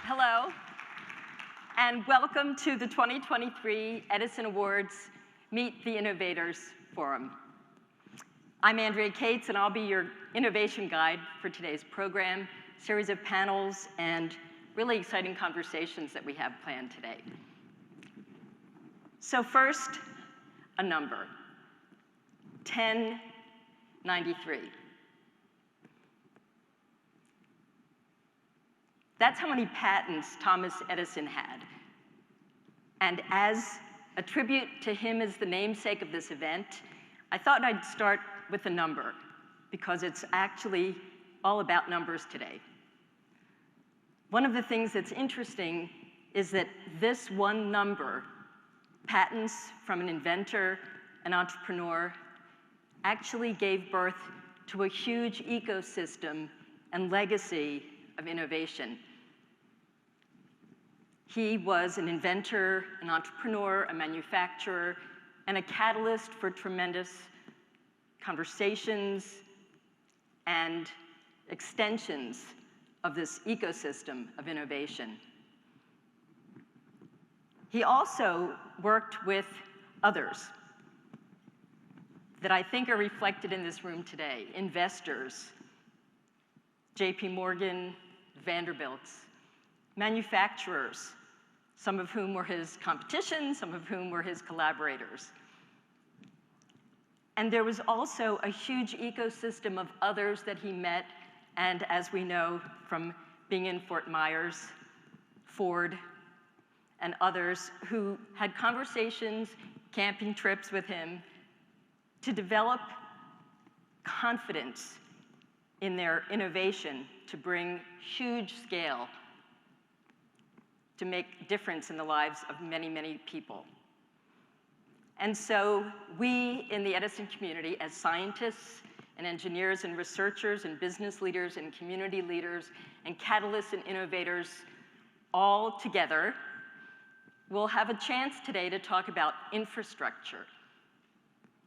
Hello, and welcome to the 2023 Edison Awards Meet the Innovators Forum. I'm Andrea Kates, and I'll be your innovation guide for today's program, series of panels, and really exciting conversations that we have planned today. So first, a number, 1093. That's how many patents Thomas Edison had. And as a tribute to him as the namesake of this event, I thought I'd start with a number, because it's actually all about numbers today. One of the things that's interesting is that this one number, patents from an inventor, an entrepreneur, actually gave birth to a huge ecosystem and legacy of innovation. He was an inventor, an entrepreneur, a manufacturer, and a catalyst for tremendous conversations and extensions of this ecosystem of innovation. He also worked with others that I think are reflected in this room today, investors, JP Morgan, Vanderbilt's, manufacturers, some of whom were his competition, some of whom were his collaborators. And there was also a huge ecosystem of others that he met, and as we know from being in Fort Myers, Ford, and others who had conversations, camping trips with him to develop confidence in their innovation to bring huge scale to make difference in the lives of many, many people. And so we in the Edison community, as scientists and engineers and researchers and business leaders and community leaders and catalysts and innovators all together, will have a chance today to talk about infrastructure,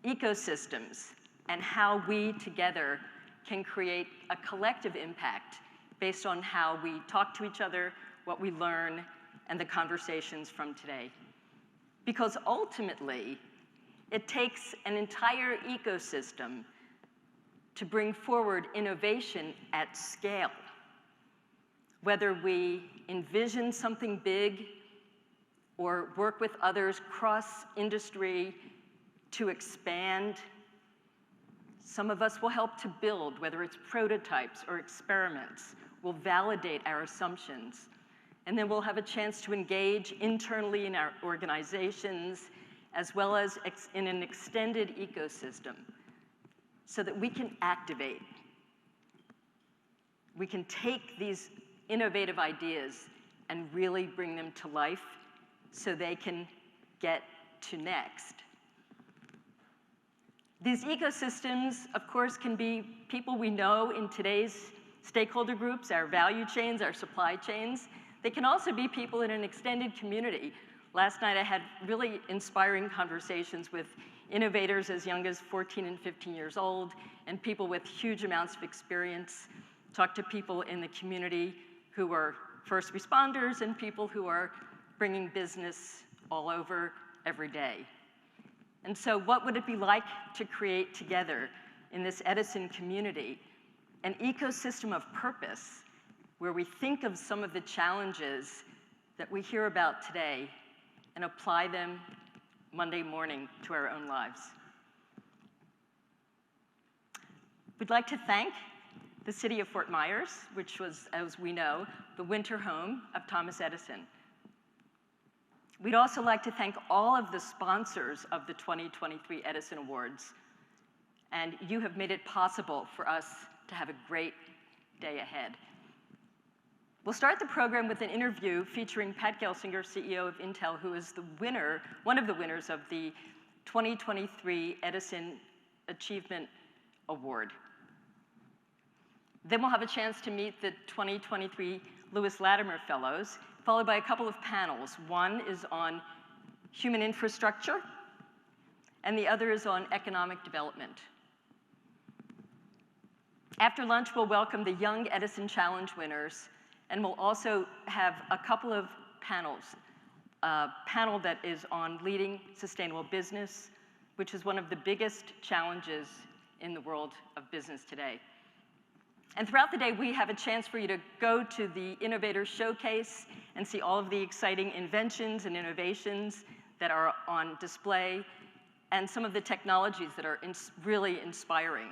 ecosystems, and how we together can create a collective impact based on how we talk to each other, what we learn, and the conversations from today. Because ultimately, it takes an entire ecosystem to bring forward innovation at scale. Whether we envision something big or work with others cross-industry to expand, some of us will help to build, whether it's prototypes or experiments. We'll validate our assumptions. And then we'll have a chance to engage internally in our organizations, as well as in an extended ecosystem, so that we can activate. We can take these innovative ideas and really bring them to life so they can get to next. These ecosystems, of course, can be people we know in today's stakeholder groups, our value chains, our supply chains. They can also be people in an extended community. Last night I had really inspiring conversations with innovators as young as 14 and 15 years old, and people with huge amounts of experience. Talked to people in the community who are first responders and people who are bringing business all over every day. And so what would it be like to create together in this Edison community an ecosystem of purpose where we think of some of the challenges that we hear about today and apply them Monday morning to our own lives? We'd like to thank the city of Fort Myers, which was, as we know, the winter home of Thomas Edison. We'd also like to thank all of the sponsors of the 2023 Edison Awards. And you have made it possible for us to have a great day ahead. We'll start the program with an interview featuring Pat Gelsinger, CEO of Intel, who is the winner, one of the winners of the 2023 Edison Achievement Award. Then we'll have a chance to meet the 2023 Lewis Latimer Fellows, followed by a couple of panels. One is on human infrastructure, and the other is on economic development. After lunch, we'll welcome the Young Edison Challenge winners And we'll also have a couple of panels. A panel that is on leading sustainable business, which is one of the biggest challenges in the world of business today. And throughout the day, we have a chance for you to go to the Innovators Showcase and see all of the exciting inventions and innovations that are on display, and some of the technologies that are really inspiring.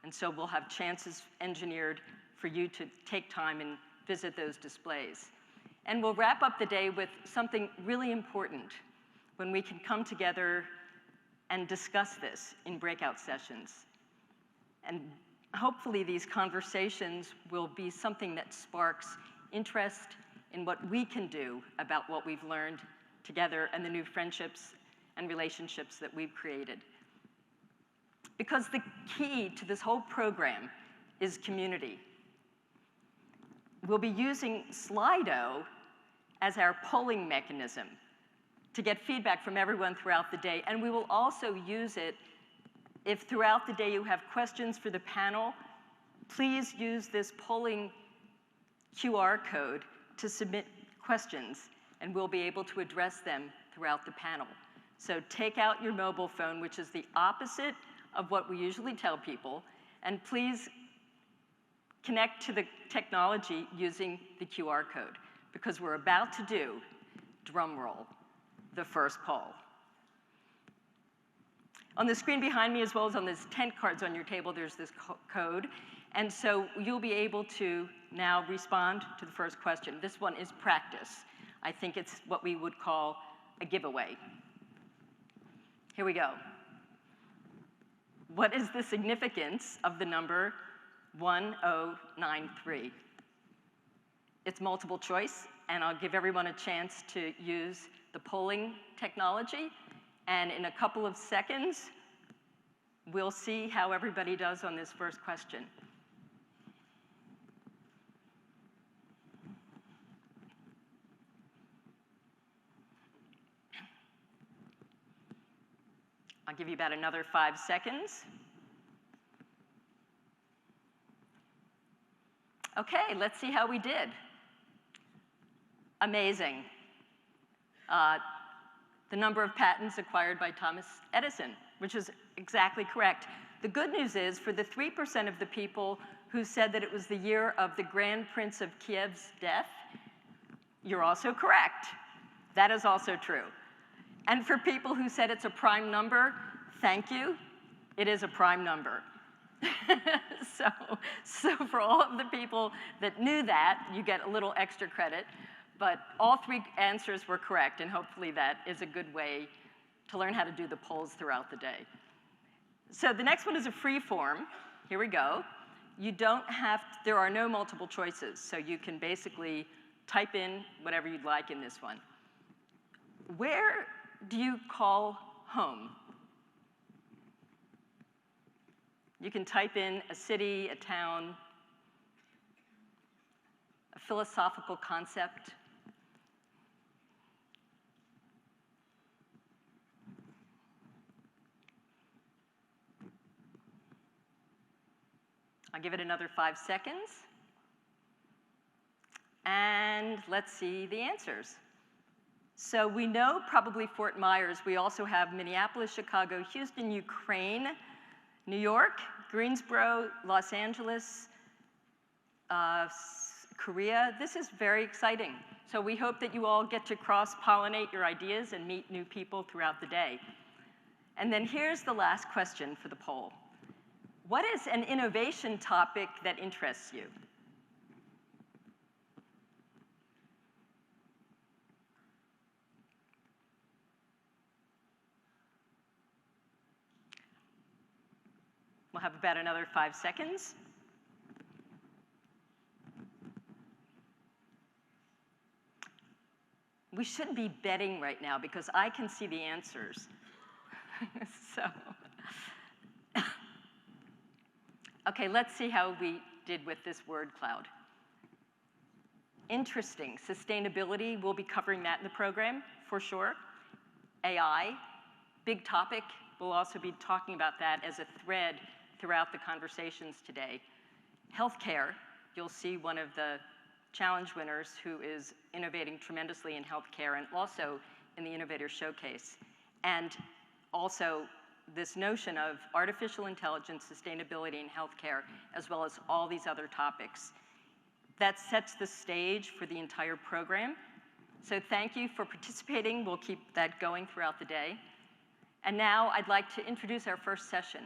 And so we'll have chances engineered for you to take time and visit those displays. And we'll wrap up the day with something really important when we can come together and discuss this in breakout sessions. And hopefully these conversations will be something that sparks interest in what we can do about what we've learned together and the new friendships and relationships that we've created. Because the key to this whole program is community. We'll be using Slido as our polling mechanism to get feedback from everyone throughout the day, and we will also use it if throughout the day you have questions for the panel. Please use this polling QR code to submit questions, and we'll be able to address them throughout the panel. So take out your mobile phone, which is the opposite of what we usually tell people, and please connect to the technology using the QR code, because we're about to do, drum roll, the first poll. On the screen behind me, as well as on these tent cards on your table, there's this code, and so you'll be able to now respond to the first question. This one is practice. I think it's what we would call a giveaway. Here we go. What is the significance of the number 1093? It's multiple choice, and I'll give everyone a chance to use the polling technology, and in a couple of seconds, we'll see how everybody does on this first question. I'll give you about another 5 seconds. Okay, let's see how we did. Amazing. The number of patents acquired by Thomas Edison, which is exactly correct. The good news is, for the 3% of the people who said that it was the year of the Grand Prince of Kiev's death, you're also correct. That is also true. And for people who said it's a prime number, thank you. It is a prime number. So for all of the people that knew that, you get a little extra credit. But all 3 answers were correct, and hopefully that is a good way to learn how to do the polls throughout the day. So the next one is a free form. Here we go. You don't have, there are no multiple choices, so you can basically type in whatever you'd like in this one. Where do you call home? You can type in a city, a town, a philosophical concept. I'll give it another 5 seconds. And let's see the answers. So we know probably Fort Myers. We also have Minneapolis, Chicago, Houston, Ukraine, New York, Greensboro, Los Angeles, Korea. This is very exciting. So we hope that you all get to cross-pollinate your ideas and meet new people throughout the day. And then here's the last question for the poll. What is an innovation topic that interests you? We'll have about another 5 seconds. We should be betting right now because I can see the answers. Okay, let's see how we did with this word cloud. Interesting. Sustainability, we'll be covering that in the program for sure. AI, big topic. We'll also be talking about that as a thread throughout the conversations today. Healthcare, you'll see one of the challenge winners who is innovating tremendously in healthcare and also in the Innovators Showcase. And also this notion of artificial intelligence, sustainability in healthcare, as well as all these other topics. That sets the stage for the entire program. So thank you for participating. We'll keep that going throughout the day. And now I'd like to introduce our first session,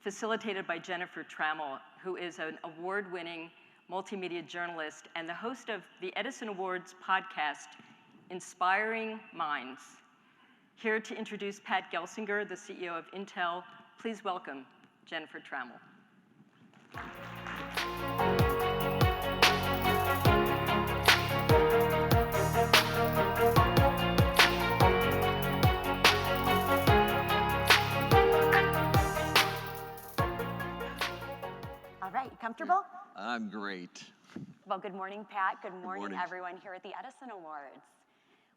facilitated by Jennifer Trammell, who is an award-winning multimedia journalist and the host of the Edison Awards podcast, Inspiring Minds. Here to introduce Pat Gelsinger, the CEO of Intel, please welcome Jennifer Trammell. All right, you comfortable? I'm great. Well, good morning, Pat. Good morning, morning. everyone here at the Edison Awards.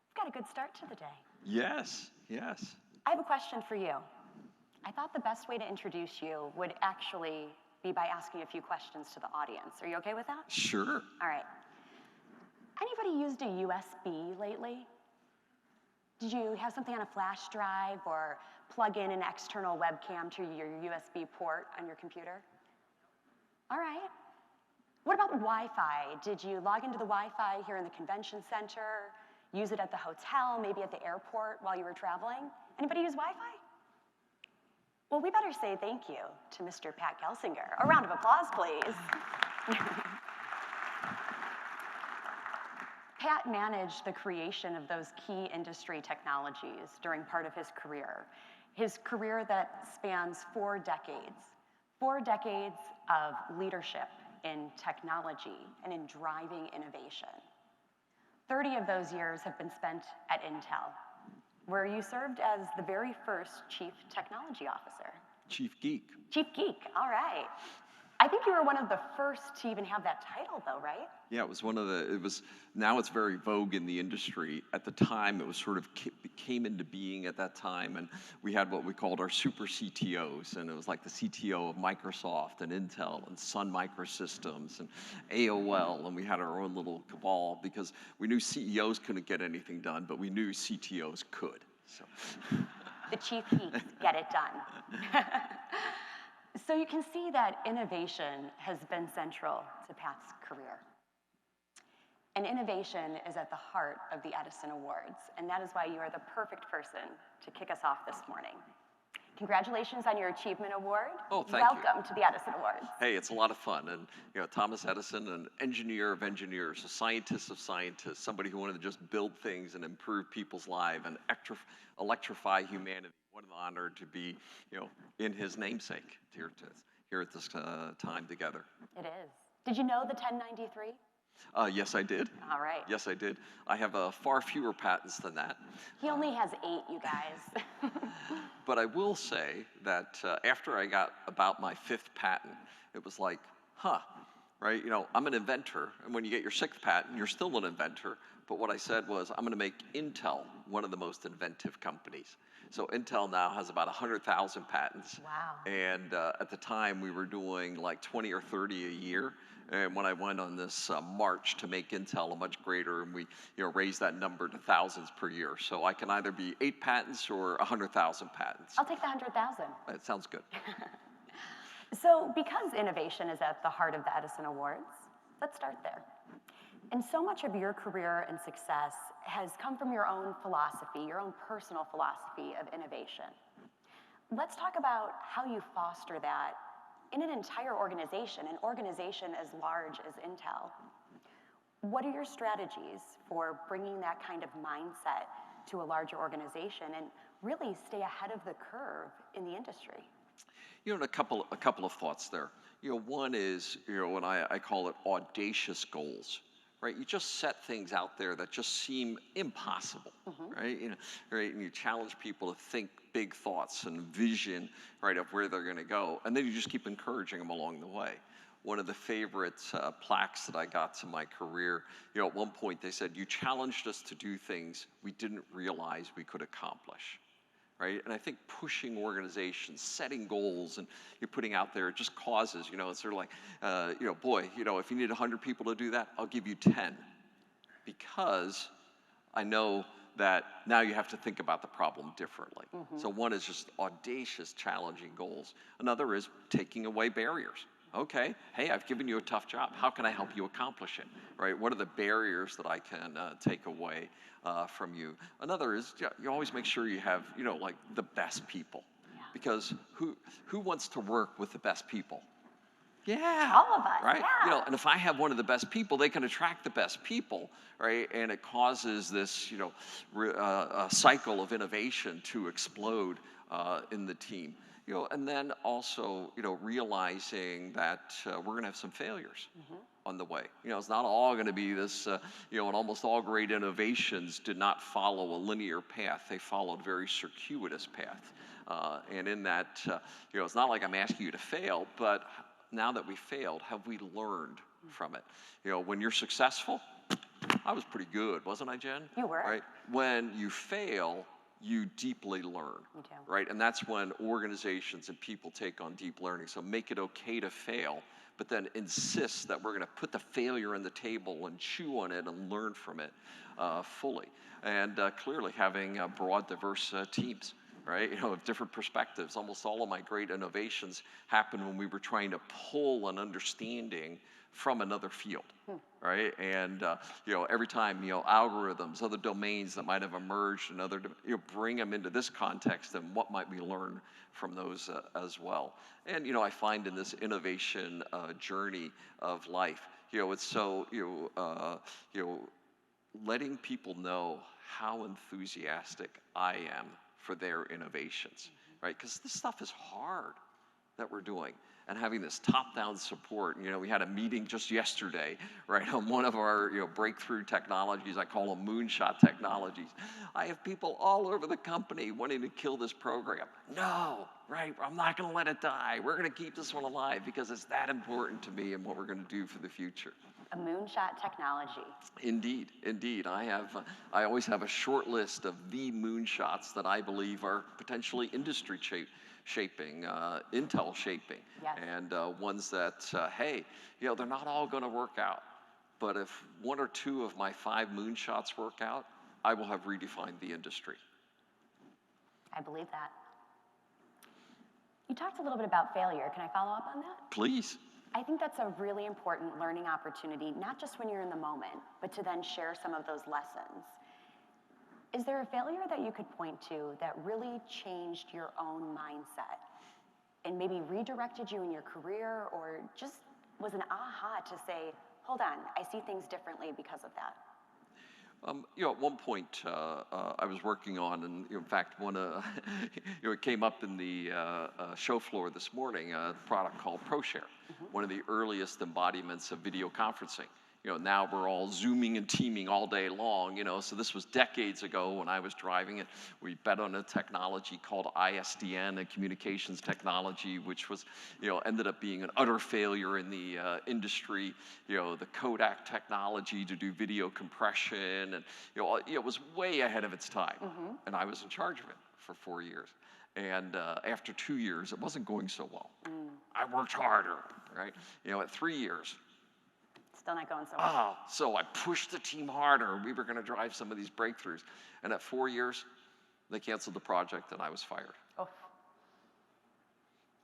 We've got a good start to the day. Yes, yes. I have a question for you. I thought the best way to introduce you would actually be by asking a few questions to the audience. Are you okay with that? Sure. All right. Anybody used a USB lately? Did you have something on a flash drive or plug in an external webcam to your USB port on your computer? All right. What about Wi-Fi? Did you log into the Wi-Fi here in the convention center, use it at the hotel, maybe at the airport while you were traveling? Anybody use Wi-Fi? Well, we better say thank you to Mr. Pat Gelsinger. A round of applause, please. Pat managed the creation of those key industry technologies during part of his career that spans 4 decades. 4 decades of leadership in technology and in driving innovation. 30 of those years have been spent at Intel, where you served as the very first Chief Technology Officer. Chief Geek. Chief Geek, all right. I think you were one of the first to even have that title, though, right? Yeah, it was one of the, now it's very vogue in the industry. At the time, it was sort of came into being at that time, and we had what we called our super CTOs, and it was like the CTO of Microsoft and Intel and Sun Microsystems and AOL, and we had our own little cabal because we knew CEOs couldn't get anything done, but we knew CTOs could. So. The chief geeks get it done. So you can see that innovation has been central to Pat's career. And innovation is at the heart of the Edison Awards, and that is why you are the perfect person to kick us off this morning. Congratulations on your Achievement Award. Oh, thank you. Welcome to the Edison Awards. Hey, it's a lot of fun. And Thomas Edison, an engineer of engineers, a scientist of scientists, somebody who wanted to just build things and improve people's lives and electrify humanity. What an honor to be, in his namesake here at this time together. It is. Did you know the 1093? Yes, I did. All right. Yes, I did. I have far fewer patents than that. He only has 8, you guys. But I will say that after I got about my 5th patent, it was like, right? I'm an inventor, and when you get your 6th patent, you're still an inventor. But what I said was, I'm going to make Intel one of the most inventive companies. So Intel now has about 100,000 patents. Wow. And at the time, we were doing like 20 or 30 a year. And when I went on this march to make Intel a much greater, and we raised that number to thousands per year. So I can either be 8 patents or 100,000 patents. I'll take the 100,000. That sounds good. So because innovation is at the heart of the Edison Awards, let's start there. And so much of your career and success has come from your own philosophy, your own personal philosophy of innovation. Let's talk about how you foster that in an entire organization, an organization as large as Intel. What are your strategies for bringing that kind of mindset to a larger organization and really stay ahead of the curve in the industry? A couple of thoughts there. One is, when I call it audacious goals. Right, you just set things out there that just seem impossible, right? Right, and you challenge people to think big thoughts and vision, right, of where they're going to go, and then you just keep encouraging them along the way. One of the favorite plaques that I got to my career, at one point they said, "You challenged us to do things we didn't realize we could accomplish." right? And I think pushing organizations, setting goals, and you're putting out there, it just causes, it's sort of like, boy, if you need 100 people to do that, I'll give you 10. Because I know that now you have to think about the problem differently. So one is just audacious, challenging goals. Another is taking away barriers. Okay, hey, I've given you a tough job. How can I help you accomplish it, right? What are the barriers that I can take away from you? Another is you always make sure you have, like the best people. Because who wants to work with the best people? Yeah. All of us, right? yeah. And if I have one of the best people, they can attract the best people, right? And it causes this, a cycle of innovation to explode in the team. And then also, realizing that we're going to have some failures on the way. It's not all going to be this, and almost all great innovations did not follow a linear path. They followed a very circuitous path. And in that, it's not like I'm asking you to fail, but now that we failed, have we learned from it? When you're successful, I was pretty good, wasn't I, Jen? You were. Right? When you fail, you deeply learn. Me too. Right? And that's when organizations and people take on deep learning. So make it okay to fail, but then insist that we're going to put the failure on the table and chew on it and learn from it fully. And clearly having broad, diverse teams. Right, of different perspectives. Almost all of my great innovations happened when we were trying to pull an understanding from another field, right? And every time algorithms, other domains that might have emerged, and other bring them into this context, and what might we learn from those as well? And I find in this innovation journey of life, it's so letting people know how enthusiastic I am for their innovations, right? Because this stuff is hard that we're doing. And having this top-down support, we had a meeting just yesterday, right, on one of our breakthrough technologies. I call them moonshot technologies. I have people all over the company wanting to kill this program. No, right, I'm not going to let it die. We're going to keep this one alive because it's that important to me and what we're going to do for the future. A moonshot technology. Indeed, indeed. I always have a short list of the moonshots that I believe are potentially industry shaping, Intel shaping, Yes. and ones that, hey, they're not all going to work out, but if 1 or 2 of my 5 moonshots work out, I will have redefined the industry. I believe that. You talked a little bit about failure. Can I follow up on that? Please. I think that's a really important learning opportunity, not just when you're in the moment, but to then share some of those lessons. Is there a failure that you could point to that really changed your own mindset and maybe redirected you in your career, or just was an aha to say, hold on, I see things differently because of that? At one point, I was working on, and in fact, it came up in the show floor this morning, a product called ProShare, one of the earliest embodiments of video conferencing. Now we're all Zooming and teaming all day long, so this was decades ago when I was driving it. We bet on a technology called ISDN, a communications technology, which was, ended up being an utter failure in the industry. The Kodak technology to do video compression, and, it was way ahead of its time. And I was in charge of it for 4 years. And after 2 years, it wasn't going so well. I worked harder, right? At 3 years, Still not going so well. so I pushed the team harder. We were going to drive some of these breakthroughs. And at 4 years, they canceled the project and I was fired. Oh.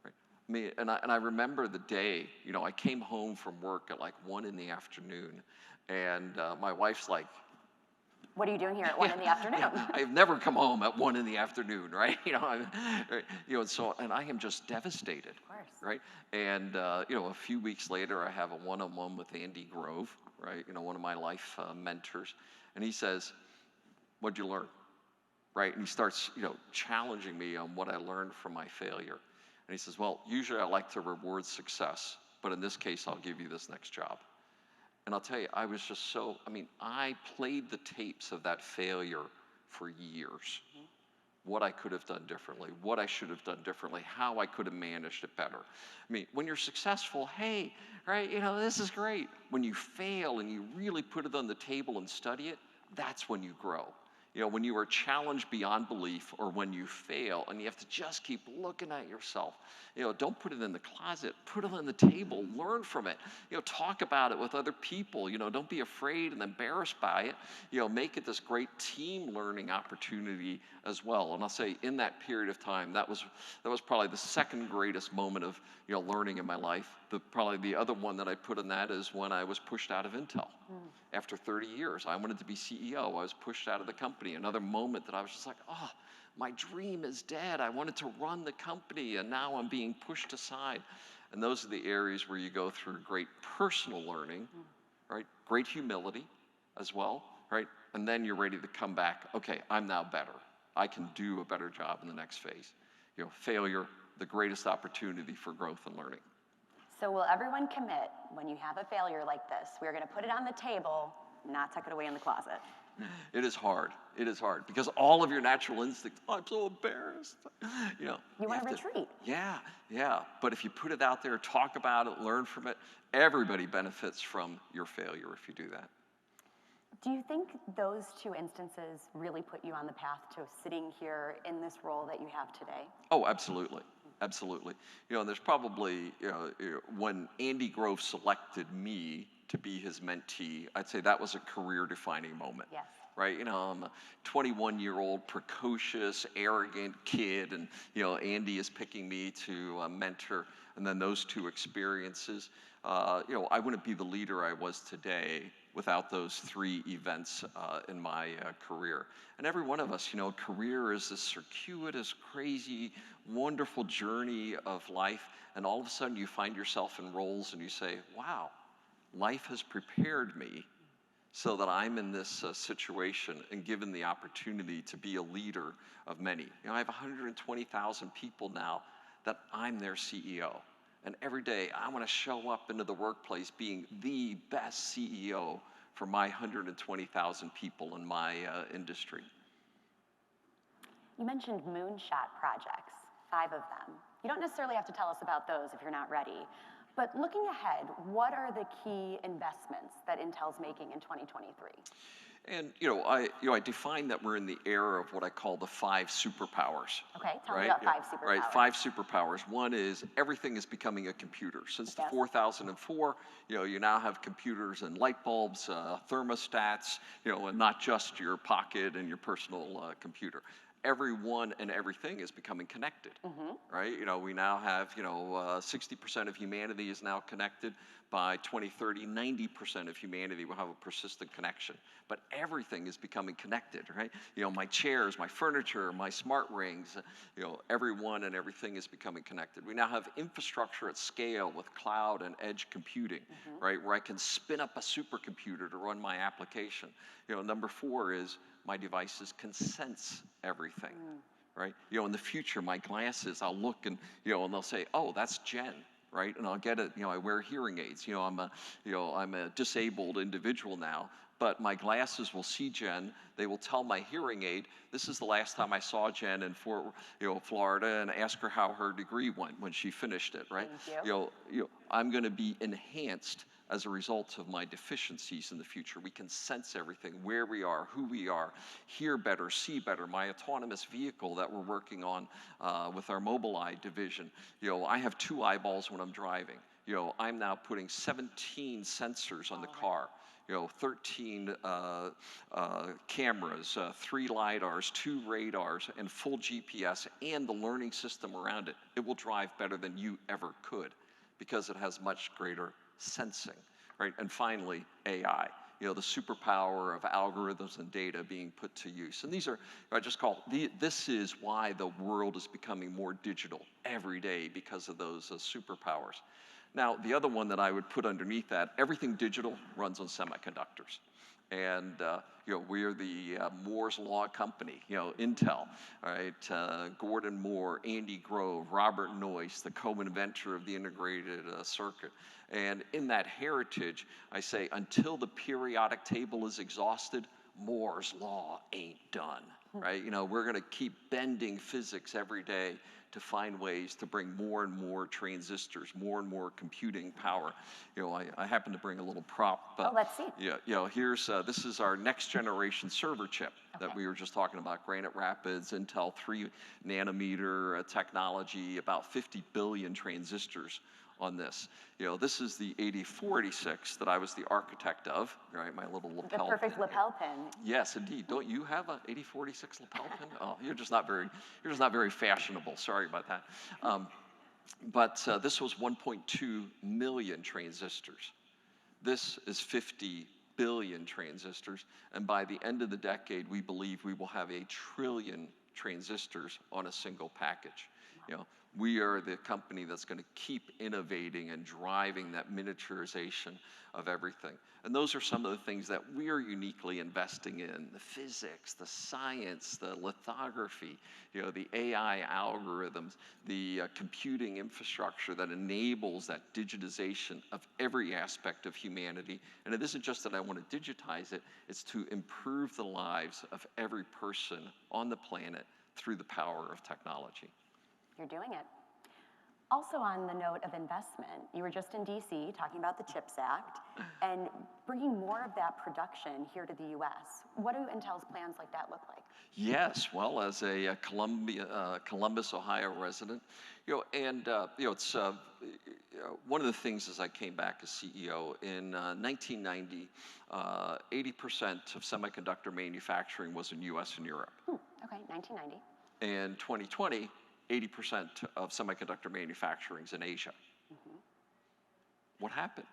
Right? And I remember the day, I came home from work at like 1 in the afternoon, and my wife's like, What are you doing here at 1 in the afternoon? I've never come home at 1 in the afternoon, right? And I am just devastated. Of course. Right? And a few weeks later, I have a one-on-one with Andy Grove, right? One of my life mentors, and he says, "What'd you learn?" Right? And he starts, challenging me on what I learned from my failure. And he says, "Well, usually I like to reward success, but in this case, I'll give you this next job." And I'll tell you, I was just I played the tapes of that failure for years. What I could have done differently, what I should have done differently, how I could have managed it better. When you're successful, hey, right, this is great. When you fail and you really put it on the table and study it, that's when you grow. When you are challenged beyond belief, or when you fail and you have to just keep looking at yourself, don't put it in the closet, put it on the table, learn from it, talk about it with other people, don't be afraid and embarrassed by it, make it this great team learning opportunity as well. And I'll say in that period of time, that was probably the second greatest moment of, learning in my life. Probably the other one that I put in that is when I was pushed out of Intel. After 30 years, I wanted to be CEO. I was pushed out of the company. Another moment that I was just like, oh, my dream is dead. I wanted to run the company, and now I'm being pushed aside. And those are the areas where you go through great personal learning, right? Great humility as well, right? And then you're ready to come back. Okay, I'm now better. I can do a better job in the next phase. Failure, the greatest opportunity for growth and learning. So will everyone commit, when you have a failure like this, we're going to put it on the table, not tuck it away in the closet? It is hard. It is hard because all of your natural instincts, oh, I'm so embarrassed. You want to retreat. Yeah. But if you put it out there, talk about it, learn from it, everybody benefits from your failure if you do that. Do you think those two instances really put you on the path to sitting here in this role that you have today? Oh, absolutely. Absolutely. And there's probably, when Andy Grove selected me to be his mentee, I'd say that was a career-defining moment. Yes. Right? I'm a 21-year-old, precocious, arrogant kid, and, Andy is picking me to mentor. And then those two experiences, I wouldn't be the leader I was today without those three events in my career. And every one of us, career is this circuitous, crazy, wonderful journey of life. And all of a sudden you find yourself in roles and you say, wow, life has prepared me so that I'm in this situation and given the opportunity to be a leader of many. I have 120,000 people now that I'm their CEO. And every day I want to show up into the workplace being the best CEO for my 120,000 people in my industry. You mentioned moonshot projects, 5 of them. You don't necessarily have to tell us about those if you're not ready. But looking ahead, what are the key investments that Intel's making in 2023? And I define that we're in the era of what I call the 5 superpowers. Okay, tell me about 5 superpowers. Right, 5 superpowers. One is everything is becoming a computer. Since the 4004, you now have computers and light bulbs, thermostats, and not just your pocket and your personal computer. Everyone and everything is becoming connected, right? We now have, 60% of humanity is now connected. By 2030, 90% of humanity will have a persistent connection. But everything is becoming connected, right? My chairs, my furniture, my smart rings, everyone and everything is becoming connected. We now have infrastructure at scale with cloud and edge computing, right? Where I can spin up a supercomputer to run my application. Number 4 is my devices can sense everything, right? In the future, my glasses, I'll look and, and they'll say, oh, that's Jen. Right, and I'll get it. I wear hearing aids. I'm a disabled individual now, but my glasses will see Jen. They will tell my hearing aid, this is the last time I saw Jen in Florida, and ask her how her degree went when she finished it. Right? Thank you. I'm going to be enhanced as a result of my deficiencies in the future. We can sense everything, where we are, who we are, hear better, see better. My autonomous vehicle that we're working on with our Mobileye division, I have 2 eyeballs when I'm driving. I'm now putting 17 sensors on the car. 13 cameras, 3 LiDARs, 2 radars, and full GPS, and the learning system around it. It will drive better than you ever could because it has much greater sensing, right? And finally, AI, the superpower of algorithms and data being put to use. And these are, this is why the world is becoming more digital every day because of those superpowers. Now, the other one that I would put underneath that, everything digital runs on semiconductors. And we're the Moore's Law company, Intel, right? Gordon Moore, Andy Grove, Robert Noyce, the co-inventor of the integrated circuit. And in that heritage, I say, until the periodic table is exhausted, Moore's law ain't done, right? You know, we're going to keep bending physics every day to find ways to bring more and more transistors, more and more computing power. You know, I happen to bring a little prop. Oh, let's see. Yeah, you know, here's, this is our next generation server chip that we were just talking about, Granite Rapids, Intel 3 nanometer technology, about 50 billion transistors on this. You know, this is the 8486 that I was the architect of, right? My little lapel The perfect pin lapel pin. Yes, indeed. Don't you have a 8486 lapel pin? Oh, you're just not very fashionable. Sorry about that. But this was 1.2 million transistors. This is 50 billion transistors, and by the end of the decade, we believe we will have 1 trillion transistors on a single package. You know, we are the company that's going to keep innovating and driving that miniaturization of everything. And those are some of the things that we are uniquely investing in: the physics, the science, the lithography, you know, the AI algorithms, the computing infrastructure that enables that digitization of every aspect of humanity. And it isn't just that I want to digitize it, it's to improve the lives of every person on the planet through the power of technology. You're doing it. Also, on the note of investment, you were just in DC talking about the CHIPS Act and bringing more of that production here to the US. What do Intel's plans like that look like? Yes, well, as a Columbus, Ohio resident, you know, and you know, it's one of the things as I came back as CEO in 1990, 80% of semiconductor manufacturing was in U.S. and Europe. Okay, 1990. In 2020, 80% of semiconductor manufacturing is in Asia. What happened?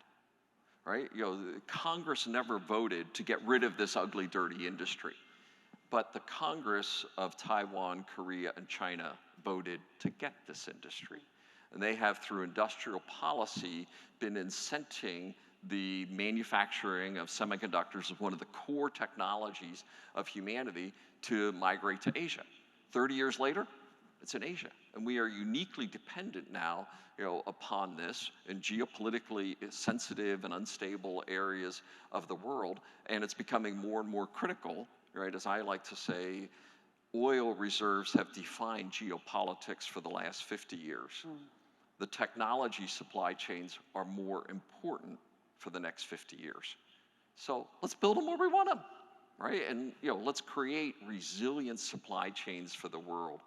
Right? You know, Congress never voted to get rid of this ugly, dirty industry. But the Congress of Taiwan, Korea, and China voted to get this industry. And they have, through industrial policy, been incenting the manufacturing of semiconductors as one of the core technologies of humanity to migrate to Asia. 30 years later, it's in Asia. And we are uniquely dependent now, you know, upon this in geopolitically sensitive and unstable areas of the world. And it's becoming more and more critical, right? As I like to say, oil reserves have defined geopolitics for the last 50 years. The technology supply chains are more important for the next 50 years. So let's build them where we want them, right? And, you know, let's create resilient supply chains for the world.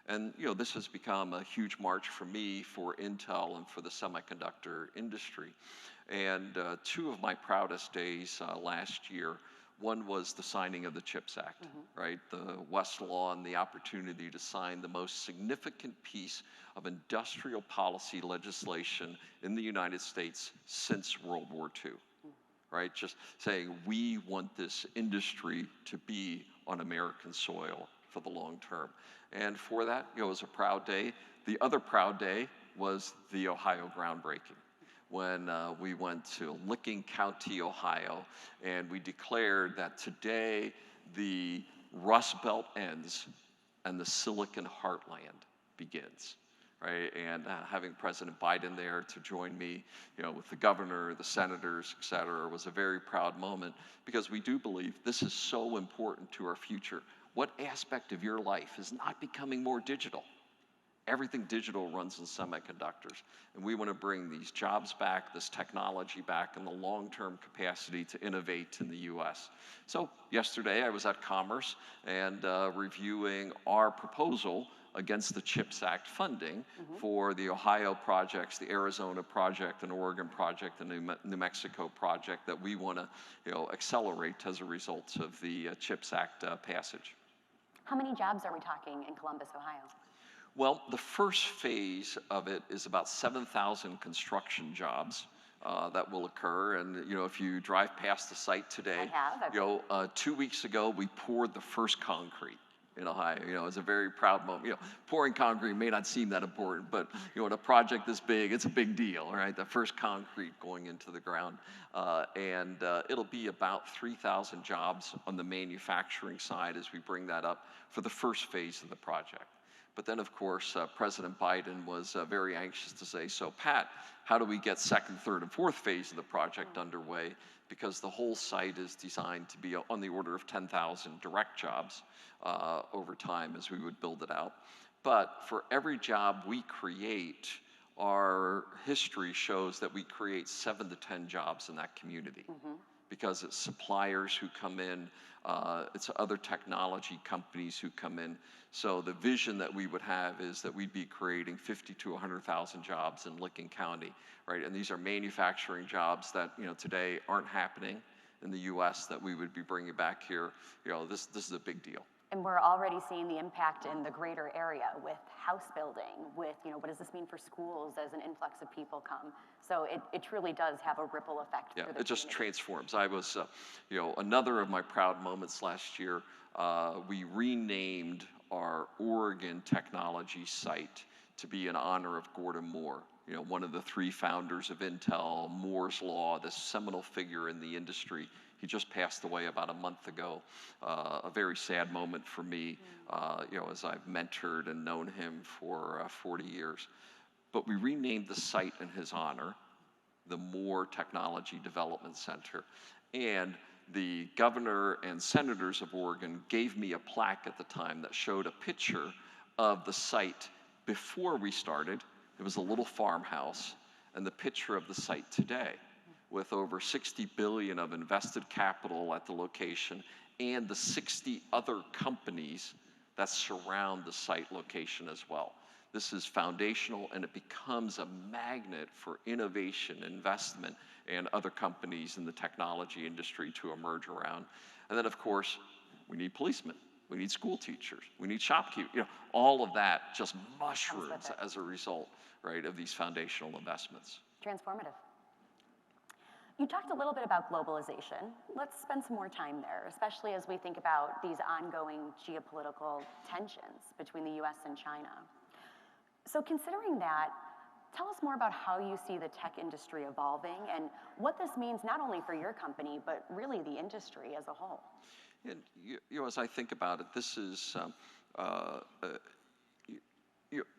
And, you know, this has become a huge march for me, for Intel, and for the semiconductor industry. And two of my proudest days last year, one was the signing of the CHIPS Act, right? The West Law and the opportunity to sign the most significant piece of industrial policy legislation in the United States since World War II, right? Just saying, we want this industry to be on American soil for the long term. And for that, you know, it was a proud day. The other proud day was the Ohio groundbreaking, when we went to Licking County, Ohio, and we declared that today the Rust Belt ends and the Silicon Heartland begins, right? And having President Biden there to join me, you know, with the governor, the senators, et cetera, was a very proud moment, because we do believe this is so important to our future. What aspect of your life is not becoming more digital? Everything digital runs in semiconductors. And we want to bring these jobs back, this technology back, and the long-term capacity to innovate in the US. So yesterday I was at Commerce and reviewing our proposal against the CHIPS Act funding for the Ohio projects, the Arizona project, and Oregon project, and New Mexico project that we want to, you know, accelerate as a result of the CHIPS Act passage. How many jobs are we talking in Columbus, Ohio? Well, the first phase of it is about 7,000 construction jobs that will occur. And, you know, if you drive past the site today, you know, 2 weeks ago, we poured the first concrete in Ohio. You know, it's a very proud moment. You know, pouring concrete may not seem that important, but, you know, in a project this big, it's a big deal, right? The first concrete going into the ground. And it'll be about 3,000 jobs on the manufacturing side as we bring that up for the first phase of the project. But then, of course, President Biden was very anxious to say, so Pat, how do we get second, third, and fourth phase of the project underway? because the whole site is designed to be on the order of 10,000 direct jobs over time as we would build it out. But for every job we create, our history shows that we create 7 to 10 jobs in that community. Because it's suppliers who come in, it's other technology companies who come in. So the vision that we would have is that we'd be creating 50 to 100,000 jobs in Licking County, right? And these are manufacturing jobs that, you know, today aren't happening in the U.S. that we would be bringing back here. You know, this is a big deal. And we're already seeing the impact in the greater area with house building, with, you know, what does this mean for schools as an influx of people come? So it truly does have a ripple effect. Yeah, through the it just community. transforms. I was, you know, another of my proud moments last year, we renamed our Oregon technology site to be in honor of Gordon Moore, you know, one of the 3 founders of Intel, Moore's Law, this seminal figure in the industry. He just passed away about a month ago. A very sad moment for me, you know, as I've mentored and known him for 40 years. But we renamed the site in his honor, the Moore Technology Development Center. And the governor and senators of Oregon gave me a plaque at the time that showed a picture of the site before we started. It was a little farmhouse, and the picture of the site today, with over 60 billion of invested capital at the location and the 60 other companies that surround the site location as well. This is foundational, and it becomes a magnet for innovation, investment, and other companies in the technology industry to emerge around. And then, of course, we need policemen, we need school teachers, we need shopkeepers. You know, all of that just mushrooms as a result, right, of these foundational investments. Transformative. You talked a little bit about globalization. Let's spend some more time there, especially as we think about these ongoing geopolitical tensions between the US and China. So considering that, tell us more about how you see the tech industry evolving and what this means not only for your company, but really the industry as a whole. And you know, as I think about it, this is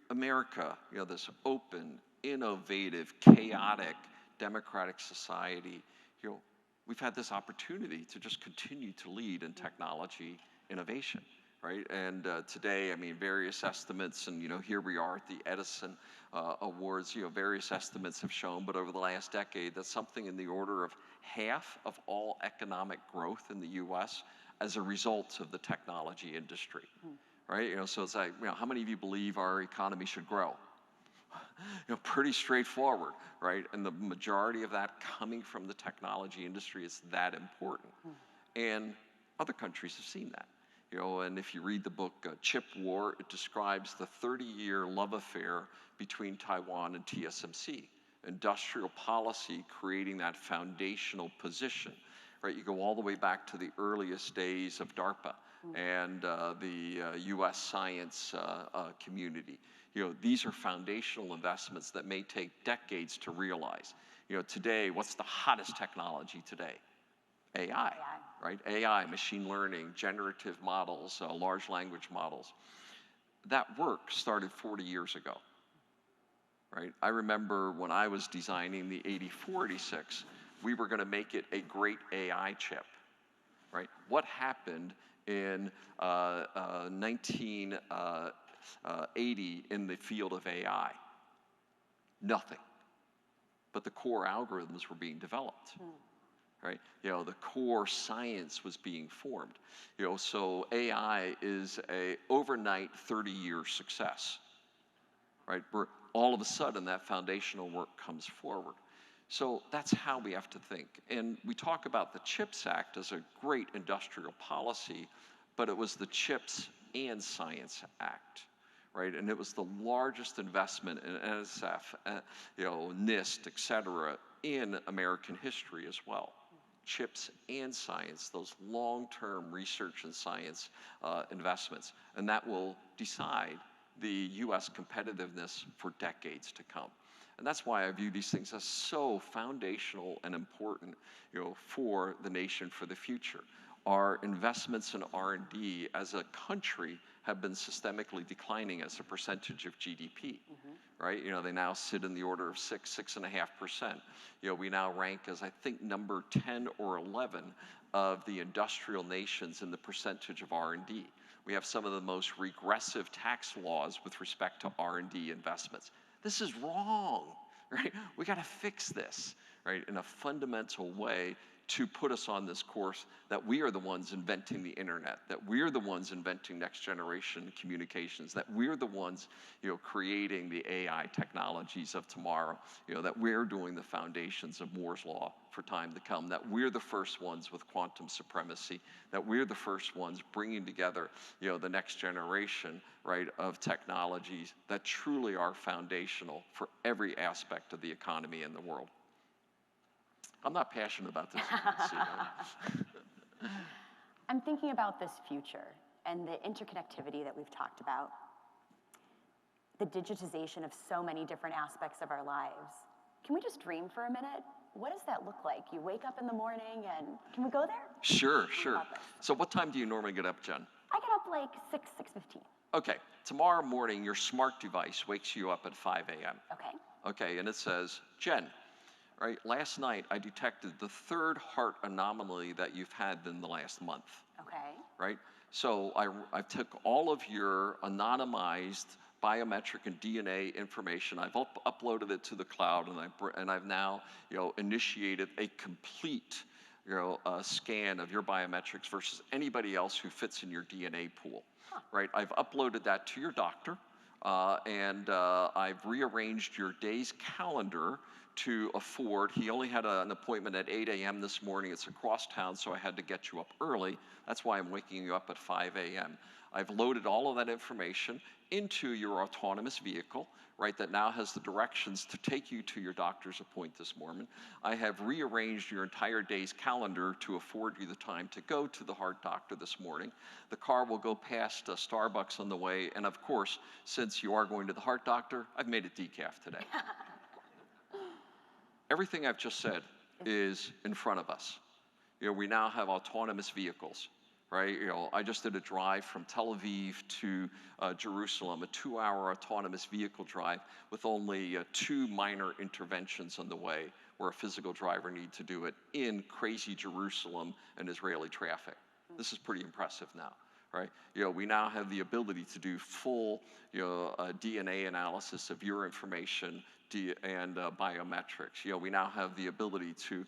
America, you know, this open, innovative, chaotic, democratic society. You know, we've had this opportunity to just continue to lead in technology innovation. Right, and today, I mean, various estimates, and you know, here we are at the Edison Awards. You know, various estimates have shown, but over the last decade, that something in the order of half of all economic growth in the U.S. as a result of the technology industry. Right, you know, so it's like, you know, how many of you believe our economy should grow? You know, pretty straightforward, right? And the majority of that coming from the technology industry is that important, and other countries have seen that. You know, and if you read the book Chip War, it describes the 30-year love affair between Taiwan and TSMC. Industrial policy creating that foundational position, right? You go all the way back to the earliest days of DARPA and the U.S. science community. You know, these are foundational investments that may take decades to realize. You know, today, what's the hottest technology today? AI, right? AI, machine learning, generative models, large language models. That work started 40 years ago, right? I remember when I was designing the 8486, we were going to make it a great AI chip, right? What happened in 1980 in the field of AI? Nothing. But the core algorithms were being developed. Right? You know, the core science was being formed. You know, so AI is a overnight 30-year success, right? Where all of a sudden that foundational work comes forward. So that's how we have to think. And we talk about the CHIPS Act as a great industrial policy, but it was the CHIPS and Science Act, right? And it was the largest investment in NSF, you know, NIST, et cetera, in American history as well. CHIPS and science, those long-term research and science investments, and that will decide the U.S. competitiveness for decades to come. And that's why I view these things as so foundational and important, you know, for the nation for the future. our investments in R&D as a country have been systemically declining as a percentage of GDP, right? They now sit in the order of 6.5%. We now rank as, I think, number 10 or 11 of the industrial nations in the percentage of R&D. We have some of the most regressive tax laws with respect to R&D investments. This is wrong, right? We got to fix this, right, in a fundamental way to put us on this course that we are the ones inventing the internet, that we're the ones inventing next generation communications, that we're the ones, creating the AI technologies of tomorrow, that we're doing the foundations of Moore's Law for time to come, that we're the first ones with quantum supremacy, that we're the first ones bringing together, the next generation, right, of technologies that truly are foundational for every aspect of the economy in the world. I'm not passionate about this, you can see, right? I'm thinking about this future and the interconnectivity that we've talked about, the digitization of so many different aspects of our lives. Can we just dream for a minute? What does that look like? You wake up in the morning and, can we go there? Sure. So what time do you normally get up, Jen? I get up like 6:15. Okay, tomorrow morning, your smart device wakes you up at 5 a.m. Okay, and it says, Jen, right, last night I detected the 3rd heart anomaly that you've had in the last month. Okay. Right? So I took all of your anonymized biometric and DNA information, I've uploaded it to the cloud, and I've now, initiated a complete, scan of your biometrics versus anybody else who fits in your DNA pool. Right? I've uploaded that to your doctor, and I've rearranged your day's calendar to afford. He only had an appointment at 8 a.m. this morning. It's across town, so I had to get you up early. That's why I'm waking you up at 5 a.m. I've loaded all of that information into your autonomous vehicle, right, that now has the directions to take you to your doctor's appointment this morning. I have rearranged your entire day's calendar to afford you the time to go to the heart doctor this morning. The car will go past Starbucks on the way, and of course, since you are going to the heart doctor, I've made it decaf today. Everything I've just said is in front of us. We now have autonomous vehicles, right? I just did a drive from Tel Aviv to Jerusalem, a 2-hour autonomous vehicle drive with only 2 minor interventions on the way where a physical driver needs to do it in crazy Jerusalem and Israeli traffic. This is pretty impressive now. Right? We now have the ability to do full, DNA analysis of your information and biometrics. We now have the ability to,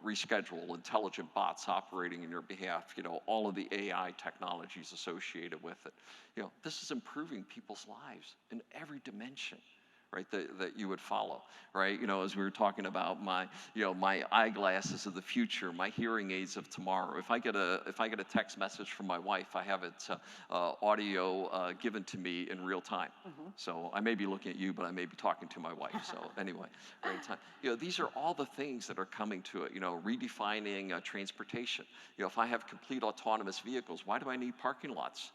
reschedule intelligent bots operating in your behalf. All of the AI technologies associated with it. This is improving people's lives in every dimension. Right, that you would follow, right? As we were talking about my eyeglasses of the future, my hearing aids of tomorrow. If I get a text message from my wife, I have it audio given to me in real time. So I may be looking at you, but I may be talking to my wife. So anyway, right time. These are all the things that are coming to it. Redefining transportation. If I have complete autonomous vehicles, why do I need parking lots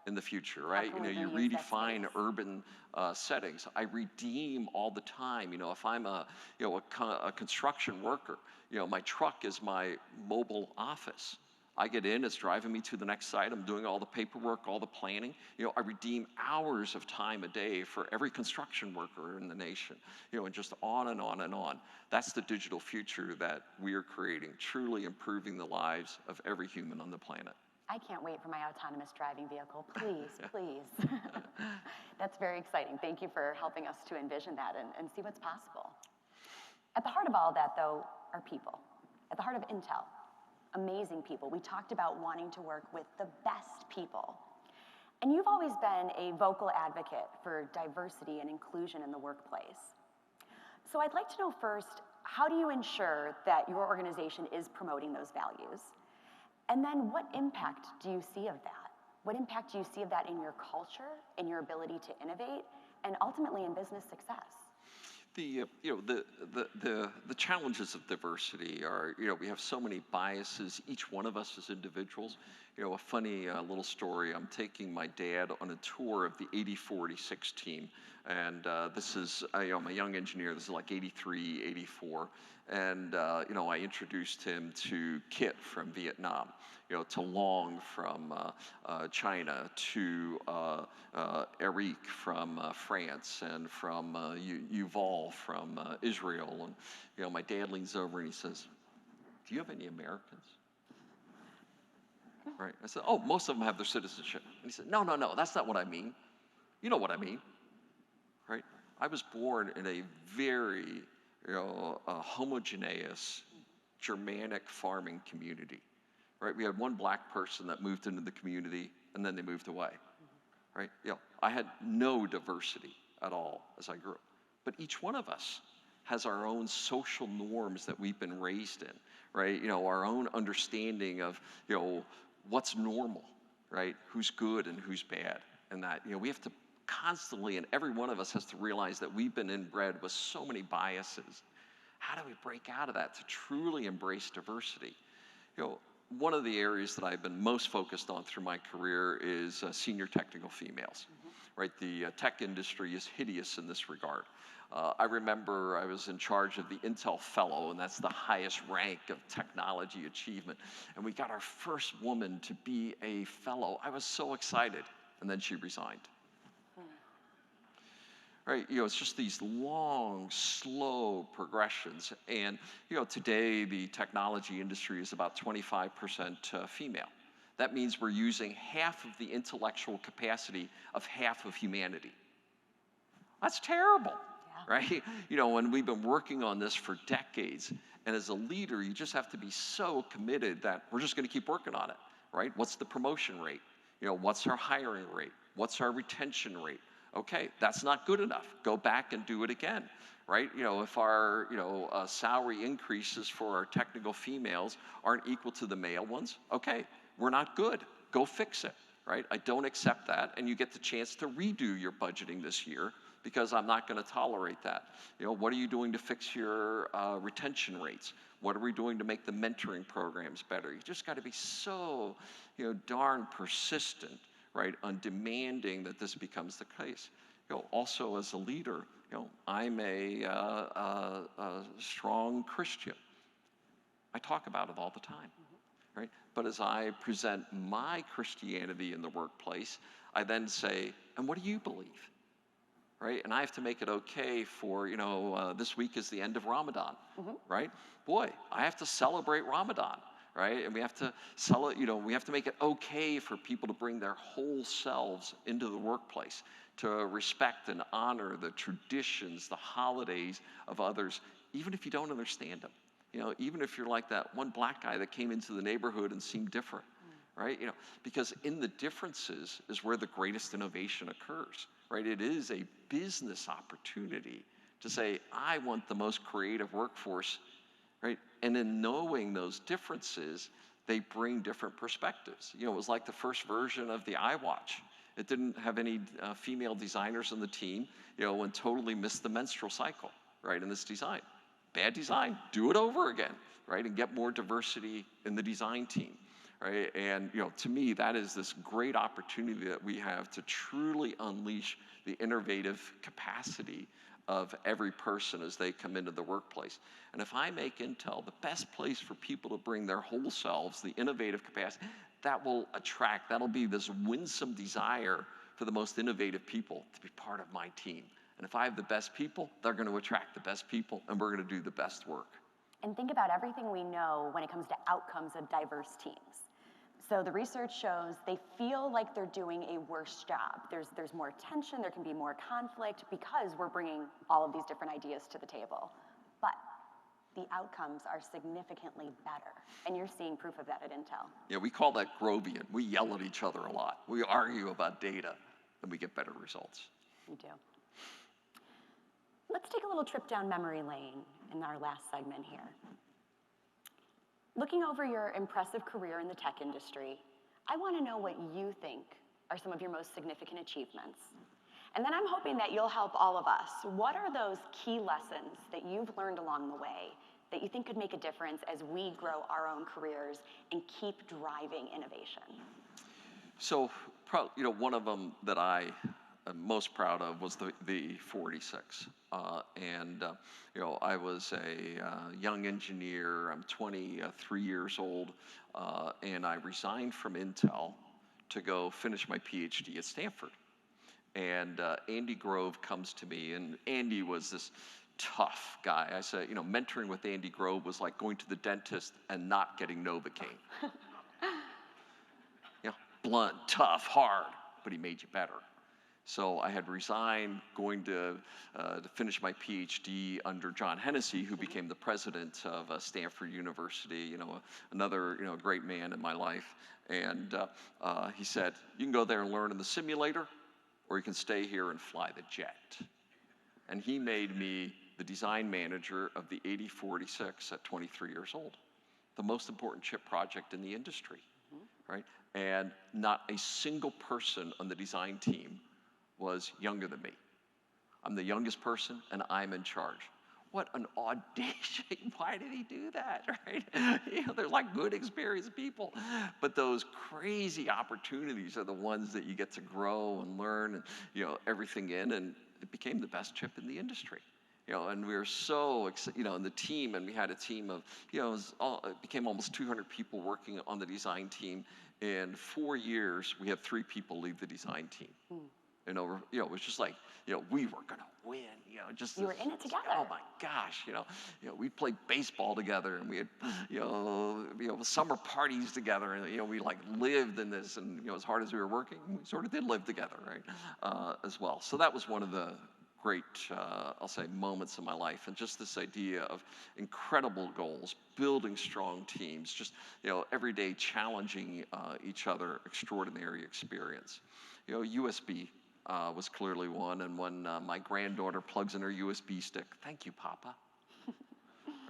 in the future, right? You redefine urban settings. I redeem all the time. If I'm a construction worker, my truck is my mobile office. I get in, it's driving me to the next site. I'm doing all the paperwork, all the planning. I redeem hours of time a day for every construction worker in the nation. And just on and on and on. That's the digital future that we are creating, truly improving the lives of every human on the planet. I can't wait for my autonomous driving vehicle. Please, please. That's very exciting. Thank you for helping us to envision that and see what's possible. At the heart of all that, though, are people. At the heart of Intel, amazing people. We talked about wanting to work with the best people. And you've always been a vocal advocate for diversity and inclusion in the workplace. So I'd like to know first, how do you ensure that your organization is promoting those values? And then what impact do you see of that? What impact do you see of that in your culture, in your ability to innovate, and ultimately in business success? The challenges of diversity are, we have so many biases, each one of us as individuals. A funny little story, I'm taking my dad on a tour of the 8046 team. And this is, I'm a young engineer, this is like 83, 84. And, I introduced him to Kit from Vietnam. to Long from China, to Eric from France, and from Yuval from Israel. And my dad leans over and he says, "Do you have any Americans?" Right? I said, "Oh, most of them have their citizenship." And he said, "No, no, no, that's not what I mean. You know what I mean, right? I was born in a very homogeneous Germanic farming community, right? We had one black person that moved into the community and then they moved away, right? I had no diversity at all as I grew up. But each one of us has our own social norms that we've been raised in, right? Our own understanding of, what's normal, right? Who's good and who's bad. And that, we have to constantly, and every one of us has to realize that we've been inbred with so many biases. How do we break out of that to truly embrace diversity? One of the areas that I've been most focused on through my career is senior technical females, right? The tech industry is hideous in this regard. I remember I was in charge of the Intel Fellow, and that's the highest rank of technology achievement. And we got our first woman to be a fellow. I was so excited, and then she resigned. Right, it's just these long, slow progressions. And, today the technology industry is about 25% female. That means we're using half of the intellectual capacity of half of humanity. That's terrible, right? And we've been working on this for decades. And as a leader, you just have to be so committed that we're just going to keep working on it, right? What's the promotion rate? What's our hiring rate? What's our retention rate? Okay, that's not good enough. Go back and do it again, right? If our salary increases for our technical females aren't equal to the male ones, okay, we're not good. Go fix it, right? I don't accept that, and you get the chance to redo your budgeting this year because I'm not going to tolerate that. What are you doing to fix your retention rates? What are we doing to make the mentoring programs better? You just got to be so, darn persistent, right, on demanding that this becomes the case. Also as a leader, I'm a strong Christian. I talk about it all the time, right? But as I present my Christianity in the workplace, I then say, and what do you believe? Right? And I have to make it okay for, this week is the end of Ramadan, right? Boy, I have to celebrate Ramadan. Right? And we have to we have to make it okay for people to bring their whole selves into the workplace, to respect and honor the traditions, the holidays of others, even if you don't understand them. Even if you're like that one black guy that came into the neighborhood and seemed different, right? Because in the differences is where the greatest innovation occurs, right? It is a business opportunity to say, I want the most creative workforce. Right? And in knowing those differences, they bring different perspectives. It was like the first version of the iWatch. It didn't have any female designers on the team, and totally missed the menstrual cycle, right, in this design. Bad design, do it over again, right, and get more diversity in the design team, right? And, to me, that is this great opportunity that we have to truly unleash the innovative capacity of every person as they come into the workplace. And if I make Intel the best place for people to bring their whole selves, the innovative capacity, that will attract, that'll be this winsome desire for the most innovative people to be part of my team. And if I have the best people, they're going to attract the best people, and we're going to do the best work. And think about everything we know when it comes to outcomes of diverse teams. So the research shows they feel like they're doing a worse job. There's more tension, there can be more conflict because we're bringing all of these different ideas to the table. But the outcomes are significantly better. And you're seeing proof of that at Intel. Yeah, we call that Grovian. We yell at each other a lot. We argue about data, and we get better results. We do. Let's take a little trip down memory lane in our last segment here. Looking over your impressive career in the tech industry, I want to know what you think are some of your most significant achievements. And then I'm hoping that you'll help all of us. What are those key lessons that you've learned along the way that you think could make a difference as we grow our own careers and keep driving innovation? So, one of them that I most proud of was the 486. I was a young engineer. I'm 23 years old, and I resigned from Intel to go finish my Ph.D. at Stanford. And Andy Grove comes to me, and Andy was this tough guy. I said, mentoring with Andy Grove was like going to the dentist and not getting Novocaine. Blunt, tough, hard, but he made you better. So I had resigned, going to finish my Ph.D. under John Hennessy, who became the president of Stanford University, another great man in my life. And he said, you can go there and learn in the simulator, or you can stay here and fly the jet. And he made me the design manager of the 8046 at 23 years old, the most important chip project in the industry, right? And not a single person on the design team was younger than me. I'm the youngest person, and I'm in charge. What an audacious, why did he do that, right? They're like good, experienced people. But those crazy opportunities are the ones that you get to grow and learn and, everything in, and it became the best chip in the industry. And we were so, in the team, and we had a team of, it became almost 200 people working on the design team. In 4 years, we had 3 people leave the design team. It was just like, we were gonna win. You were in it together. Oh my gosh, we'd play baseball together, and we had, summer parties together, and we like lived in this, and as hard as we were working, we sort of did live together, right, as well. So that was one of the great, I'll say, moments in my life, and just this idea of incredible goals, building strong teams, just every day challenging each other, extraordinary experience. USB was clearly one, and when my granddaughter plugs in her USB stick, thank you, Papa.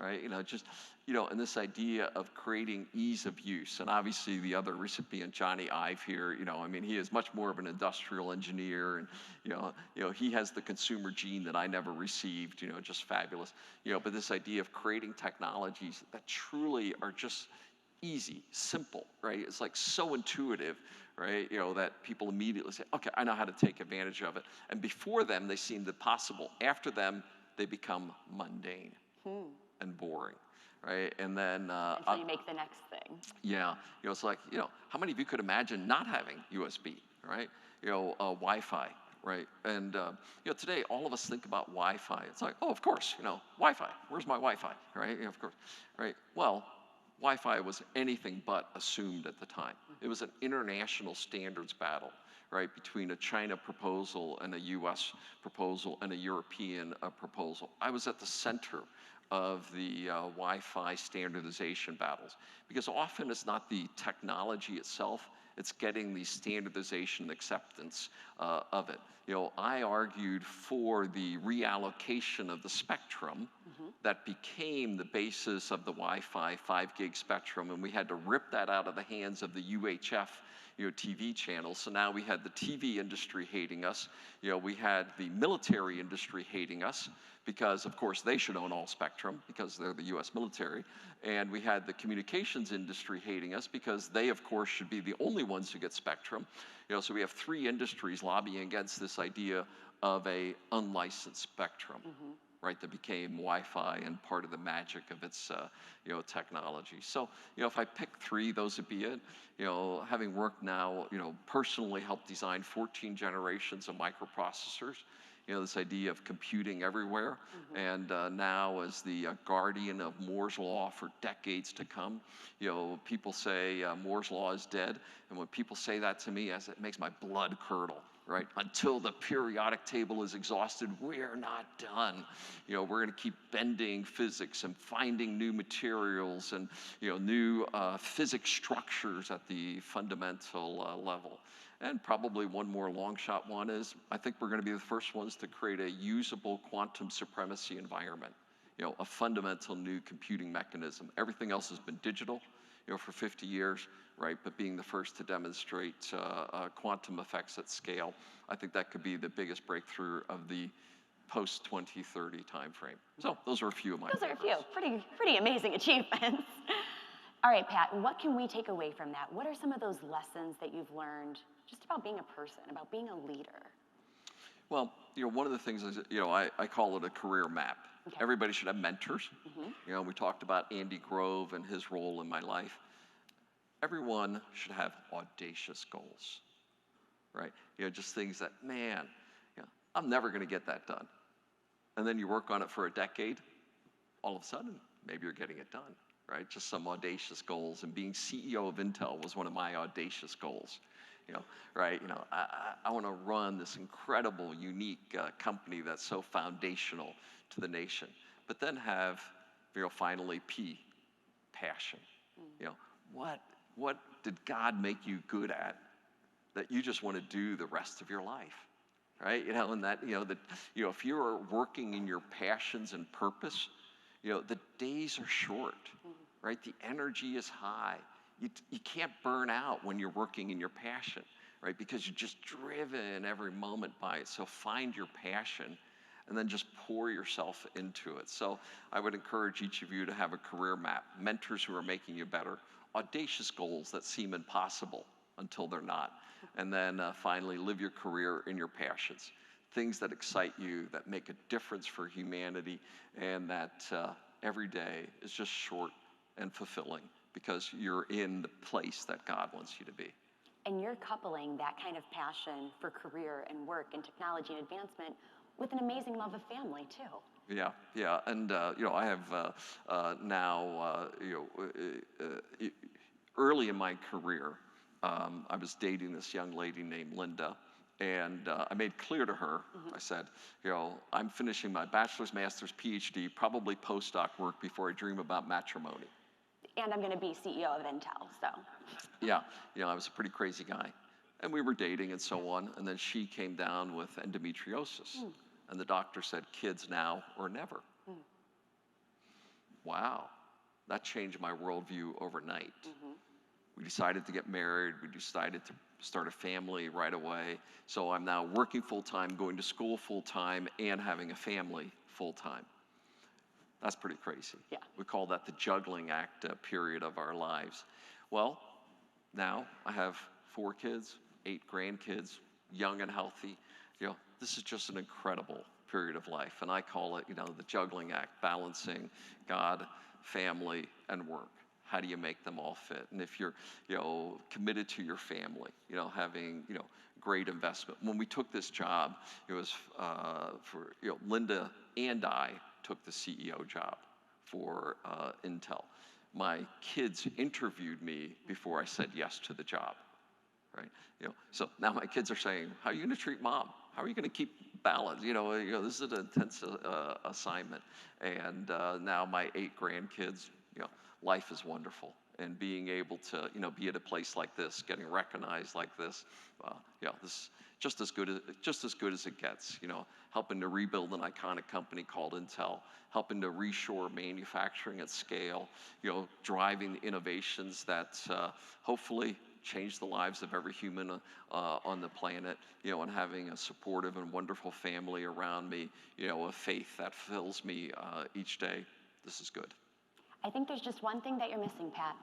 Right, and this idea of creating ease of use, and obviously the other recipient, Johnny Ive here, he is much more of an industrial engineer, and he has the consumer gene that I never received, just fabulous, but this idea of creating technologies that truly are just easy, simple, right? It's like so intuitive, right? That people immediately say, okay, I know how to take advantage of it. And before them, they seemed impossible. After them, they become mundane and boring, right? And then until you make the next thing. Yeah, it's like, how many of you could imagine not having USB, right? Wi-Fi, right? And today all of us think about Wi-Fi. It's like, oh, of course, Wi-Fi. Where's my Wi-Fi, right? Of course, right? Well, Wi-Fi was anything but assumed at the time. It was an international standards battle, right, between a China proposal and a US proposal and a European proposal. I was at the center of the Wi-Fi standardization battles, because often it's not the technology itself, it's getting the standardization and acceptance of it. I argued for the reallocation of the spectrum that became the basis of the Wi-Fi 5 gig spectrum, and we had to rip that out of the hands of the UHF TV channels. So now we had the TV industry hating us. We had the military industry hating us, because of course they should own all spectrum because they're the US military. And we had the communications industry hating us because they of course should be the only ones who get spectrum. So we have 3 industries lobbying against this idea of a unlicensed spectrum. Right, that became Wi-Fi and part of the magic of its, technology. So, if I pick 3, those would be it. Having worked now, personally helped design 14 generations of microprocessors. This idea of computing everywhere, and now as the guardian of Moore's Law for decades to come. People say Moore's Law is dead, and when people say that to me, it makes my blood curdle. Right? Until the periodic table is exhausted, we're not done. We're going to keep bending physics and finding new materials and new physics structures at the fundamental level. And probably one more long shot one is, I think we're going to be the first ones to create a usable quantum supremacy environment. A fundamental new computing mechanism. Everything else has been digital, for 50 years. Right, but being the first to demonstrate quantum effects at scale, I think that could be the biggest breakthrough of the post-2030 timeframe. So those are a few of my favorites. Those are a few pretty amazing achievements. All right, Pat, what can we take away from that? What are some of those lessons that you've learned just about being a person, about being a leader? Well, one of the things is, I call it a career map. Okay. Everybody should have mentors. We talked about Andy Grove and his role in my life. Everyone should have audacious goals, right? Just things that, man, I'm never going to get that done. And then you work on it for a decade, all of a sudden, maybe you're getting it done, right? Just some audacious goals. And being CEO of Intel was one of my audacious goals. Right? I want to run this incredible, unique company that's so foundational to the nation. But then have, finally, passion. What did God make you good at that you just want to do the rest of your life? Right? And that, if you're working in your passions and purpose, the days are short, right? The energy is high. You can't burn out when you're working in your passion, right? Because you're just driven every moment by it. So find your passion and then just pour yourself into it. So I would encourage each of you to have a career map, mentors who are making you better, audacious goals that seem impossible until they're not. And then finally, live your career in your passions, things that excite you, that make a difference for humanity, and that every day is just short and fulfilling because you're in the place that God wants you to be. And you're coupling that kind of passion for career and work and technology and advancement with an amazing love of family, too. Yeah. And, I have now, early in my career, I was dating this young lady named Linda, and I made clear to her, I said, I'm finishing my bachelor's, master's, Ph.D., probably postdoc work before I dream about matrimony. And I'm going to be CEO of Intel, so. Yeah, I was a pretty crazy guy. And we were dating and so on, and then she came down with endometriosis. And the doctor said, kids now or never. Wow, that changed my worldview overnight. We decided to get married. We decided to start a family right away. So I'm now working full-time, going to school full-time, and having a family full-time. That's pretty crazy. Yeah. We call that the juggling act period of our lives. Well, now I have 4 kids, 8 grandkids, young and healthy. This is just an incredible period of life. And I call it, the juggling act, balancing God, family, and work. How do you make them all fit? And if you're, committed to your family, having, great investment. When we took this job, it was for, Linda and I took the CEO job for Intel. My kids interviewed me before I said yes to the job, right? So now my kids are saying, how are you going to treat mom? How are you going to keep balance? This is an intense assignment. And now my 8 grandkids, life is wonderful. And being able to, be at a place like this, getting recognized like this, this is just as good as it gets. Helping to rebuild an iconic company called Intel, helping to reshore manufacturing at scale, driving the innovations that hopefully change the lives of every human on the planet, and having a supportive and wonderful family around me, a faith that fills me each day. This is good. I think there's just one thing that you're missing, Pat.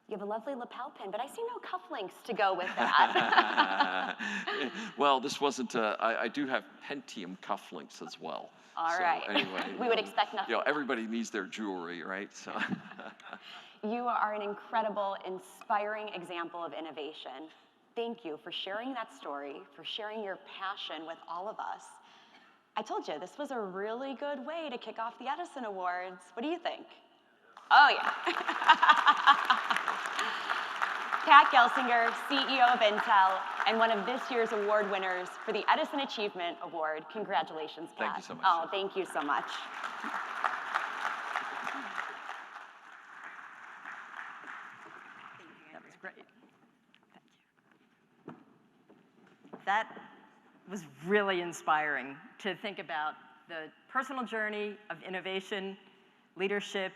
You have a lovely lapel pin, but I see no cufflinks to go with that. Well, this wasn't, I do have Pentium cufflinks as well. All so right. Anyway, We would expect nothing. Everybody needs their jewelry, right? So. You are an incredible, inspiring example of innovation. Thank you for sharing that story, for sharing your passion with all of us. I told you, this was a really good way to kick off the Edison Awards. What do you think? Oh, yeah. Pat Gelsinger, CEO of Intel, and one of this year's award winners for the Edison Achievement Award. Congratulations, Pat. Thank you so much. Oh, thank you so much. That was great. Thank you. That was really inspiring to think about the personal journey of innovation, leadership,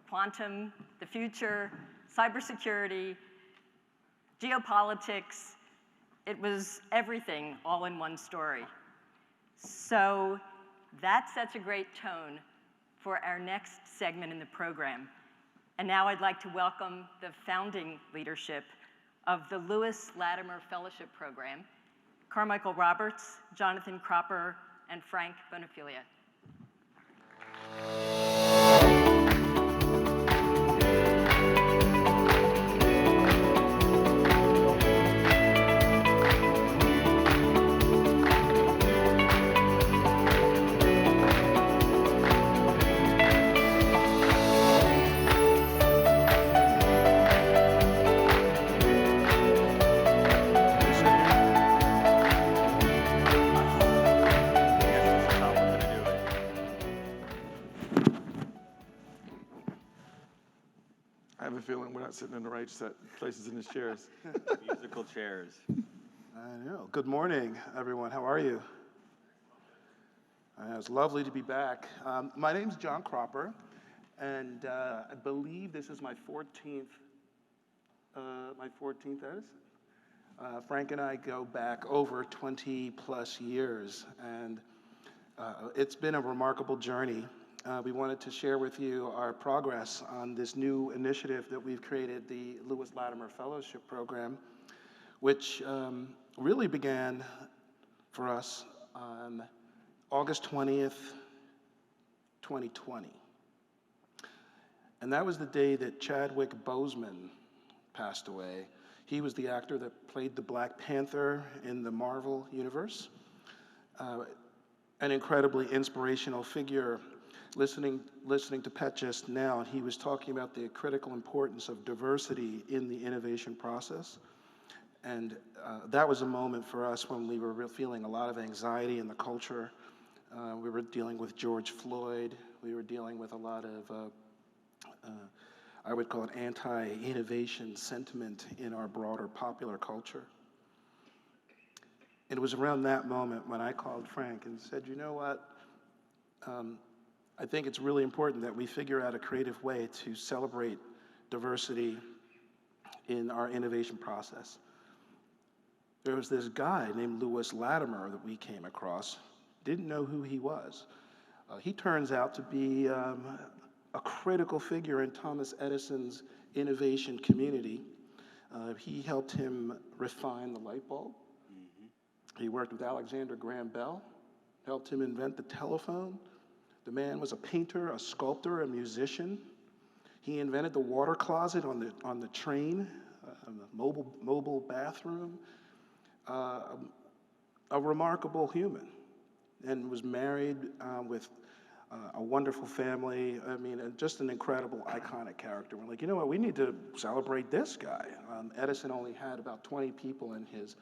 quantum, the future, cybersecurity, geopolitics. It was everything all in one story. So that sets a great tone for our next segment in the program. And now I'd like to welcome the founding leadership of the Lewis Latimer Fellowship Program, Carmichael Robers, Jonathan Cropper, and Frank Bonfilia. I have a feeling we're not sitting in the right set places in these chairs. Musical chairs. I know. Good morning, everyone. How are you? It's lovely to be back. My name's John Cropper, and I believe this is my 14th Edison. Frank and I go back over 20 plus years, and it's been a remarkable journey. We wanted to share with you our progress on this new initiative that we've created, the Lewis Latimer Fellowship Program, which really began for us on August 20th, 2020. And that was the day that Chadwick Boseman passed away. He was the actor that played the Black Panther in the Marvel universe. An incredibly inspirational figure. Listening to Pet just now, he was talking about the critical importance of diversity in the innovation process. And that was a moment for us when we were feeling a lot of anxiety in the culture. We were dealing with George Floyd. We were dealing with a lot of, I would call it anti-innovation sentiment in our broader popular culture. It was around that moment when I called Frank and said, you know what? I think it's really important that we figure out a creative way to celebrate diversity in our innovation process. There was this guy named Lewis Latimer that we came across, didn't know who he was. He turns out to be a critical figure in Thomas Edison's innovation community. He helped him refine the light bulb. He worked with Alexander Graham Bell, helped him invent the telephone. The man was a painter, a sculptor, a musician. He invented the water closet on the train, the mobile bathroom. A remarkable human, and was married with a wonderful family. I mean, just an incredible, iconic character. We're like, you know what? We need to celebrate this guy. Edison only had about 20 people in his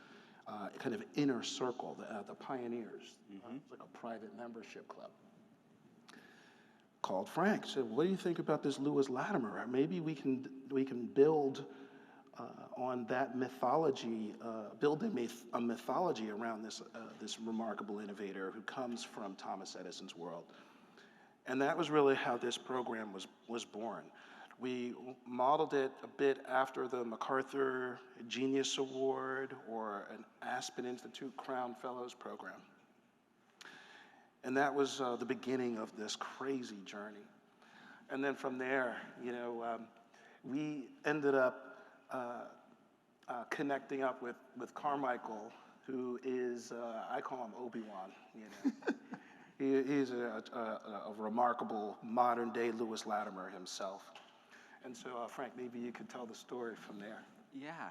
kind of inner circle, the pioneers. It's like a private membership club. Called Frank, said, what do you think about this Lewis Latimer? Maybe we can build on that mythology, build a mythology around this remarkable innovator who comes from Thomas Edison's world. And that was really how this program was born. We modeled it a bit after the MacArthur Genius Award or an Aspen Institute Crown Fellows program. And that was the beginning of this crazy journey. And then from there, we ended up connecting up with Carmichael, who is, I call him Obi-Wan. He's a remarkable modern-day Lewis Latimer himself. And so, Frank, maybe you could tell the story from there. Yeah,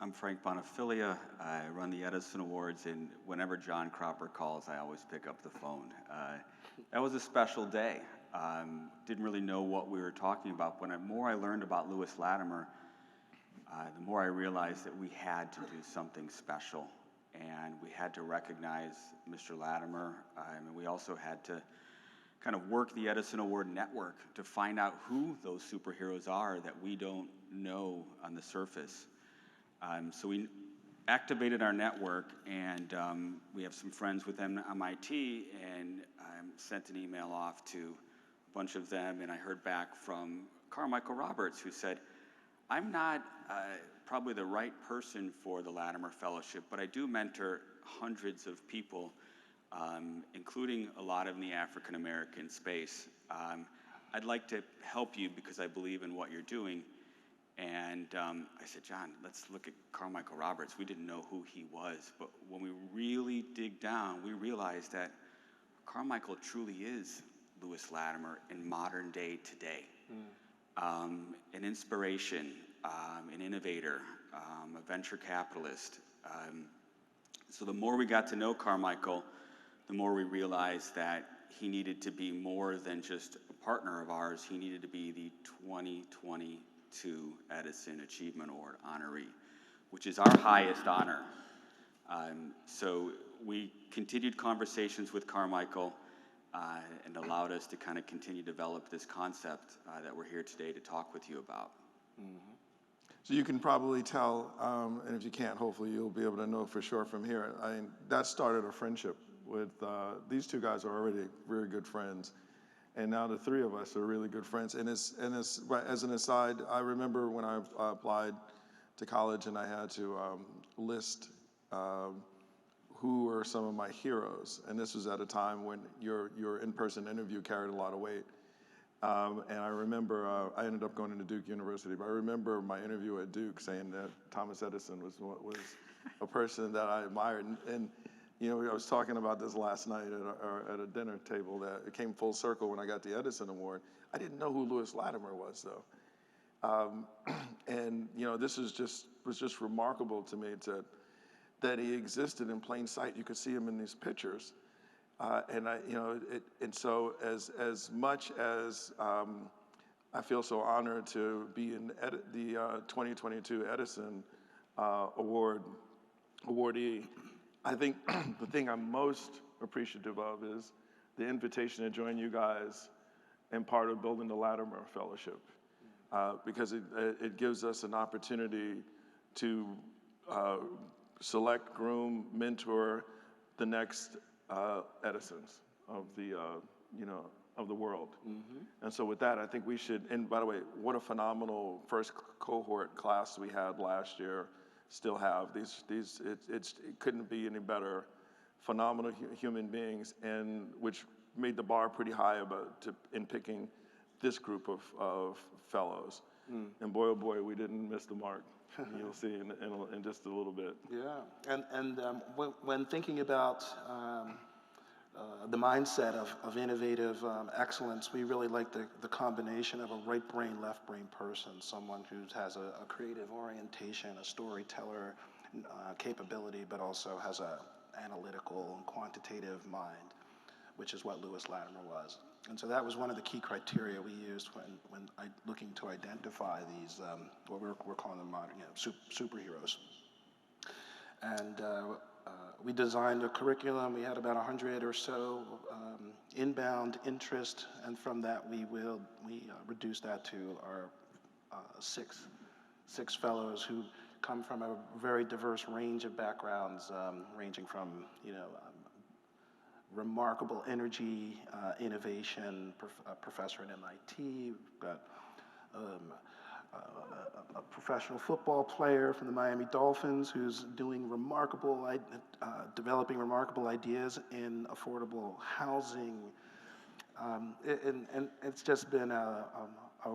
I'm Frank Bonfilia. I run the Edison Awards, and whenever John Cropper calls, I always pick up the phone. That was a special day. Didn't really know what we were talking about. The more I learned about Lewis Latimer, the more I realized that we had to do something special, and we had to recognize Mr. Latimer, and we also had to kind of work the Edison Award network to find out who those superheroes are that we don't know on the surface. So we activated our network, and we have some friends with MIT, and sent an email off to a bunch of them, and I heard back from Carmichael Robers, who said, I'm not probably the right person for the Latimer Fellowship, but I do mentor hundreds of people, including a lot in the African American space. I'd like to help you because I believe in what you're doing. And I said, John, let's look at Carmichael Robers. We didn't know who he was, but when we really dig down, we realized that Carmichael truly is Lewis Latimer in modern day today. An inspiration, an innovator, a venture capitalist. So the more we got to know Carmichael, the more we realized that he needed to be more than just a partner of ours. He needed to be the 2022 Edison Achievement Award honoree, which is our highest honor. So we continued conversations with Carmichael and allowed us to kind of continue to develop this concept that we're here today to talk with you about. So you can probably tell, and if you can't, hopefully you'll be able to know for sure from here. I mean, that started a friendship with, these two guys are already very good friends. And now the three of us are really good friends. And as an aside, I remember when I applied to college and I had to list who were some of my heroes. And this was at a time when your in-person interview carried a lot of weight. And I remember, I ended up going into Duke University, but I remember my interview at Duke saying that Thomas Edison was a person that I admired. And you know, I was talking about this last night at a dinner table, that it came full circle when I got the Edison Award. I didn't know who Lewis Latimer was, though. And you know, this was just remarkable to me that he existed in plain sight. You could see him in these pictures. And so as much as I feel so honored to be in the 2022 Edison awardee, I think the thing I'm most appreciative of is the invitation to join you guys and part of building the Latimer Fellowship, because it gives us an opportunity to select, groom, mentor the next Edisons of the world. And so with that, I think we should, and by the way, what a phenomenal first cohort class we had last year, still have. It couldn't be any better. Phenomenal human beings, and which made the bar pretty high in picking this group of fellows. And boy, oh boy, we didn't miss the mark. You'll see in just a little bit. Yeah, and when thinking about the mindset of innovative excellence, we really like the combination of a right brain, left brain person, someone who has a creative orientation, a storyteller capability, but also has a analytical and quantitative mind, which is what Lewis Latimer was. And so that was one of the key criteria we used when looking to identify these, what we're calling them modern, superheroes. And we designed a curriculum. We had about 100 or so inbound interest, and from that we reduced that to our six fellows who come from a very diverse range of backgrounds, ranging from remarkable energy, innovation, a professor at MIT. We've got a professional football player from the Miami Dolphins who's doing developing remarkable ideas in affordable housing. And it's just been a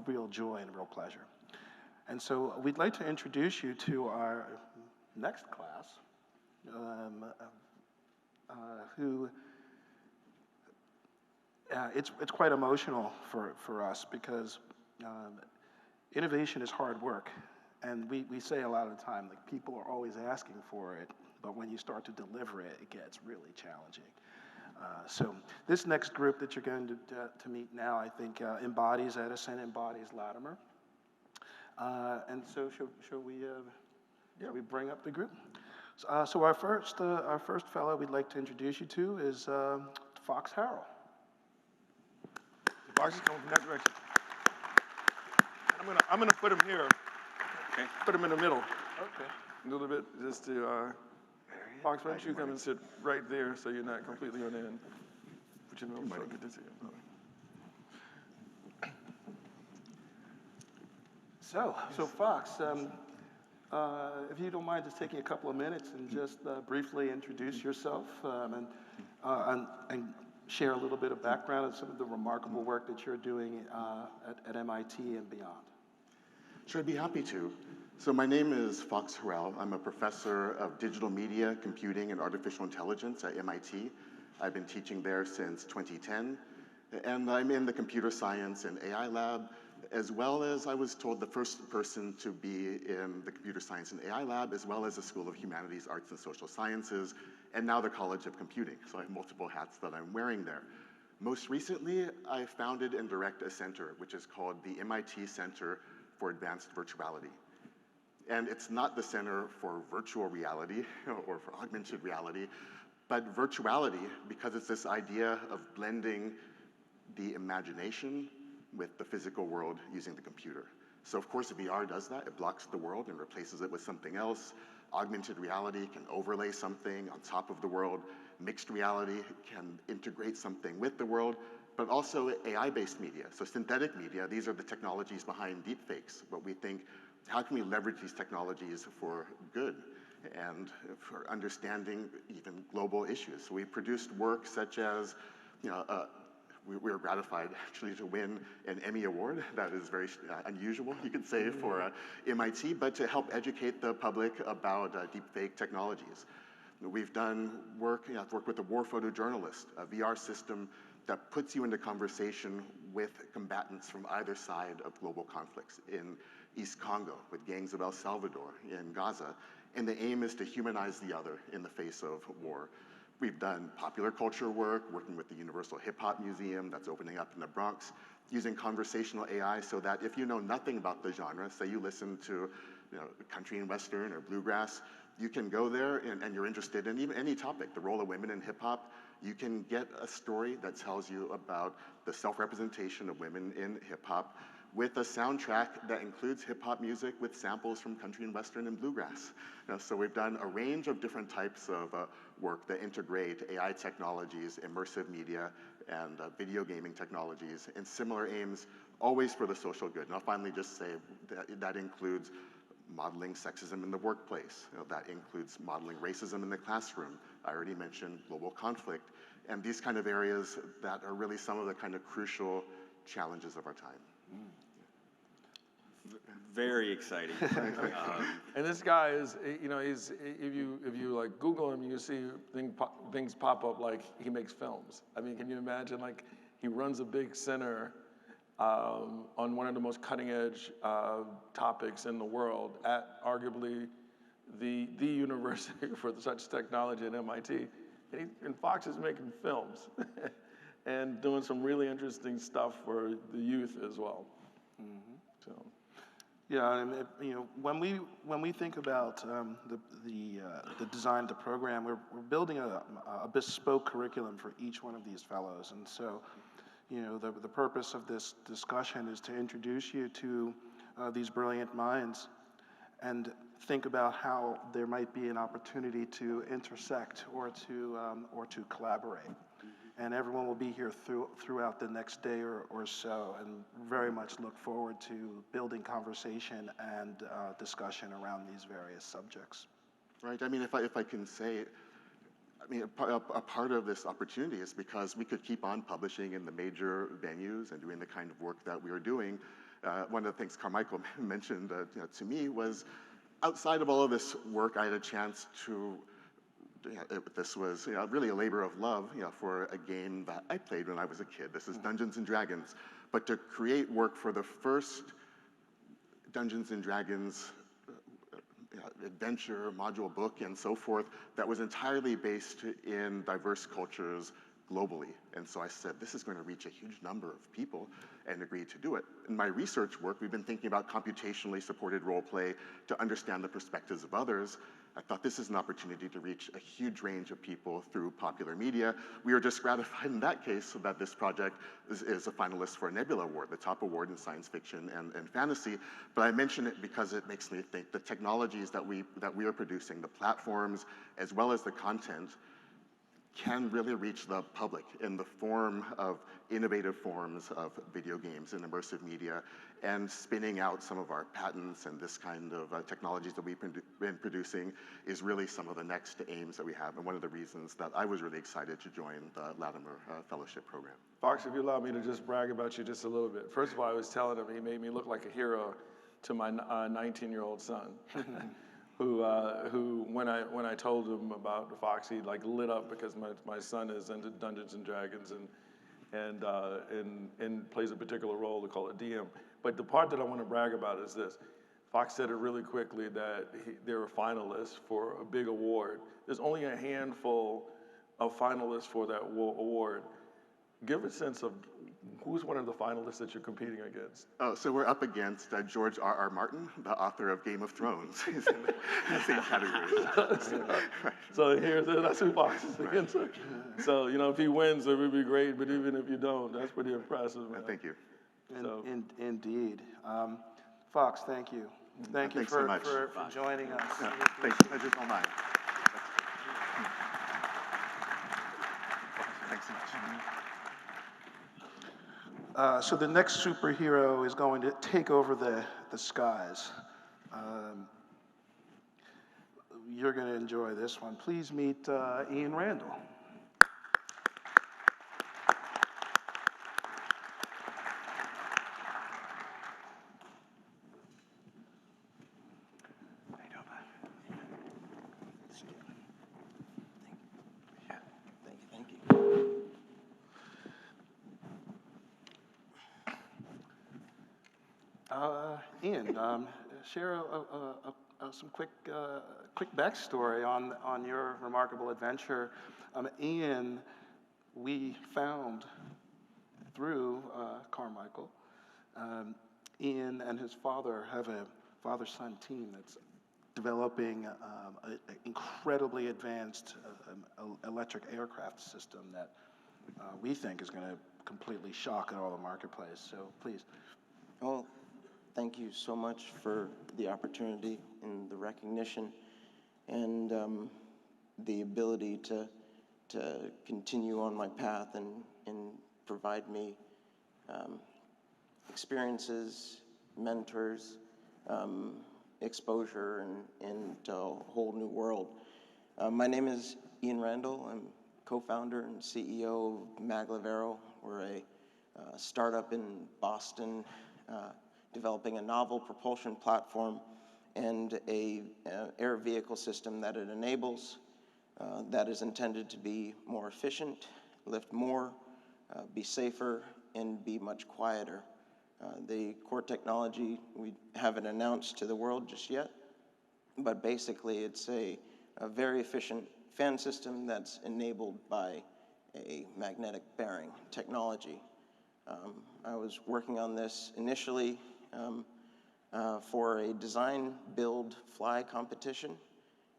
real joy and a real pleasure. And so we'd like to introduce you to our next class, who it's quite emotional for us, because innovation is hard work. And we say a lot of the time, like, people are always asking for it, but when you start to deliver it, it gets really challenging. So this next group that you're going to meet now, I think, embodies Edison, embodies Latimer. And so shall we bring up the group? So our first fellow we'd like to introduce you to is Fox Harrell. Fox is coming from that direction. I'm gonna put him here. Okay. Put him in the middle. Okay. A little bit, just to, Fox, why don't you come and sit right there so you're not completely on end. But you know, so good to see you. So Fox, if you don't mind just taking a couple of minutes and just briefly introduce yourself and share a little bit of background on some of the remarkable work that you're doing at MIT and beyond. Sure, I'd be happy to. So my name is Fox Harrell. I'm a professor of digital media, computing, and artificial intelligence at MIT. I've been teaching there since 2010, and I'm in the computer science and AI lab, as well as I was told the first person to be in the computer science and AI lab, as well as the School of Humanities, Arts, and Social Sciences, and now the College of Computing. So I have multiple hats that I'm wearing there. Most recently, I founded and direct a center, which is called the MIT Center for Advanced Virtuality. And it's not the Center for Virtual Reality or for Augmented Reality, but virtuality, because it's this idea of blending the imagination with the physical world using the computer. So of course, VR does that. It blocks the world and replaces it with something else. Augmented reality can overlay something on top of the world. Mixed reality can integrate something with the world, but also AI-based media. So synthetic media, these are the technologies behind deepfakes. But we think, how can we leverage these technologies for good and for understanding even global issues? So we produced work such as, we were gratified actually to win an Emmy Award. That is very unusual, you could say, for MIT, but to help educate the public about deepfake technologies. We've done work, I've worked with the War Photojournalist, a VR system that puts you into conversation with combatants from either side of global conflicts in East Congo, with gangs of El Salvador, in Gaza, and the aim is to humanize the other in the face of war. We've done popular culture work, working with the Universal Hip Hop Museum that's opening up in the Bronx, using conversational AI so that if you know nothing about the genre, say you listen to country and western or bluegrass, you can go there and you're interested in even any topic, the role of women in hip hop. You can get a story that tells you about the self-representation of women in hip hop with a soundtrack that includes hip hop music with samples from country and western and bluegrass. So we've done a range of different types of work that integrate AI technologies, immersive media, and video gaming technologies, and similar aims, always for the social good. And I'll finally just say that includes modeling sexism in the workplace. That includes modeling racism in the classroom. I already mentioned global conflict, and these kind of areas that are really some of the kind of crucial challenges of our time. Very exciting. And this guy is, he's, if you like Google him, you see things pop up like he makes films. I mean, can you imagine, like, he runs a big center on one of the most cutting edge topics in the world at arguably the university for such technology at MIT. And Fox is making films and doing some really interesting stuff for the youth as well. Mm-hmm. So. Yeah, and when we think about the design of the program, we're building a bespoke curriculum for each one of these fellows, and so the purpose of this discussion is to introduce you to these brilliant minds, and think about how there might be an opportunity to intersect or to collaborate. And everyone will be here throughout the next day or so, and very much look forward to building conversation and discussion around these various subjects. Right, I mean, if I can say, a part of this opportunity is because we could keep on publishing in the major venues and doing the kind of work that we are doing. One of the things Carmichael mentioned to me was, outside of all of this work, I had a chance to this was really a labor of love for a game that I played when I was a kid. This is Dungeons and Dragons. But to create work for the first Dungeons and Dragons adventure, module book, and so forth, that was entirely based in diverse cultures globally. And so I said, this is going to reach a huge number of people, and agreed to do it. In my research work, we've been thinking about computationally supported role play to understand the perspectives of others. I thought this is an opportunity to reach a huge range of people through popular media. We were just gratified in that case that this project is a finalist for a Nebula Award, the top award in science fiction and fantasy. But I mention it because it makes me think the technologies that we are producing, the platforms, as well as the content, can really reach the public in the form of innovative forms of video games and immersive media, and spinning out some of our patents and this kind of technologies that we've been producing is really some of the next aims that we have, and one of the reasons that I was really excited to join the Latimer Fellowship Program. Fox, if you allow me to just brag about you just a little bit. First of all, I was telling him he made me look like a hero to my 19-year-old son, who when I told him about Fox, he like lit up because my son is into Dungeons and Dragons and plays a particular role. They call it DM. But the part that I want to brag about is this. Fox said it really quickly that they were finalists for a big award. There's only a handful of finalists for that award. Give a sense of who's one of the finalists that you're competing against. Oh, so we're up against George R.R. Martin, the author of Game of Thrones. He's in the same category. So that's who Fox is against. So, if he wins, it would be great, but even if you don't, that's pretty impressive, man. Thank you. Indeed. Fox, thank you. Thank you Thanks so much. for joining us. Thanks. Pleasure's all mine. Thanks so much. So the next superhero is going to take over the skies. You're going to enjoy this one. Please meet Ian Randall. Ian, share some quick backstory on your remarkable adventure. Ian, we found through Carmichael. Ian and his father have a father-son team that's developing an incredibly advanced electric aircraft system that we think is going to completely shock all the marketplace. So please. Well, thank you so much for the opportunity and the recognition and the ability to continue on my path and provide me experiences, mentors, exposure, and a whole new world. My name is Ian Randall. I'm co-founder and CEO of Maglavero. We're a startup in Boston developing a novel propulsion platform and a air vehicle system that it enables that is intended to be more efficient, lift more, be safer, and be much quieter. The core technology, we haven't announced to the world just yet, but basically it's a very efficient fan system that's enabled by a magnetic bearing technology. I was working on this initially for a design, build, fly competition,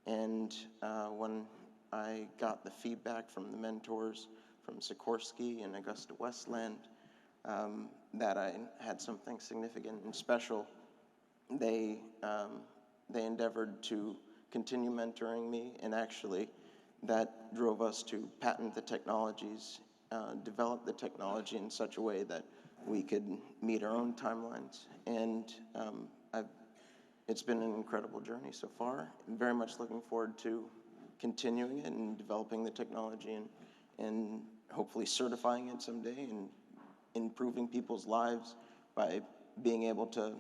and when I got the feedback from the mentors from Sikorsky and Augusta Westland that I had something significant and special, they endeavored to continue mentoring me, and actually that drove us to patent the technologies, develop the technology in such a way that we could meet our own timelines. And it's been an incredible journey so far. I'm very much looking forward to continuing it and developing the technology and hopefully certifying it someday and improving people's lives by being able to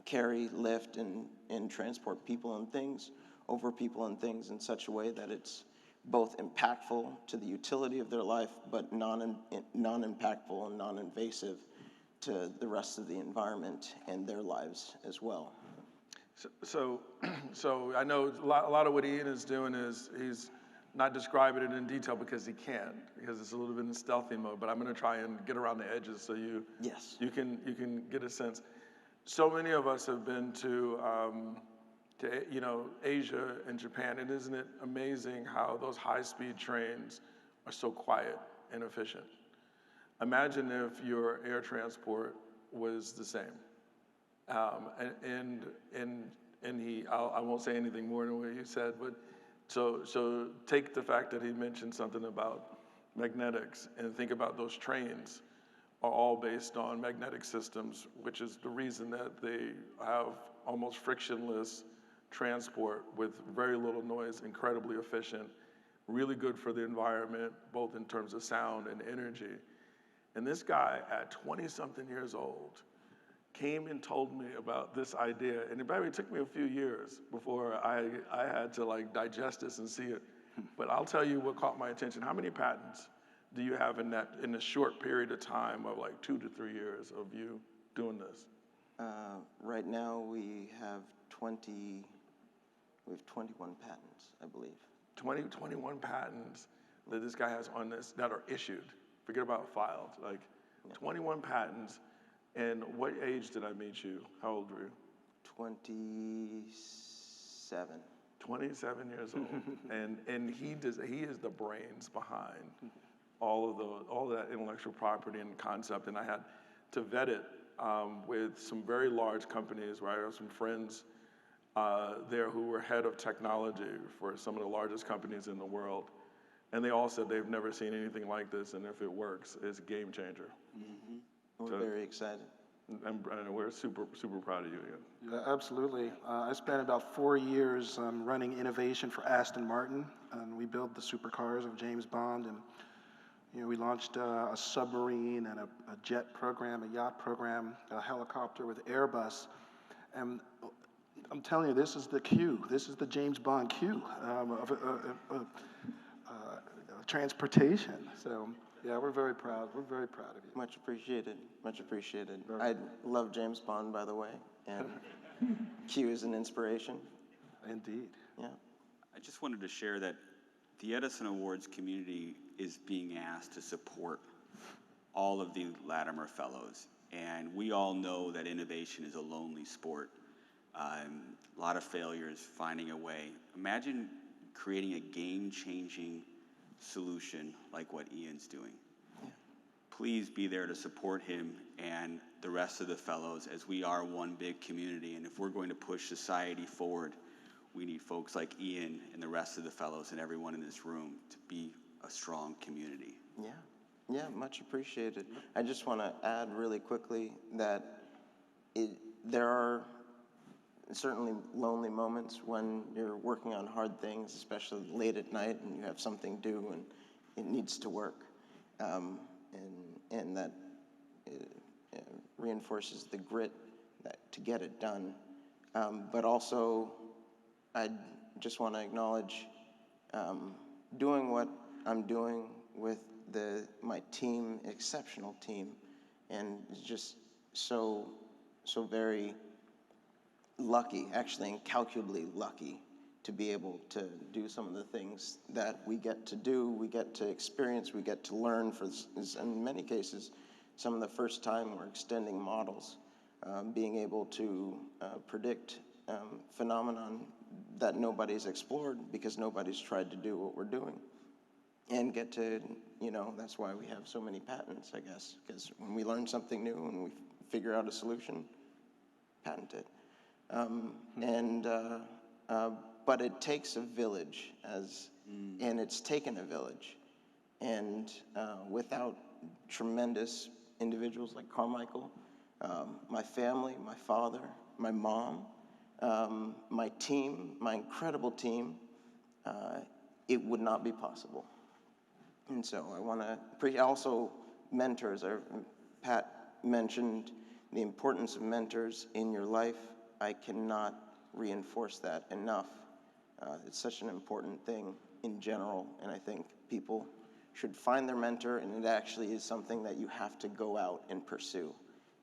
carry, lift, and transport people and things over people and things in such a way that it's both impactful to the utility of their life, but non-impactful and non-invasive to the rest of the environment and their lives as well. So I know a lot of what Ian is doing is he's not describing it in detail because he can't, because it's a little bit in stealthy mode, but I'm going to try and get around the edges so you can get a sense. So many of us have been to Asia and Japan, and isn't it amazing how those high-speed trains are so quiet and efficient? Imagine if your air transport was the same. I won't say anything more than what you said, but so take the fact that he mentioned something about magnetics and think about those trains are all based on magnetic systems, which is the reason that they have almost frictionless transport with very little noise, incredibly efficient, really good for the environment, both in terms of sound and energy. And this guy at 20-something years old came and told me about this idea. And it took me a few years before I had to like digest this and see it. But I'll tell you what caught my attention. How many patents do you have in a short period of time of like 2 to 3 years of you doing this? Right now we have 21 patents, I believe. 21 patents that this guy has on this that are issued. Forget about filed. Like 21 patents. And what age did I meet you? How old were you? 27. 27 years old. and he is the brains behind all that intellectual property and concept. And I had to vet it with some very large companies, where I have some friends there who were head of technology for some of the largest companies in the world. And they all said they've never seen anything like this, and if it works, it's a game changer. Mm-hmm. We're very excited. And we're super, super proud of you again. Yeah, absolutely. I spent about 4 years running innovation for Aston Martin, and we built the supercars of James Bond. And we launched a submarine and a jet program, a yacht program, a helicopter with Airbus. And I'm telling you, this is the Q. This is the James Bond Q of transportation. So. Yeah, we're very proud. We're very proud of you. Much appreciated. Much appreciated. I love James Bond, by the way, and Q is an inspiration. Indeed. Yeah. I just wanted to share that the Edison Awards community is being asked to support all of the Latimer Fellows, and we all know that innovation is a lonely sport. A lot of failures, finding a way. Imagine creating a game-changing solution like what Ian's doing. Yeah. Please be there to support him and the rest of the fellows, as we are one big community. And if we're going to push society forward, we need folks like Ian and the rest of the fellows and everyone in this room to be a strong community. Yeah, much appreciated. I just want to add really quickly that there are certainly lonely moments when you're working on hard things, especially late at night, and you have something due and it needs to work. And that reinforces the grit to get it done. But also, I just want to acknowledge doing what I'm doing with my team, exceptional team, and just so very lucky, actually incalculably lucky, to be able to do some of the things that we get to do, we get to experience, we get to learn. In many cases, some of the first time we're extending models, being able to predict phenomenon that nobody's explored because nobody's tried to do what we're doing. And get to, that's why we have so many patents, I guess, because when we learn something new and we figure out a solution, patent it. But it takes a village, and it's taken a village. And without tremendous individuals like Carmichael, my family, my father, my mom, my team, my incredible team, it would not be possible. And so I want to appreciate also mentors. Pat mentioned the importance of mentors in your life. I cannot reinforce that enough. It's such an important thing in general, and I think people should find their mentor, and it actually is something that you have to go out and pursue.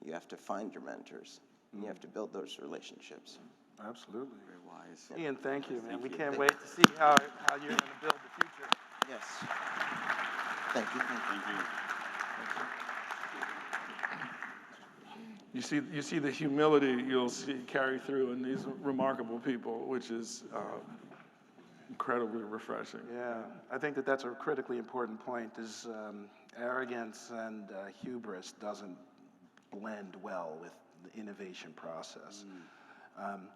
You have to find your mentors, and you have to build those relationships. Absolutely. Very wise. Ian, thank you, man. Thank we you. can't wait to see how you're going to build the future. Yes. Thank you. Thank you. You see the humility you'll see carry through in these remarkable people, which is incredibly refreshing. Yeah, I think that's a critically important point, is arrogance and hubris doesn't blend well with the innovation process.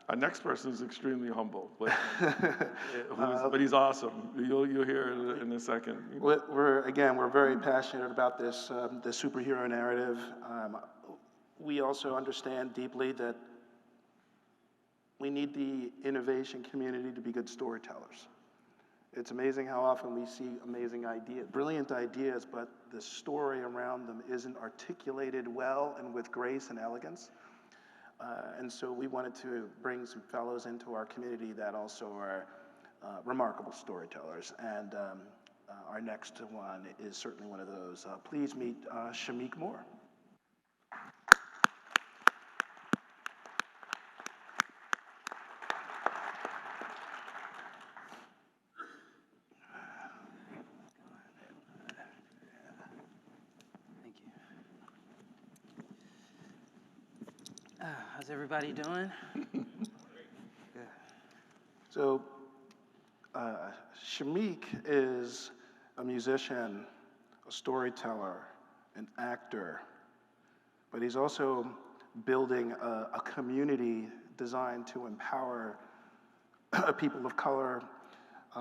Our next person is extremely humble, but he's awesome. You'll hear it in a second. We're very passionate about this, the superhero narrative. We also understand deeply that we need the innovation community to be good storytellers. It's amazing how often we see amazing ideas, brilliant ideas, but the story around them isn't articulated well and with grace and elegance. And so we wanted to bring some fellows into our community that also are remarkable storytellers. And our next one is certainly one of those. Please meet Shamik Moore. Thank you. How's everybody doing? Good. So Shamik is a musician, a storyteller, an actor, but he's also building a community designed to empower people of color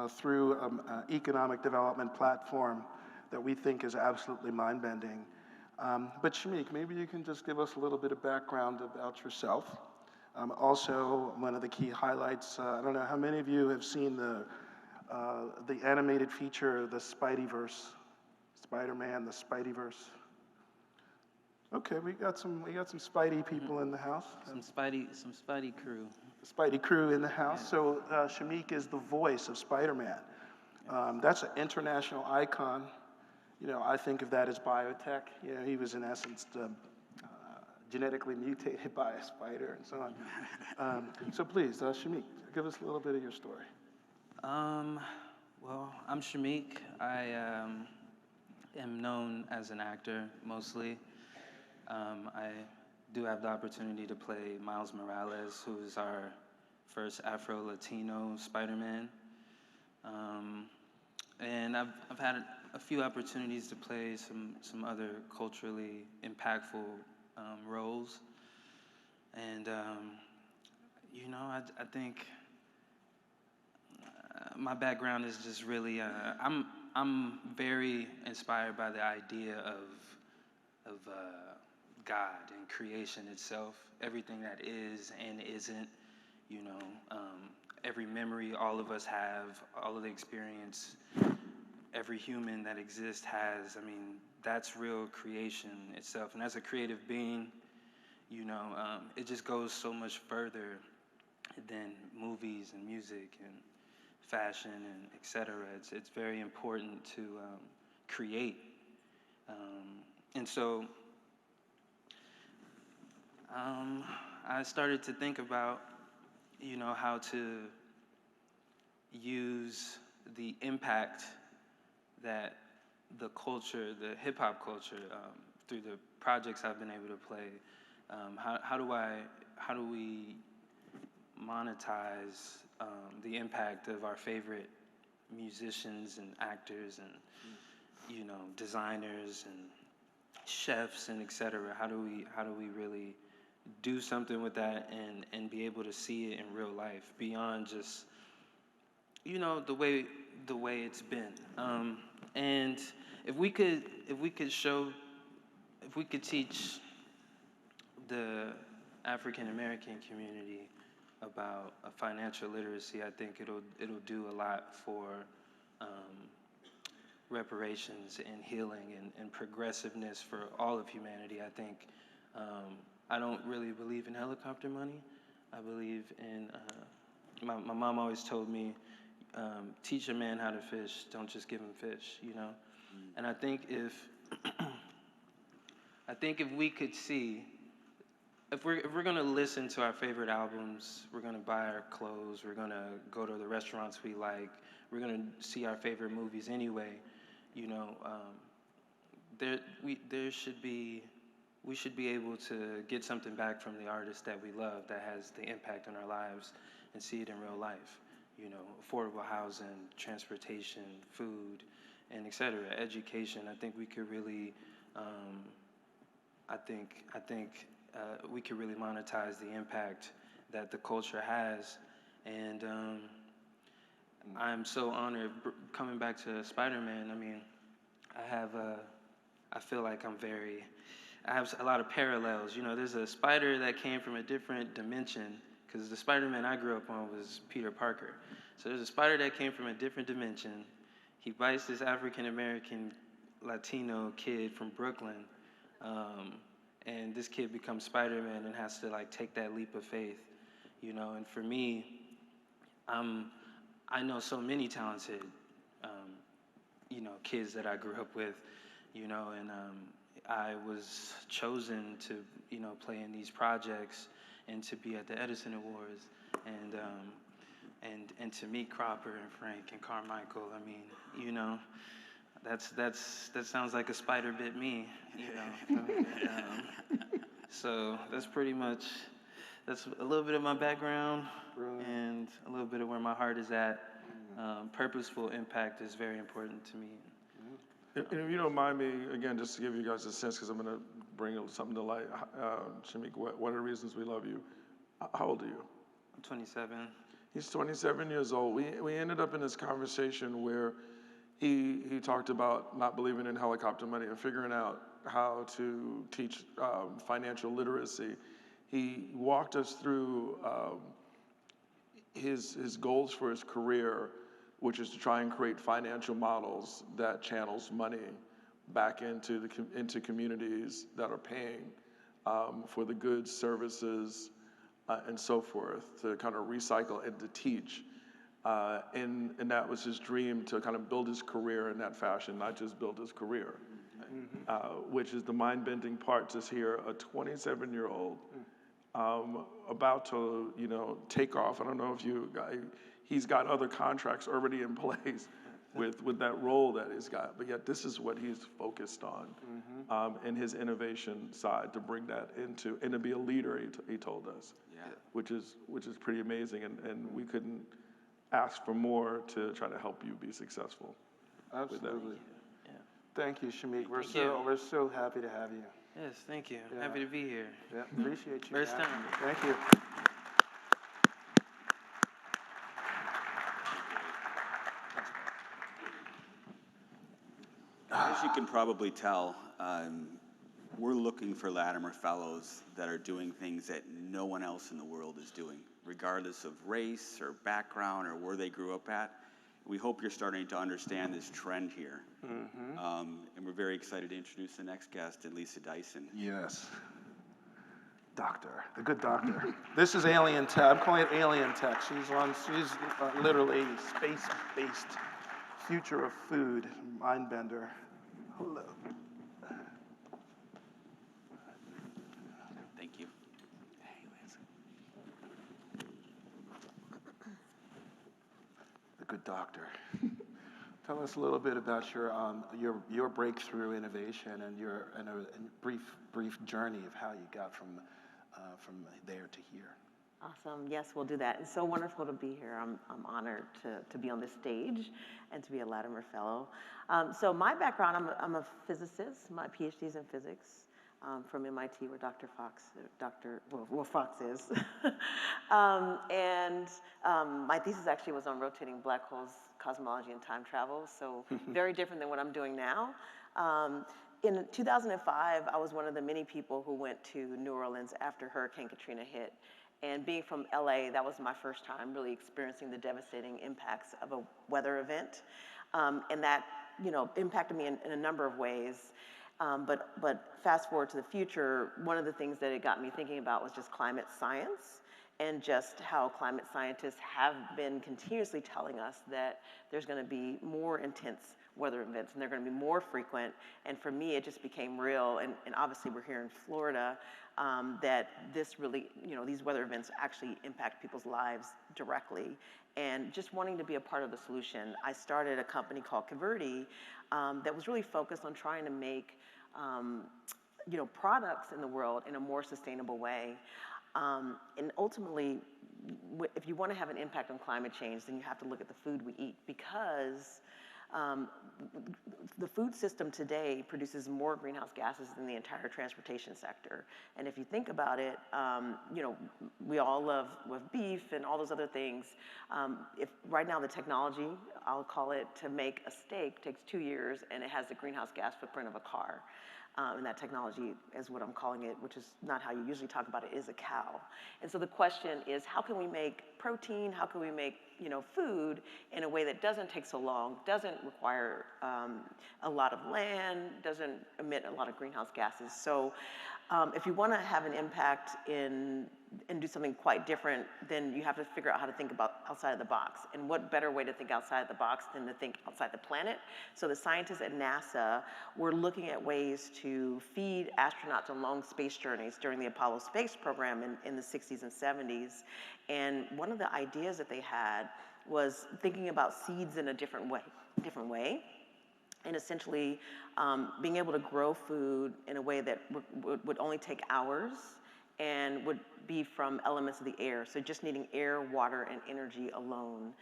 through an economic development platform that we think is absolutely mind-bending. But Shamik, maybe you can just give us a little bit of background about yourself. Also, one of the key highlights, I don't know how many of you have seen the animated feature, the Spideyverse, Spider-Man, the Spideyverse. Okay, we got some Spidey people in the house. Some Spidey crew. Spidey crew in the house. So Shamik is the voice of Spider-Man. That's an international icon. You know, I think of that as biotech. You know, he was in essence genetically mutated by a spider and so on. So please, Shamik, give us a little bit of your story. Well, I'm Shamik. I am known as an actor mostly. I do have the opportunity to play Miles Morales, who is our first Afro-Latino Spider-Man. And I've had a few opportunities to play some other culturally impactful roles. And, you know, I think my background is just really, I'm very inspired by the idea of God and creation itself, everything that is and isn't, you know, every memory all of us have, all of the experience every human that exists has. I mean, that's real creation itself. And as a creative being, you know, it just goes so much further than movies and music and fashion and et cetera. It's very important to create. And so I started to think about, you know, how to use the impact that the culture, the hip hop culture, through the projects I've been able to play, how do we monetize the impact of our favorite musicians and actors and you know, designers and chefs and et cetera? How do we really do something with that and be able to see it in real life beyond just, you know, the way it's been? And if we could teach the African American community about a financial literacy, I think it'll do a lot for reparations and healing and progressiveness for all of humanity. I think I don't really believe in helicopter money. I believe in my mom always told me, teach a man how to fish, don't just give him fish, you know? And I think if we could see, if we're gonna listen to our favorite albums, we're gonna buy our clothes, we're gonna go to the restaurants we like, we're gonna see our favorite movies anyway, you know, we should be able to get something back from the artist that we love that has the impact on our lives and see it in real life. You know, affordable housing, transportation, food, and et cetera, education. I think we could really, we could really monetize the impact that the culture has. And I'm so honored, coming back to Spider-Man, I mean, I feel like I have a lot of parallels. You know, there's a spider that came from a different dimension, because the Spider-Man I grew up on was Peter Parker. So there's a spider that came from a different dimension. He bites this African-American Latino kid from Brooklyn, and this kid becomes Spider-Man and has to like take that leap of faith, you know. And for me, I know so many talented, you know, kids that I grew up with, you know, and I was chosen to, you know, play in these projects and to be at the Edison Awards, and to meet Cropper and Frank and Carmichael. I mean, you know, that sounds like a spider bit me, you know. So that's pretty much, that's a little bit of my background and a little bit of where my heart is at. Purposeful impact is very important to me. And if you don't mind me, again, just to give you guys a sense, because I'm going to bring something to light. Shamik, one of the reasons we love you, how old are you? I'm 27. He's 27 years old. We ended up in this conversation where he talked about not believing in helicopter money and figuring out how to teach financial literacy. He walked us through his goals for his career, which is to try and create financial models that channels money back into communities that are paying for the goods, services, and so forth, to kind of recycle and to teach. And that was his dream, to kind of build his career in that fashion, not just build his career, which is the mind-bending part, to hear a 27-year-old about to, you know, take off. I don't know if he's got other contracts already in place with that role that he's got, but yet this is what he's focused on in his innovation side, to bring that into, and to be a leader, he told us, which is pretty amazing, and we couldn't ask for more to try to help you be successful. Absolutely. Yeah. Thank you, Shamik. We're so happy to have you. Yes, thank you. Yeah. Happy to be here. Yeah, appreciate you. First time. Thank you. As you can probably tell, we're looking for Latimer Fellows that are doing things that no one else in the world is doing, regardless of race or background or where they grew up at. We hope you're starting to understand this trend here. And we're very excited to introduce the next guest, Lisa Dyson. Yes. Doctor, the good doctor. This is Alien Tech. I'm calling it Alien Tech. She's literally space-based future of food, mind bender. Hello. Thank you. Hey, Lisa. The good doctor. Tell us a little bit about your breakthrough innovation and your brief journey of how you got from there to here. Awesome. Yes, we'll do that. It's so wonderful to be here. I'm honored to be on this stage and to be a Latimer Fellow. So my background, I'm a physicist. My Ph.D. is in physics from MIT, where Fox is. And my thesis actually was on rotating black holes, cosmology, and time travel. So very different than what I'm doing now. In 2005, I was one of the many people who went to New Orleans after Hurricane Katrina hit. And being from LA, that was my first time really experiencing the devastating impacts of a weather event. And that, you know, impacted me in a number of ways. But fast forward to the future, one of the things that it got me thinking about was just climate science, and just how climate scientists have been continuously telling us that there's going to be more intense weather events, and they're going to be more frequent. And for me, it just became real, and obviously we're here in Florida, that this really, you know, these weather events actually impact people's lives directly. And just wanting to be a part of the solution, I started a company called Converti that was really focused on trying to make you know, products in the world in a more sustainable way. And ultimately, if you want to have an impact on climate change, then you have to look at the food we eat, because the food system today produces more greenhouse gases than the entire transportation sector. And if you think about it, you know, we all love beef and all those other things. If right now the technology, I'll call it, to make a steak takes 2 years, and it has the greenhouse gas footprint of a car. And that technology is what I'm calling it, which is not how you usually talk about it, is a cow. And so the question is, how can we make protein, how can we make, you know, food in a way that doesn't take so long, doesn't require a lot of land, doesn't emit a lot of greenhouse gases? So If you want to have an impact and do something quite different, then you have to figure out how to think about outside of the box. And what better way to think outside of the box than to think outside the planet? So the scientists at NASA were looking at ways to feed astronauts on long space journeys during the Apollo space program in the 60s and 70s. And one of the ideas that they had was thinking about seeds in a different way. And essentially being able to grow food in a way that would only take hours and would be from elements of the air, so just needing air, water, and energy alone.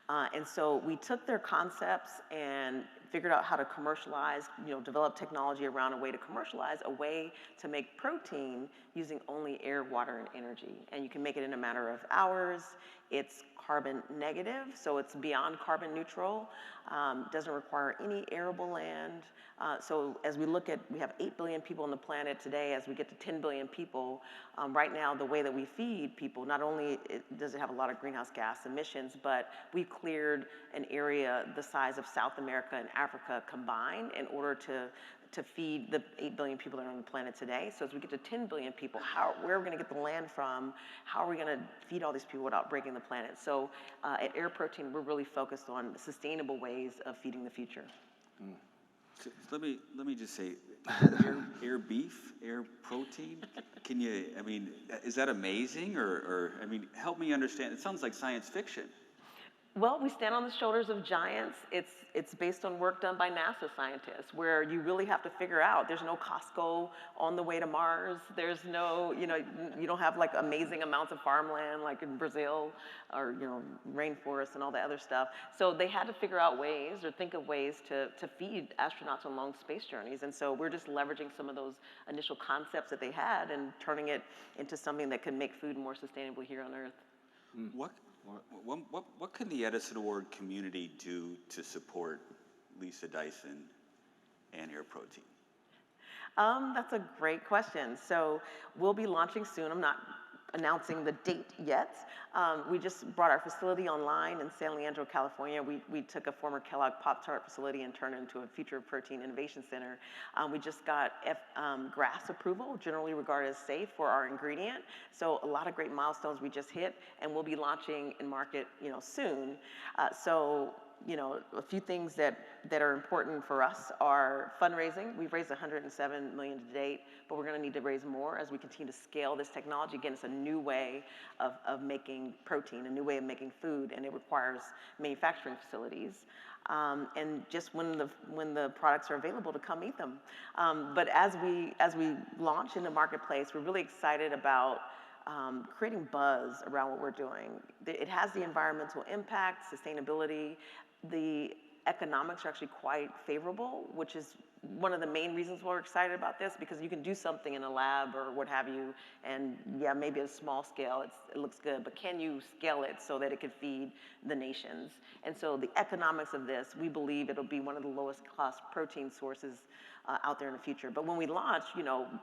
And so we took their concepts and figured out how to commercialize, develop technology around a way to commercialize a way to make protein using only air, water, and energy. And you can make it in a matter of hours. It's carbon negative, so it's beyond carbon neutral. Doesn't require any arable land. So as we have 8 billion people on the planet today. As we get to 10 billion people, right now the way that we feed people, not only does it have a lot of greenhouse gas emissions, but we've cleared an area the size of South America and Africa combined in order to feed the 8 billion people that are on the planet today. So as we get to 10 billion people, where are we going to get the land from? How are we going to feed all these people without breaking the planet? So at Air Protein, we're really focused on sustainable ways of feeding the future. So let me just say, air beef, air protein. Can you? I mean, is that amazing, or I mean, help me understand. It sounds like science fiction. Well, we stand on the shoulders of giants. It's based on work done by NASA scientists, where you really have to figure out, there's no Costco on the way to Mars. There's no, you don't have like amazing amounts of farmland like in Brazil or, rainforests and all that other stuff. So they had to figure out ways or think of ways to feed astronauts on long space journeys. And so we're just leveraging some of those initial concepts that they had and turning it into something that could make food more sustainable here on Earth. What can the Edison Award community do to support Lisa Dyson and Air Protein? That's a great question. So we'll be launching soon. I'm not announcing the date yet. We just brought our facility online in San Leandro, California. We took a former Kellogg Pop-Tart facility and turned it into a Future of Protein Innovation Center. We just got GRAS approval, generally regarded as safe, for our ingredient. So a lot of great milestones we just hit, and we'll be launching in market, soon. A few things that are important for us are fundraising. We've raised $107 million to date, but we're going to need to raise more as we continue to scale this technology. Again, it's a new way of making protein, a new way of making food, and it requires manufacturing facilities. And just when the products are available, to come eat them. But as we launch in the marketplace, we're really excited about creating buzz around what we're doing. It has the environmental impact, sustainability. The economics are actually quite favorable, which is one of the main reasons why we're excited about this, because you can do something in a lab or what have you, and yeah, maybe at a small scale, it looks good, but can you scale it so that it could feed the nations? And so the economics of this, we believe it'll be one of the lowest cost protein sources out there in the future. But when we launch,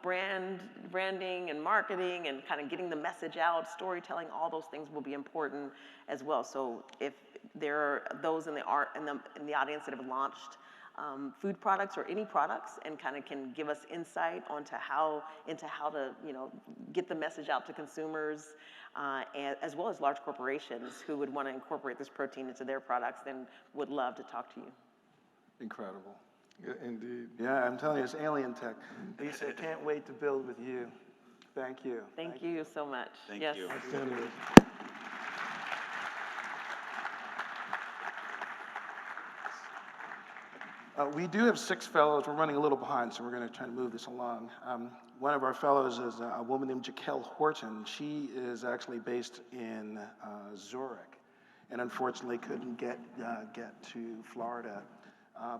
branding and marketing and kind of getting the message out, storytelling, all those things will be important as well. So if there are those in the audience that have launched food products or any products and kind of can give us insight into how to get the message out to consumers, as well as large corporations who would want to incorporate this protein into their products, then would love to talk to you. Incredible. Yeah, indeed. Yeah, I'm telling you, it's alien tech. Lisa, I can't wait to build with you. Thank you. Thank you so much. Thank yes. you. We do have 6 fellows. We're running a little behind, so we're going to try to move this along. One of our fellows is a woman named Jaquel Horton. She is actually based in Zurich, and unfortunately couldn't get to Florida.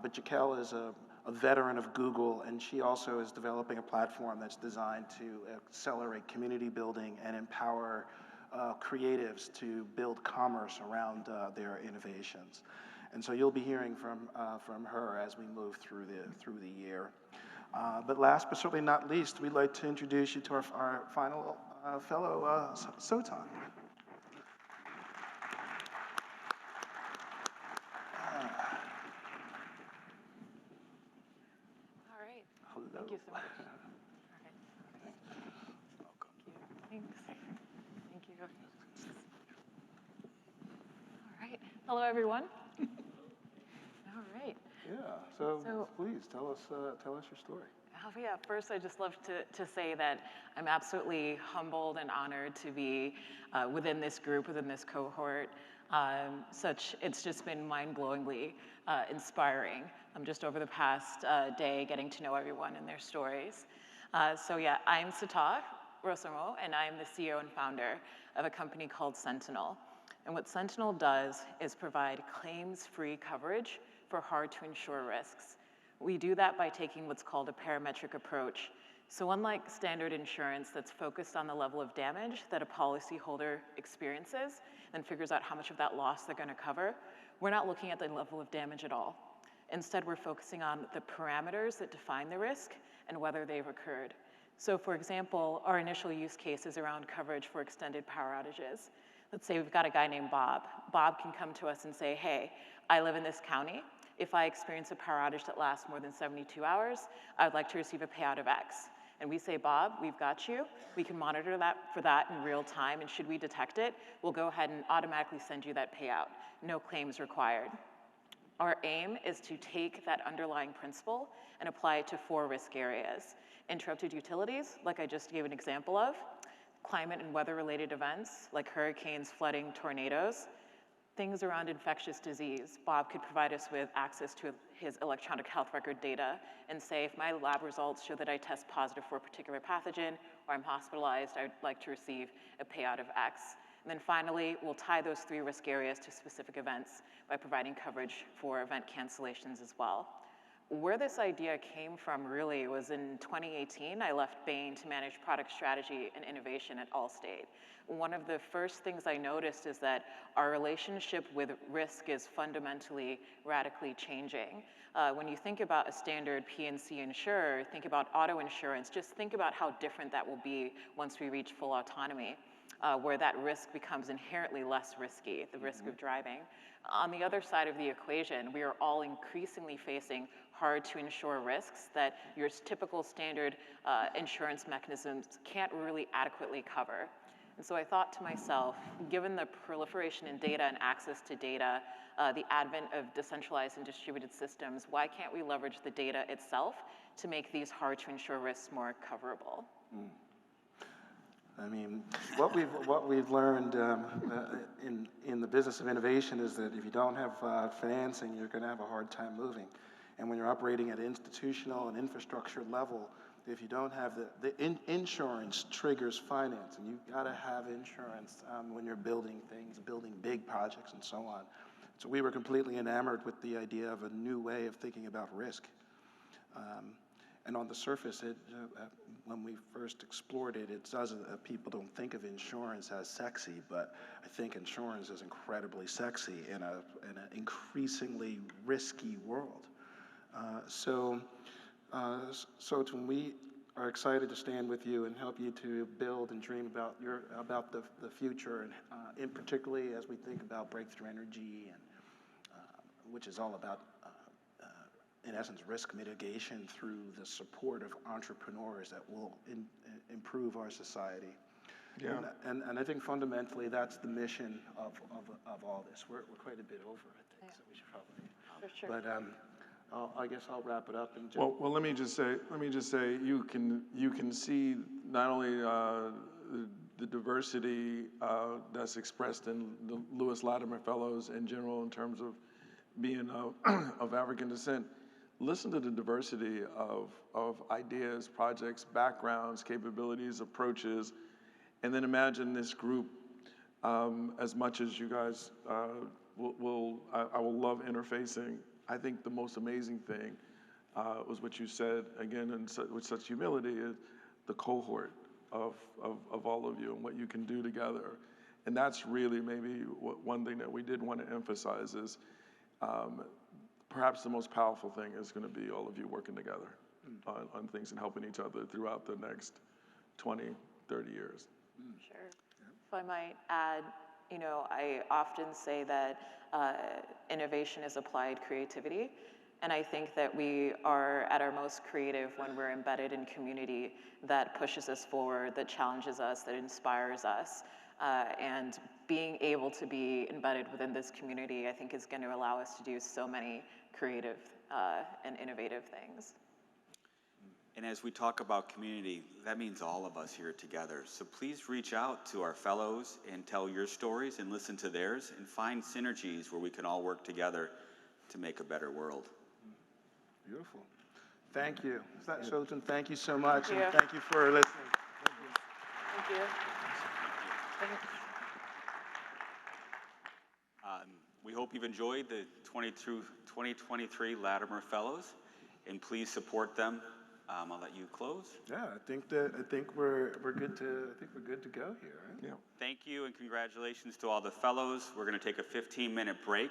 But Jaquel is a veteran of Google, and she also is developing a platform that's designed to accelerate community building and empower creatives to build commerce around their innovations. And so you'll be hearing from her as we move through the year. But last but certainly not least, we'd like to introduce you to our final fellow, Sotan. Thank you so much. Hello, everyone. All right. Yeah, so please tell us your story. Oh, yeah. First, I just love to say that I'm absolutely humbled and honored to be within this group, within this cohort. It's just been mind-blowingly inspiring. I'm just over the past day getting to know everyone and their stories. Yeah, I'm Sata Rosamo, and I'm the CEO and founder of a company called Sentinel. And what Sentinel does is provide claims-free coverage for hard-to-insure risks. We do that by taking what's called a parametric approach. So unlike standard insurance that's focused on the level of damage that a policyholder experiences and figures out how much of that loss they're going to cover, we're not looking at the level of damage at all. Instead, we're focusing on the parameters that define the risk and whether they've occurred. So for example, our initial use case is around coverage for extended power outages. Let's say we've got a guy named Bob. Bob can come to us and say, hey, I live in this county. If I experience a power outage that lasts more than 72 hours, I'd like to receive a payout of X. And we say, Bob, we've got you. We can monitor that in real time, and should we detect it, we'll go ahead and automatically send you that payout. No claims required. Our aim is to take that underlying principle and apply it to 4 risk areas. Interrupted utilities, like I just gave an example of, climate and weather-related events, like hurricanes, flooding, tornadoes, things around infectious disease. Bob could provide us with access to his electronic health record data and say, if my lab results show that I test positive for a particular pathogen or I'm hospitalized, I'd like to receive a payout of X. And then finally, we'll tie those 3 risk areas to specific events by providing coverage for event cancellations as well. Where this idea came from really was in 2018, I left Bain to manage product strategy and innovation at Allstate. One of the first things I noticed is that our relationship with risk is fundamentally, radically changing. When you think about a standard P&C insurer, think about auto insurance, just think about how different that will be once we reach full autonomy, where that risk becomes inherently less risky, the risk of driving. On the other side of the equation, we are all increasingly facing hard to insure risks that your typical standard insurance mechanisms can't really adequately cover. And so I thought to myself, given the proliferation in data and access to data, the advent of decentralized and distributed systems, why can't we leverage the data itself to make these hard to insure risks more coverable? I mean, what we've learned in the business of innovation is that if you don't have financing, you're going to have a hard time moving. And when you're operating at institutional and infrastructure level, if you don't have insurance triggers finance, and you've got to have insurance when you're building things, building big projects and so on. So we were completely enamored with the idea of a new way of thinking about risk. And on the surface, when we first explored it, it doesn't, people don't think of insurance as sexy, but I think insurance is incredibly sexy in an increasingly risky world. So we are excited to stand with you and help you to build and dream about the future, and in particularly as we think about breakthrough energy, and which is all about, in essence, risk mitigation through the support of entrepreneurs that will improve our society. Yeah. And I think fundamentally that's the mission of all this. We're quite a bit over, I think, so we should probably. For sure. But I guess I'll wrap it up. And Well, let me just say, you can see not only the diversity that's expressed in the Lewis Latimer Fellows in general in terms of being of African descent. Listen to the diversity of ideas, projects, backgrounds, capabilities, approaches, and then imagine this group. As much as you guys I will love interfacing. I think the most amazing thing was what you said again, with such humility, is the cohort of all of you and what you can do together. And that's really maybe one thing that we did want to emphasize is perhaps the most powerful thing is going to be all of you working together on things and helping each other throughout the next 20, 30 years. Sure. If I might add, I often say that innovation is applied creativity. And I think that we are at our most creative when we're embedded in community that pushes us forward, that challenges us, that inspires us. And being able to be embedded within this community, I think, is going to allow us to do so many creative and innovative things. And as we talk about community, that means all of us here together. So please reach out to our fellows and tell your stories and listen to theirs and find synergies where we can all work together to make a better world. Beautiful. Thank you. Sotan, thank you so much. Thank you. And thank you for listening. Thank you. Thanks. We hope you've enjoyed the 2023 Latimer Fellows, and please support them. I'll let you close. Yeah, I think we're good to go here. Right? Yeah. Thank you and congratulations to all the fellows. We're going to take a 15-minute break,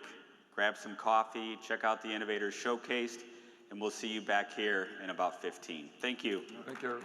grab some coffee, check out the Innovators Showcased, and we'll see you back here in about 15. Thank you. Thank you.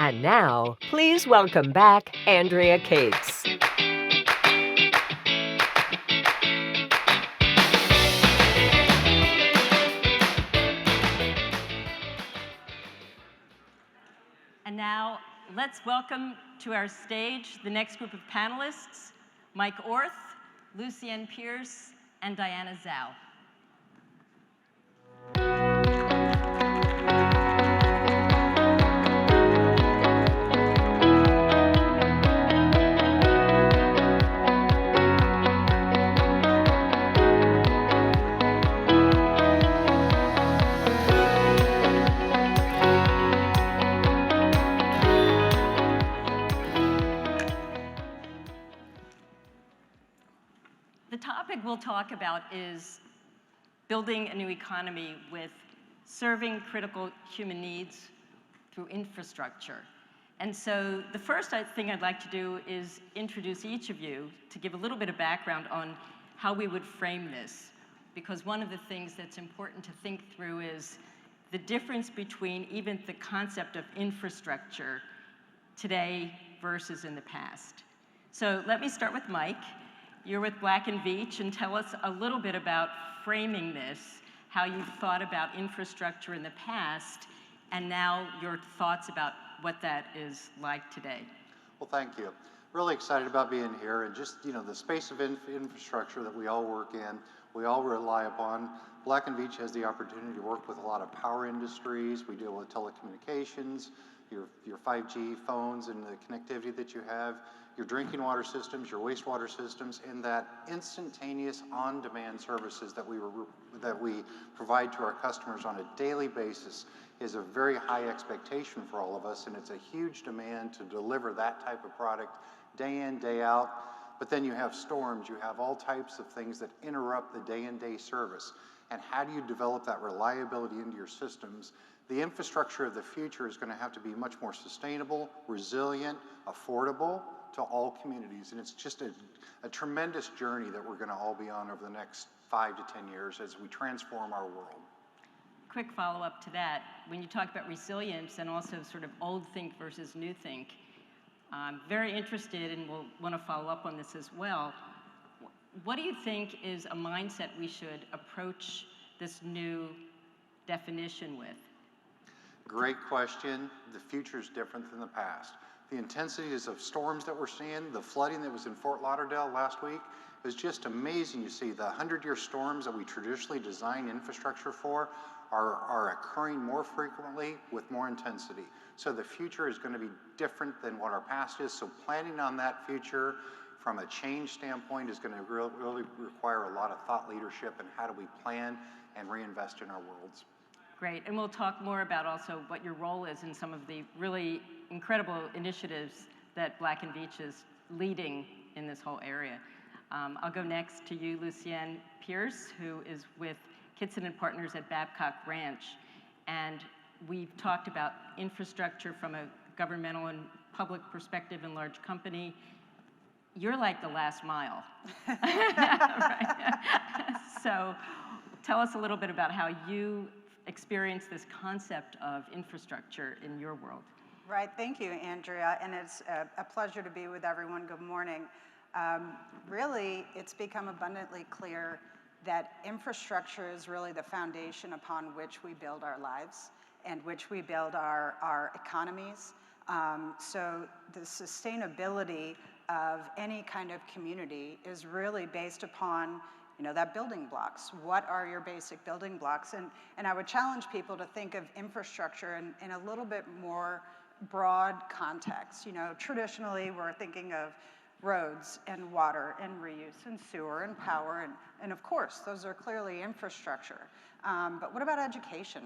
And now, please welcome back Andrea Kates. And now, let's welcome to our stage the next group of panelists, Mike Orth, Lucienne Pierce, and Diana Zhao. The topic we'll talk about is building a new economy with serving critical human needs through infrastructure. And so the first thing I'd like to do is introduce each of you to give a little bit of background on how we would frame this. Because one of the things that's important to think through is the difference between even the concept of infrastructure today versus in the past. So let me start with Mike. You're with Black & Veatch, and tell us a little bit about framing this, how you've thought about infrastructure in the past, and now your thoughts about what that is like today. Well, thank you. Really excited about being here, and just, the space of infrastructure that we all work in, we all rely upon. Black & Veatch has the opportunity to work with a lot of power industries. We deal with telecommunications, your 5G phones and the connectivity that you have, your drinking water systems, your wastewater systems, and that instantaneous on-demand services that we provide to our customers on a daily basis is a very high expectation for all of us, and it's a huge demand to deliver that type of product day in, day out. But then you have storms, you have all types of things that interrupt the day-in-day service. And how do you develop that reliability into your systems? The infrastructure of the future is going to have to be much more sustainable, resilient, affordable to all communities. And it's just a tremendous journey that we're going to all be on over the next 5 to 10 years as we transform our world. Quick follow-up to that. When you talk about resilience and also sort of old think versus new think, I'm very interested, and we'll want to follow up on this as well. What do you think is a mindset we should approach this new definition with? Great question. The future is different than the past. The intensities of storms that we're seeing, the flooding that was in Fort Lauderdale last week, is just amazing. You see the 100-year storms that we traditionally design infrastructure for are occurring more frequently with more intensity. So the future is going to be different than what our past is. So planning on that future from a change standpoint is going to really require a lot of thought leadership and how do we plan and reinvest in our worlds. Great, and we'll talk more about also what your role is in some of the really incredible initiatives that Black & Veatch is leading in this whole area. I'll go next to you, Lucienne Pierce, who is with Kitson and Partners at Babcock Ranch, and we've talked about infrastructure from a governmental and public perspective in large company. You're like the last mile. Right? So tell us a little bit about how you experience this concept of infrastructure in your world. Right, thank you, Andrea, and it's a pleasure to be with everyone. Good morning. Really, it's become abundantly clear that infrastructure is really the foundation upon which we build our lives and which we build our economies. So the sustainability of any kind of community is really based upon, you know, that building blocks. What are your basic building blocks? And I would challenge people to think of infrastructure in a little bit more broad context. You know, traditionally we're thinking of roads and water and reuse and sewer and power, and of course those are clearly infrastructure. But what about education?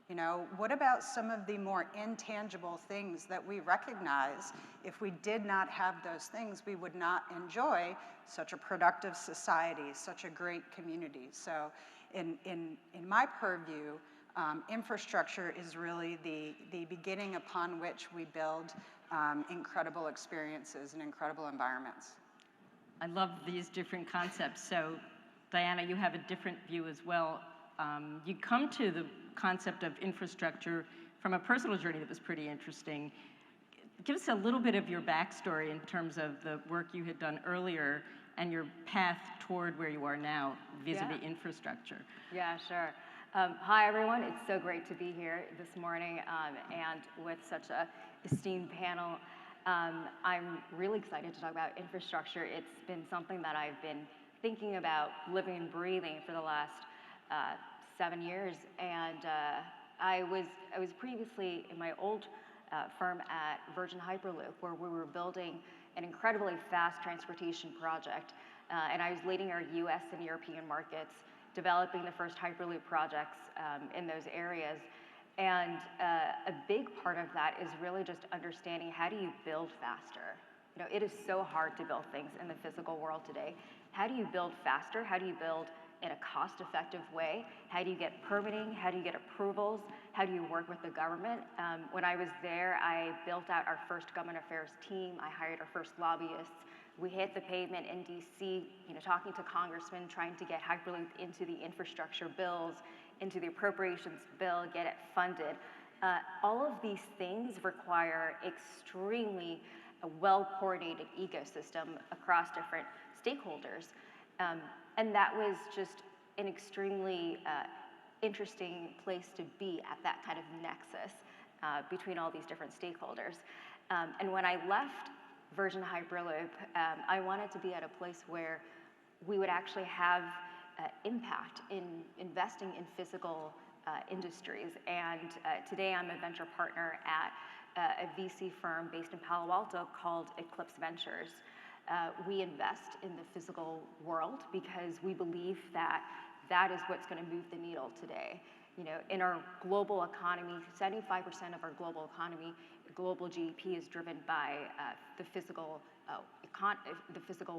You know, what about some of the more intangible things that we recognize? If we did not have those things, we would not enjoy such a productive society, such a great community. So in my purview, infrastructure is really the beginning upon which we build incredible experiences and incredible environments. I love these different concepts. So Diana, you have a different view as well. You come to the concept of infrastructure from a personal journey that was pretty interesting. Give us a little bit of your backstory in terms of the work you had done earlier and your path toward where you are now vis-a-vis infrastructure. Yeah, sure. Hi, everyone. It's so great to be here this morning and with such a esteemed panel. I'm really excited to talk about infrastructure. It's been something that I've been thinking about, living and breathing for the last 7 years, and I was previously in my old firm at Virgin Hyperloop, where we were building an incredibly fast transportation project, and I was leading our U.S. and European markets, developing the first Hyperloop projects in those areas. And a big part of that is really just understanding, how do you build faster? You know, it is so hard to build things in the physical world today. How do you build faster? How do you build in a cost-effective way? How do you get permitting? How do you get approvals? How do you work with the government? When I was there, I built out our first government affairs team. I hired our first lobbyists. We hit the pavement in DC, you know, talking to congressmen, trying to get Hyperloop into the infrastructure bills, into the appropriations bill, get it funded. All of these things require extremely well-coordinated ecosystem across different stakeholders. And that was just an extremely interesting place to be, at that kind of nexus between all these different stakeholders. And when I left Virgin Hyperloop, I wanted to be at a place where we would actually have impact in investing in physical industries. And today I'm a venture partner at a VC firm based in Palo Alto called Eclipse Ventures. We invest in the physical world because we believe that that is what's going to move the needle today. You know, in our global economy, 75% of our global economy, global GDP is driven by the physical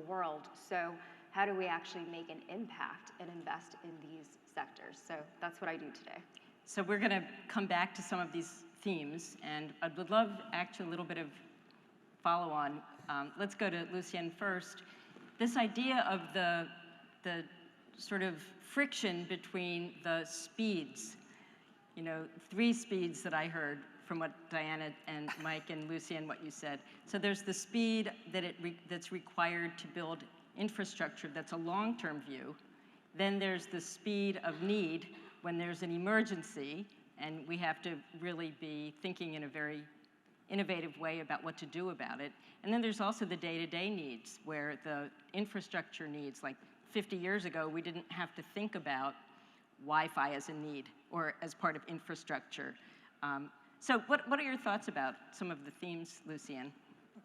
world. So how do we actually make an impact and invest in these sectors? So that's what I do today. So we're going to come back to some of these themes, and I would love actually a little bit of follow-on. Let's go to Lucien first. This idea of the sort of friction between the speeds, you know, 3 speeds that I heard from what Diana and Mike and Lucien, what you said. So there's the speed that that's required to build infrastructure that's a long-term view. Then there's the speed of need when there's an emergency, and we have to really be thinking in a very innovative way about what to do about it. And then there's also the day-to-day needs, where the infrastructure needs, like 50 years ago, we didn't have to think about Wi-Fi as a need or as part of infrastructure. So what are your thoughts about some of the themes, Lucien?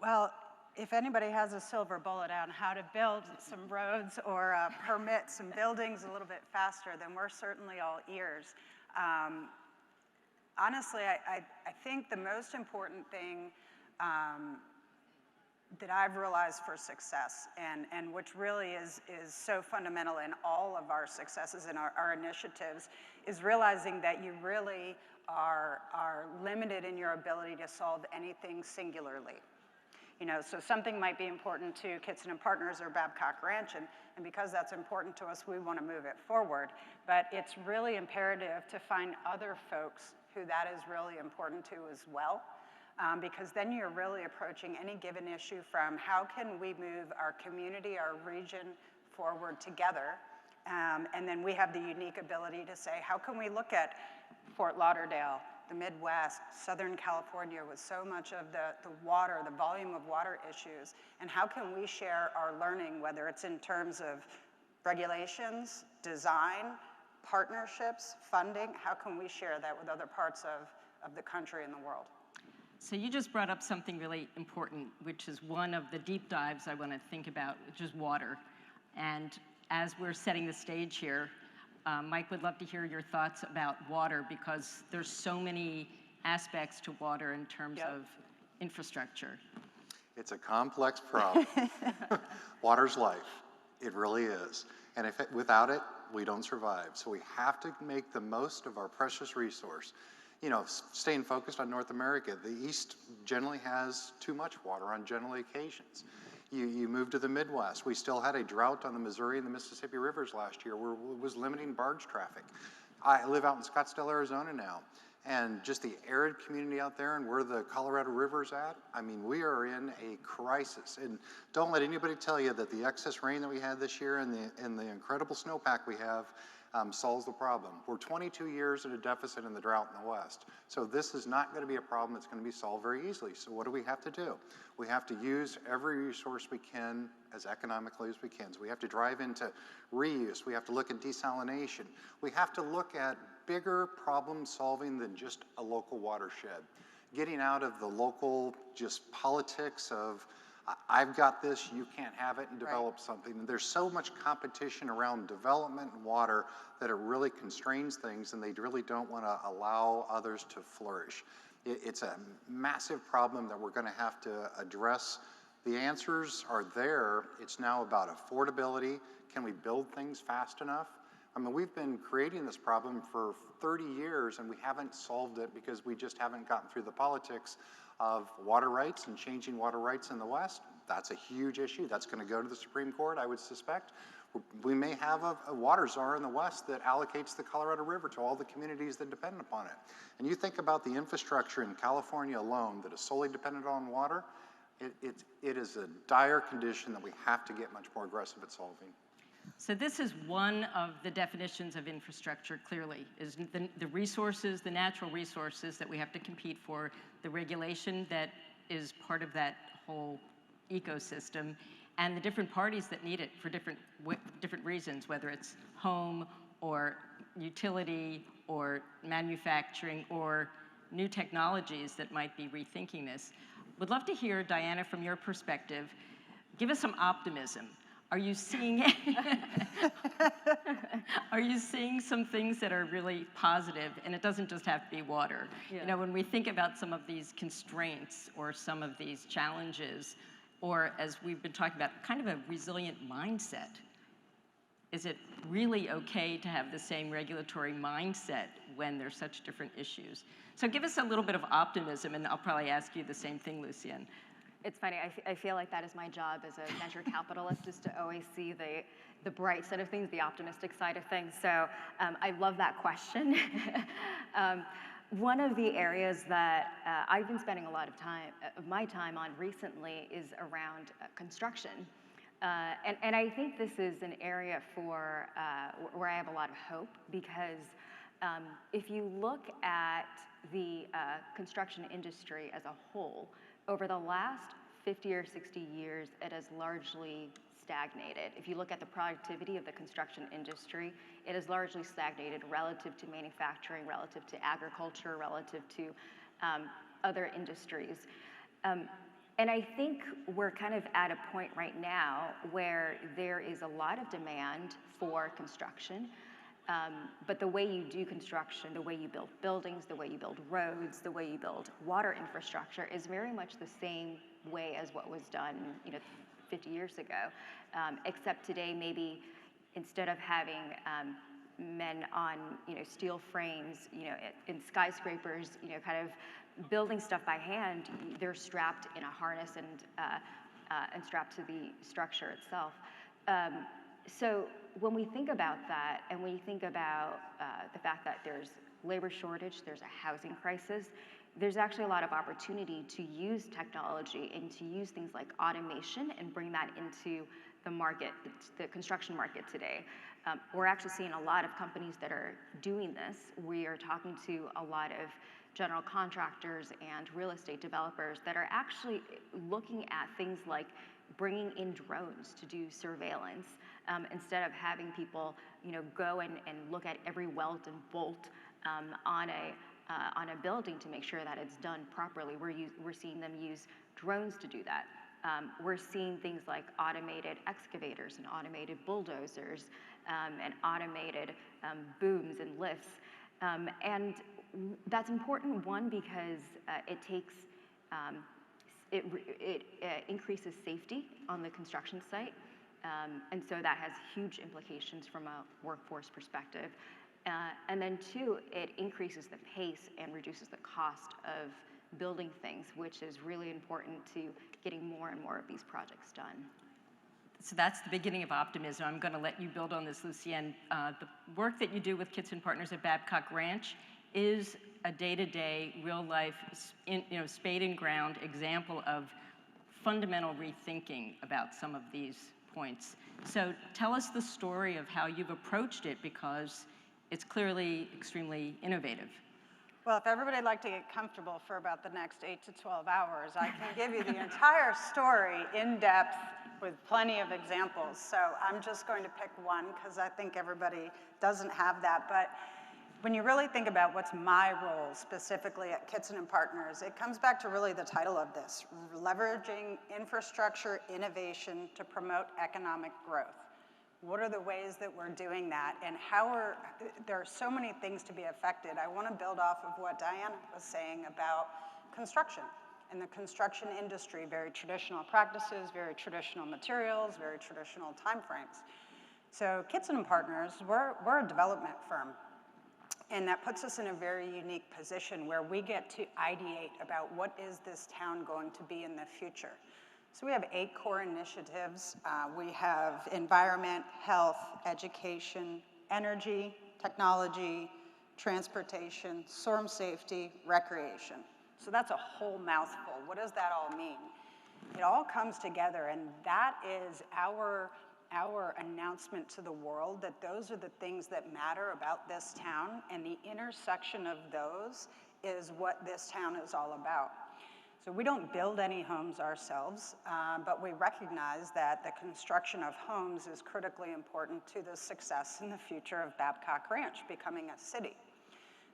Well, if anybody has a silver bullet on how to build some roads or permit some buildings a little bit faster, then we're certainly all ears. Honestly, I think the most important thing that I've realized for success, and which really is so fundamental in all of our successes and our initiatives, is realizing that you really are limited in your ability to solve anything singularly. You know, so something might be important to Kitson and Partners or Babcock Ranch, and because that's important to us, we want to move it forward. But it's really imperative to find other folks who that is really important to as well, because then you're really approaching any given issue from how can we move our community, our region forward together, and then we have the unique ability to say, how can we look at Fort Lauderdale, the Midwest, Southern California with so much of the water, the volume of water issues, and how can we share our learning, whether it's in terms of regulations, design, partnerships, funding, how can we share that with other parts of the country and the world? So you just brought up something really important, which is one of the deep dives I want to think about, which is water. And as we're setting the stage here, Mike would love to hear your thoughts about water, because there's so many aspects to water in terms of infrastructure. It's a complex problem. Water's life. It really is. And without it, we don't survive. So we have to make the most of our precious resource. You know, staying focused on North America, the East generally has too much water on general occasions. You move to the Midwest. We still had a drought on the Missouri and the Mississippi rivers last year where it was limiting barge traffic. I live out in Scottsdale, Arizona now, and just the arid community out there and where the Colorado River's at, I mean, we are in a crisis. And don't let anybody tell you that the excess rain that we had this year and the incredible snowpack we have solves the problem. We're 22 years at a deficit in the drought in the West. So this is not going to be a problem that's going to be solved very easily. So what do we have to do? We have to use every resource we can as economically as we can. So we have to drive into reuse. We have to look at desalination. We have to look at bigger problem solving than just a local watershed. Getting out of the local just politics of I've got this, you can't have it, and develop something. And there's so much competition around development and water that it really constrains things, and they really don't want to allow others to flourish. It's a massive problem that we're going to have to address. The answers are there. It's now about affordability. Can we build things fast enough? I mean, we've been creating this problem for 30 years, and we haven't solved it because we just haven't gotten through the politics of water rights and changing water rights in the West. That's a huge issue. That's going to go to the Supreme Court, I would suspect. We may have a water czar in the West that allocates the Colorado River to all the communities that depend upon it. And you think about the infrastructure in California alone that is solely dependent on water, it is a dire condition that we have to get much more aggressive at solving. So this is one of the definitions of infrastructure, clearly, is the resources, the natural resources that we have to compete for, the regulation that is part of that whole ecosystem, and the different parties that need it for different reasons, whether it's home or utility or manufacturing or new technologies that might be rethinking this. Would love to hear, Diana, from your perspective, give us some optimism. Are you seeing some things that are really positive? And it doesn't just have to be water. You know, when we think about some of these constraints or some of these challenges, or as we've been talking about, kind of a resilient mindset, is it really okay to have the same regulatory mindset when there's such different issues? So give us a little bit of optimism, and I'll probably ask you the same thing, Lucienne. It's funny, I feel like that is my job as a venture capitalist, is to always see the bright side of things, the optimistic side of things. So I love that question. One of the areas that I've been spending a lot of my time on recently is around construction. And I think this is an area where I have a lot of hope, because if you look at the construction industry as a whole, over the last 50 or 60 years, it has largely stagnated. If you look at the productivity of the construction industry, it has largely stagnated relative to manufacturing, relative to agriculture, relative to other industries. And I think we're kind of at a point right now where there is a lot of demand for construction. But the way you do construction, the way you build buildings, the way you build roads, the way you build water infrastructure is very much the same way as what was done, 50 years ago. Except today, maybe instead of having men on, steel frames, in skyscrapers, kind of building stuff by hand, they're strapped in a harness and strapped to the structure itself. So when we think about that, and we think about the fact that there's labor shortage, there's a housing crisis, there's actually a lot of opportunity to use technology and to use things like automation and bring that into the market, the construction market today. We're actually seeing a lot of companies that are doing this. We are talking to a lot of general contractors and real estate developers that are actually looking at things like bringing in drones to do surveillance instead of having people, go and look at every welt and bolt on a building to make sure that it's done properly. We're seeing them use drones to do that. We're seeing things like automated excavators and automated bulldozers and automated booms and lifts. And that's important, one, because it increases safety on the construction site. And so that has huge implications from a workforce perspective. And then two, it increases the pace and reduces the cost of building things, which is really important to getting more and more of these projects done. So that's the beginning of optimism. I'm going to let you build on this, Lucienne. The work that you do with Kitson Partners at Babcock Ranch is a day-to-day, real-life, spade and ground example of fundamental rethinking about some of these points. So tell us the story of how you've approached it, because it's clearly extremely innovative. Well, if everybody would like to get comfortable for about the next 8 to 12 hours, I can give you the entire story in depth with plenty of examples. So I'm just going to pick one because I think everybody doesn't have that. But when you really think about what's my role specifically at Kitson and Partners, it comes back to really the title of this, leveraging infrastructure innovation to promote economic growth. What are the ways that we're doing that, and there are so many things to be affected. I want to build off of what Diana was saying about construction. In the construction industry, very traditional practices, very traditional materials, very traditional timeframes. So Kitson and Partners, we're a development firm, and that puts us in a very unique position where we get to ideate about what is this town going to be in the future. So we have 8 core initiatives. We have environment, health, education, energy, technology, transportation, storm safety, recreation. So that's a whole mouthful. What does that all mean? It all comes together, and that is our announcement to the world that those are the things that matter about this town, and the intersection of those is what this town is all about. So we don't build any homes ourselves, but we recognize that the construction of homes is critically important to the success in the future of Babcock Ranch becoming a city.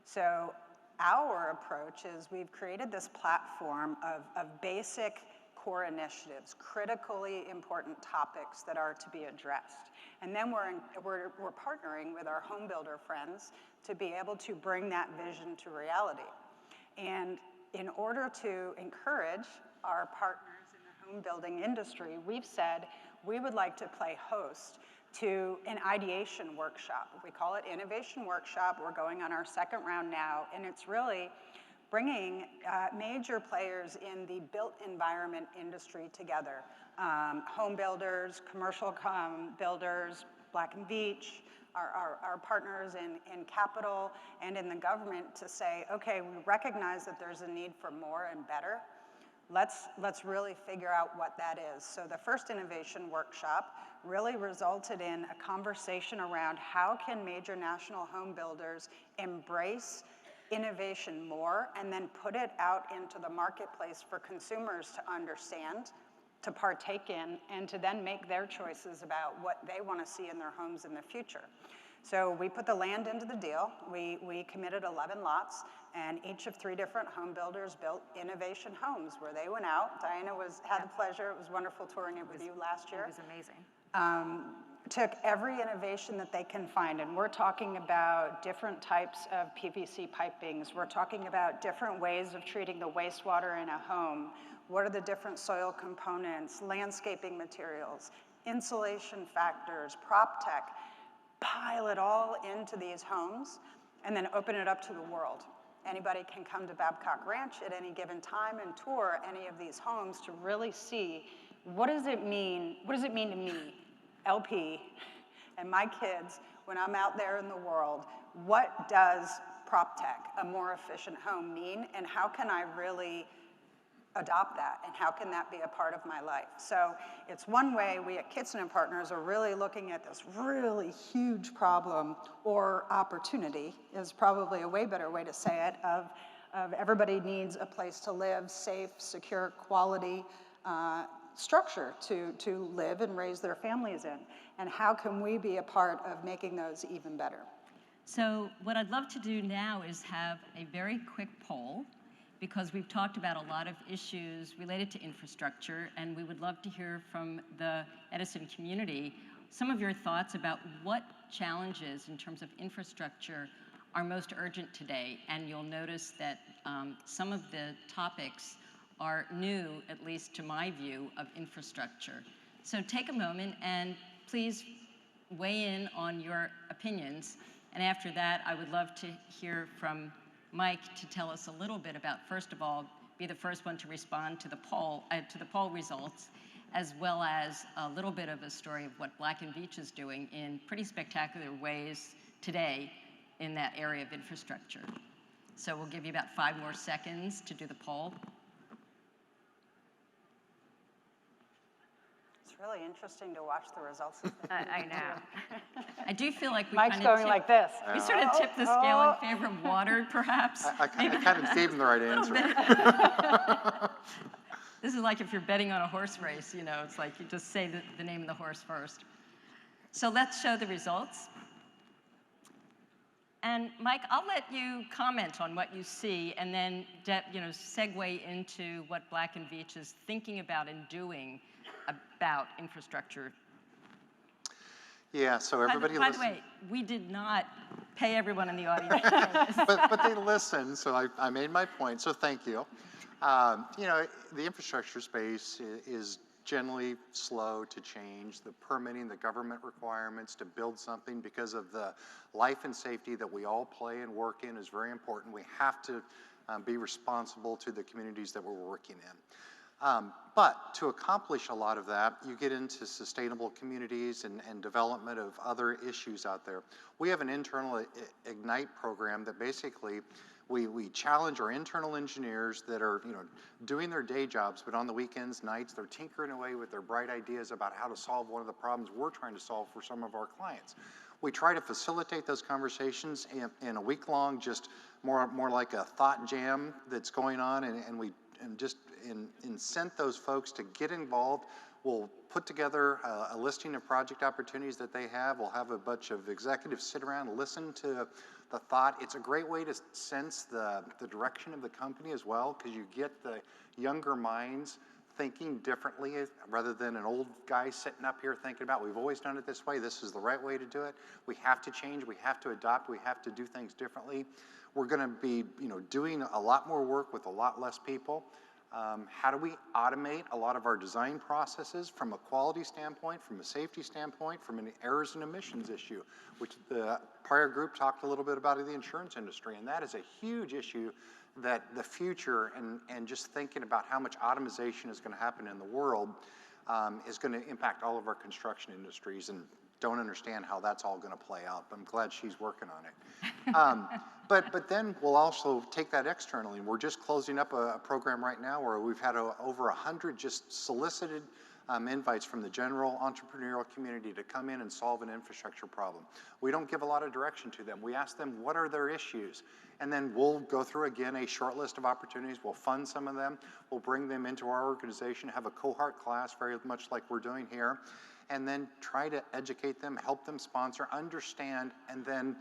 So our approach is we've created this platform of basic core initiatives, critically important topics that are to be addressed. And then we're partnering with our home builder friends to be able to bring that vision to reality. And in order to encourage our partners in the home building industry, we've said we would like to play host to an ideation workshop. We call it Innovation Workshop. We're going on our 2nd round now, and it's really bringing major players in the built environment industry together. Home builders, commercial builders, Black & Veatch, our partners in capital and in the government to say, okay, we recognize that there's a need for more and better. Let's really figure out what that is. So the first innovation workshop really resulted in a conversation around how can major national home builders embrace innovation more and then put it out into the marketplace for consumers to understand, to partake in, and to then make their choices about what they want to see in their homes in the future. So we put the land into the deal. We committed 11 lots, and each of 3 different home builders built innovation homes where they went out. Diana had the pleasure. It was wonderful touring it with you last year. It was amazing. took every innovation that they can find, and we're talking about different types of PVC pipings. We're talking about different ways of treating the wastewater in a home. What are the different soil components, landscaping materials, insulation factors, prop tech? Pile it all into these homes and then open it up to the world. Anybody can come to Babcock Ranch at any given time and tour any of these homes to really see what does it mean to me, LP, and my kids when I'm out there in the world. What does prop tech, a more efficient home, mean, and how can I really adopt that, and how can that be a part of my life? So it's one way we at Kitson and Partners are really looking at this really huge problem, or opportunity is probably a way better way to say it, of everybody needs a place to live, safe, secure, quality structure to live and raise their families in. And how can we be a part of making those even better? So what I'd love to do now is have a very quick poll, because we've talked about a lot of issues related to infrastructure, and we would love to hear from the Edison community some of your thoughts about what challenges in terms of infrastructure are most urgent today. And you'll notice that some of the topics are new, at least to my view, of infrastructure. So take a moment and please weigh in on your opinions. And after that, I would love to hear from Mike to tell us a little bit about, first of all, be the first one to respond to the poll results, as well as a little bit of a story of what Black & Veatch is doing in pretty spectacular ways today in that area of infrastructure. So we'll give you about 5 more seconds to do the poll. It's really interesting to watch the results. I know. I do feel like we Mike's kind going of like this. We sort of tipped the scale in favor of water, perhaps. I kind of gave him the right answer. This is like if you're betting on a horse race, you know, it's like you just say the name of the horse first. So let's show the results. And Mike, I'll let you comment on what you see, and then segue into what Black & Veatch is thinking about and doing about infrastructure. Yeah, so everybody By the way, we did not pay everyone in the audience. but they listened, so I made my point, so thank you. The infrastructure space is generally slow to change. The permitting, the government requirements to build something because of the life and safety that we all play and work in is very important. We have to be responsible to the communities that we're working in. But to accomplish a lot of that, you get into sustainable communities and development of other issues out there. We have an internal Ignite program that basically we challenge our internal engineers that are doing their day jobs, but on the weekends, nights, they're tinkering away with their bright ideas about how to solve one of the problems we're trying to solve for some of our clients. We try to facilitate those conversations in a week-long, just more like a thought jam that's going on, and we just incent those folks to get involved. We'll put together a listing of project opportunities that they have. We'll have a bunch of executives sit around and listen to the thought. It's a great way to sense the direction of the company as well, because you get the younger minds thinking differently rather than an old guy sitting up here thinking about, we've always done it this way, this is the right way to do it. We have to change, we have to adopt, we have to do things differently. We're going to be doing a lot more work with a lot less people. How do we automate a lot of our design processes from a quality standpoint, from a safety standpoint, from an errors and emissions issue, which the prior group talked a little bit about in the insurance industry, and that is a huge issue that the future and just thinking about how much automation is going to happen in the world is going to impact all of our construction industries, and don't understand how that's all going to play out, but I'm glad she's working on it. But then we'll also take that externally. We're just closing up a program right now where we've had over 100 just solicited invites from the general entrepreneurial community to come in and solve an infrastructure problem. We don't give a lot of direction to them. We ask them, what are their issues? And then we'll go through, again, a short list of opportunities. We'll fund some of them. We'll bring them into our organization, have a cohort class, very much like we're doing here, and then try to educate them, help them sponsor, understand, and then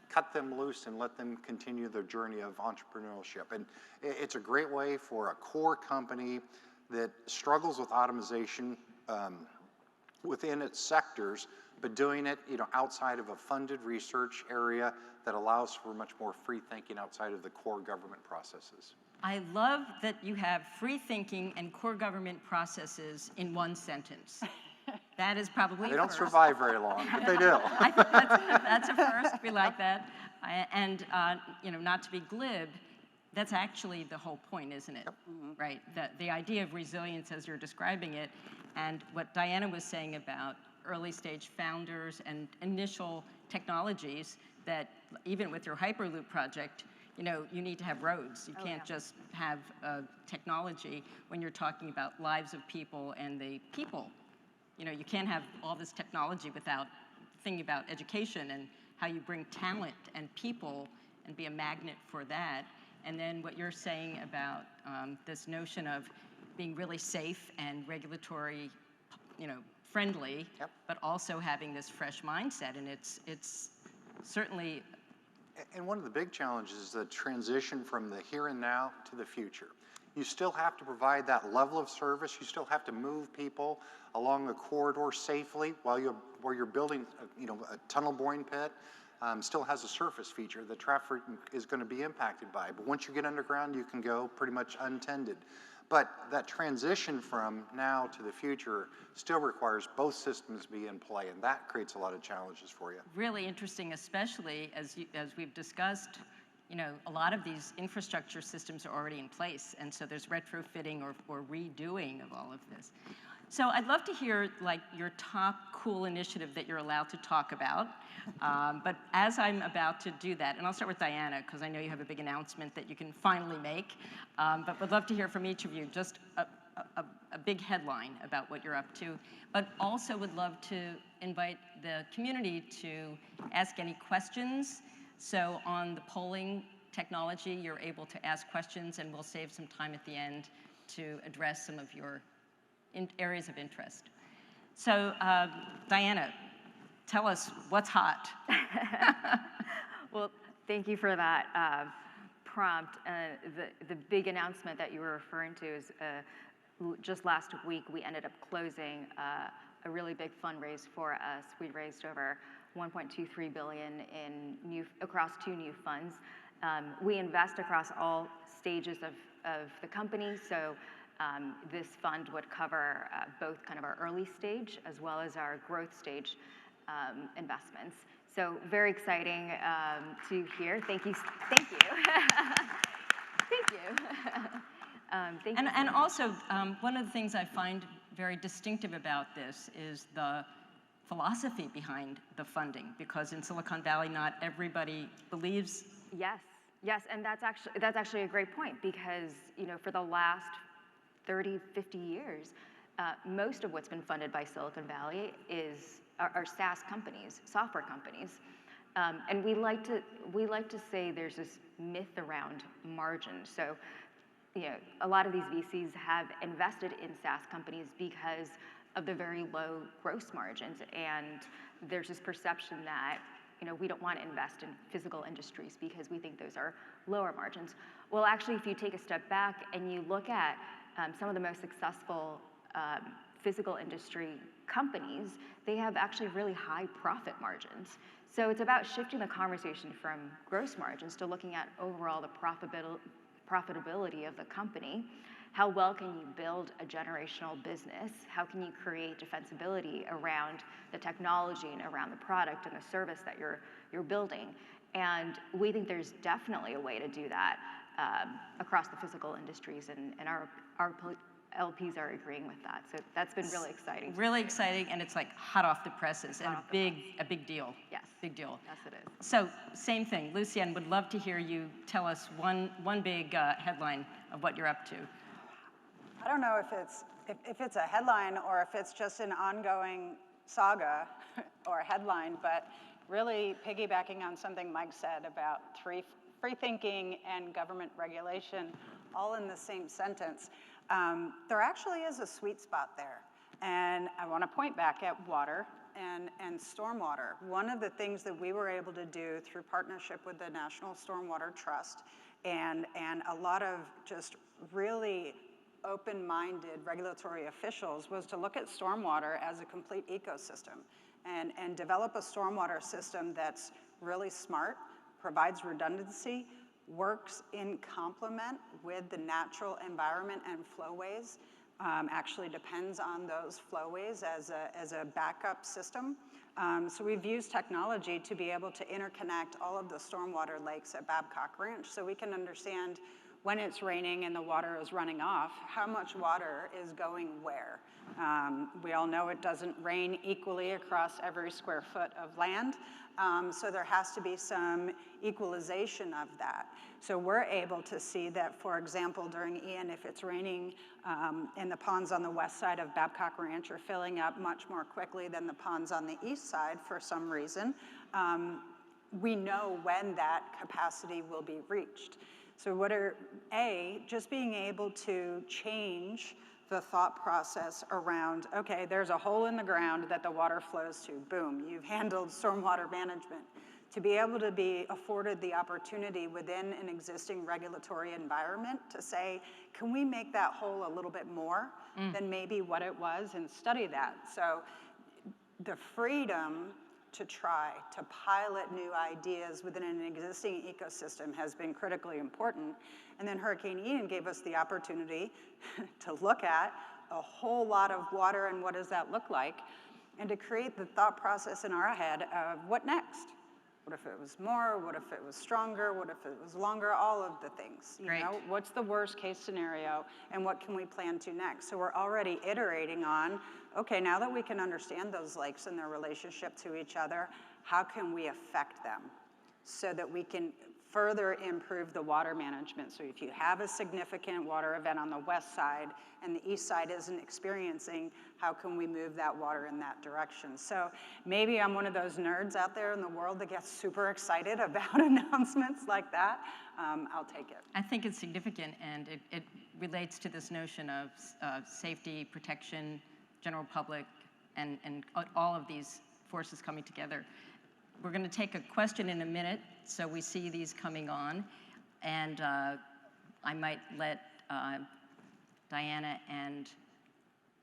cut them loose and let them continue their journey of entrepreneurship. And it's a great way for a core company that struggles with automation within its sectors but doing it, outside of a funded research area that allows for much more free thinking outside of the core government processes. I love that you have free thinking and core government processes in one sentence. That is probably They don't first. survive very long, but they do. I think that's a first. We like that. And not to be glib, that's actually the whole point, isn't it? Yep. Right. The idea of resilience, as you're describing it, and what Diana was saying about early stage founders and initial technologies that even with your Hyperloop project, you need to have roads. You can't just have technology when you're talking about lives of people and the people. You can't have all this technology without thinking about education and how you bring talent and people and be a magnet for that. And then what you're saying about this notion of being really safe and regulatory, friendly, but also having this fresh mindset. And it's certainly. And one of the big challenges is the transition from the here and now to the future. You still have to provide that level of service. You still have to move people along the corridor safely while you're building, a tunnel boring pit. Still has a surface feature that traffic is going to be impacted by. But once you get underground, you can go pretty much untended. But that transition from now to the future still requires both systems to be in play, and that creates a lot of challenges for you. Really interesting, especially as we've discussed, a lot of these infrastructure systems are already in place, and so there's retrofitting or redoing of all of this. So I'd love to hear your top cool initiative that you're allowed to talk about. But as I'm about to do that, and I'll start with Diana, because I know you have a big announcement that you can finally make. But would love to hear from each of you just a big headline about what you're up to. But also would love to invite the community to ask any questions. So on the polling technology, you're able to ask questions, and we'll save some time at the end to address some of your areas of interest. So Diana, tell us what's hot. Well, thank you for that prompt. The big announcement that you were referring to is just last week we ended up closing a really big fundraise for us. We raised over $1.23 billion across 2 new funds. We invest across all stages of the company, so this fund would cover both kind of our early stage as well as our growth stage investments. So very exciting to hear. Thank you. Thank you. Thank you. Thank you. And also, one of the things I find very distinctive about this is the philosophy behind the funding, because in Silicon Valley, not everybody believes. Yes, and that's actually a great point, because for the last 30, 50 years, most of what's been funded by Silicon Valley are SaaS companies, software companies, and we like to say there's this myth around margin. So, a lot of these VCs have invested in SaaS companies because of the very low gross margins, and there's this perception that we don't want to invest in physical industries because we think those are lower margins. Well, actually, if you take a step back and you look at some of the most successful physical industry companies, they have actually really high profit margins. So it's about shifting the conversation from gross margins to looking at overall the profitability of the company. How well can you build a generational business? How can you create defensibility around the technology and around the product and the service that you're building? And we think there's definitely a way to do that across the physical industries, and our LPs are agreeing with that. So that's been really exciting. Really exciting, and it's like hot off the presses, and a big deal. Yes. Big deal. Yes, it is. So same thing, Lucienne, would love to hear you tell us one big headline of what you're up to. I don't know if it's a headline or if it's just an ongoing saga or a headline, but really piggybacking on something Mike said about free thinking and government regulation, all in the same sentence. There actually is a sweet spot there. And I want to point back at water and stormwater. One of the things that we were able to do through partnership with the National Stormwater Trust and a lot of just really open-minded regulatory officials was to look at stormwater as a complete ecosystem. and develop a stormwater system that's really smart, provides redundancy, works in complement with the natural environment and flowways, actually depends on those flowways as a backup system. So we've used technology to be able to interconnect all of the stormwater lakes at Babcock Ranch so we can understand when it's raining and the water is running off, how much water is going where. We all know it doesn't rain equally across every square foot of land, so there has to be some equalization of that. So we're able to see that, for example, during Ian, if it's raining and the ponds on the west side of Babcock Ranch are filling up much more quickly than the ponds on the east side for some reason, we know when that capacity will be reached. So just being able to change the thought process around, okay, there's a hole in the ground that the water flows to, boom, you've handled stormwater management. To be able to be afforded the opportunity within an existing regulatory environment to say, can we make that hole a little bit more than maybe what it was, and study that. So the freedom to try to pilot new ideas within an existing ecosystem has been critically important. And then Hurricane Ian gave us the opportunity to look at a whole lot of water and what does that look like, and to create the thought process in our head of what next? What if it was more? What if it was stronger? What if it was longer? All of the things. You know, what's the worst case scenario and what can we plan to next? So we're already iterating on, okay, now that we can understand those lakes and their relationship to each other, how can we affect them so that we can further improve the water management? So if you have a significant water event on the west side and the east side isn't experiencing, how can we move that water in that direction? So maybe I'm one of those nerds out there in the world that gets super excited about announcements like that. I'll take it. I think it's significant, and it relates to this notion of safety, protection, general public, and all of these forces coming together. We're going to take a question in a minute, so we see these coming on, and I might let Diana and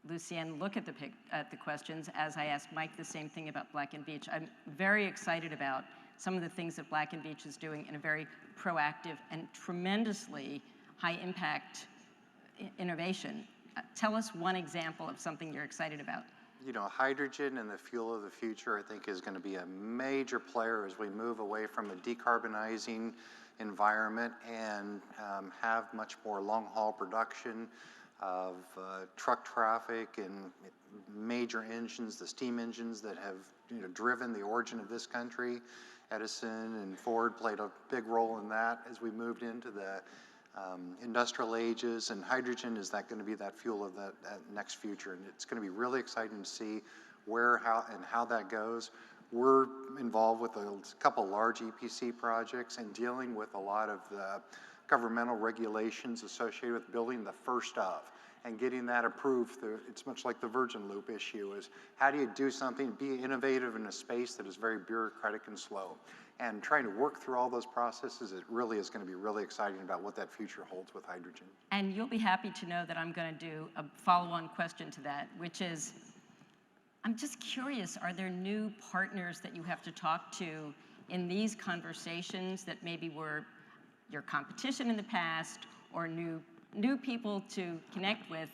Lucienne look at the questions as I asked Mike the same thing about Black & Veatch. I'm very excited about some of the things that Black & Veatch is doing in a very proactive and tremendously high impact innovation. Tell us one example of something you're excited about. You know, hydrogen and the fuel of the future, I think, is going to be a major player as we move away from a decarbonizing environment and have much more long-haul production of truck traffic and major engines, the steam engines that have driven the origin of this country. Edison and Ford played a big role in that as we moved into the industrial ages, and hydrogen is going to be that fuel of that next future, and it's going to be really exciting to see where, how that goes. We're involved with a couple large EPC projects and dealing with a lot of the governmental regulations associated with building the first of and getting that approved. It's much like the Virgin Loop issue, is how do you do something, be innovative in a space that is very bureaucratic and slow? And trying to work through all those processes, it really is going to be really exciting about what that future holds with hydrogen. And you'll be happy to know that I'm going to do a follow-on question to that, which is, I'm just curious, are there new partners that you have to talk to in these conversations that maybe were your competition in the past, or new people to connect with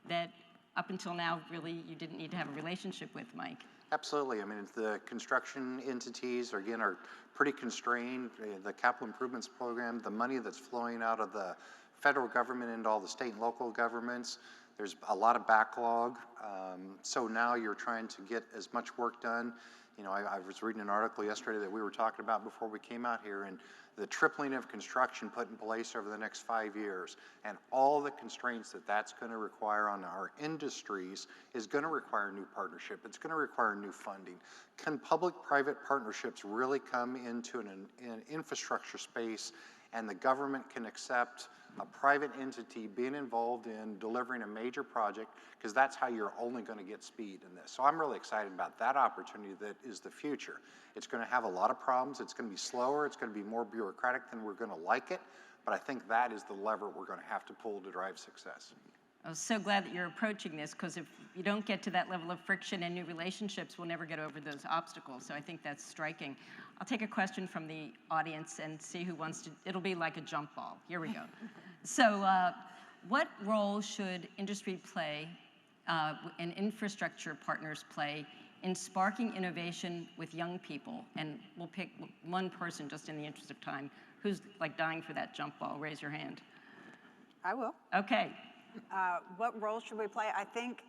that up until now really you didn't need to have a relationship with, Mike? Absolutely. I mean, the construction entities are pretty constrained. The capital improvements program, the money that's flowing out of the federal government into all the state and local governments, there's a lot of backlog. So now you're trying to get as much work done. You know, I was reading an article yesterday that we were talking about before we came out here, and the tripling of construction put in place over the next 5 years, and all the constraints that that's going to require on our industries is going to require new partnership. It's going to require new funding. Can public-private partnerships really come into an infrastructure space, and the government can accept a private entity being involved in delivering a major project, because that's how you're only going to get speed in this. So I'm really excited about that opportunity that is the future. It's going to have a lot of problems. It's going to be slower. It's going to be more bureaucratic than we're going to like it. But I think that is the lever we're going to have to pull to drive success. I was so glad that you're approaching this, because if you don't get to that level of friction and new relationships, we'll never get over those obstacles. So I think that's striking. I'll take a question from the audience and see who wants to. It'll be like a jump ball. Here we go. So what role should industry play and infrastructure partners play in sparking innovation with young people? And we'll pick one person just in the interest of time. Who's like dying for that jump ball? Raise your hand. I will. Okay. What role should we play? I think,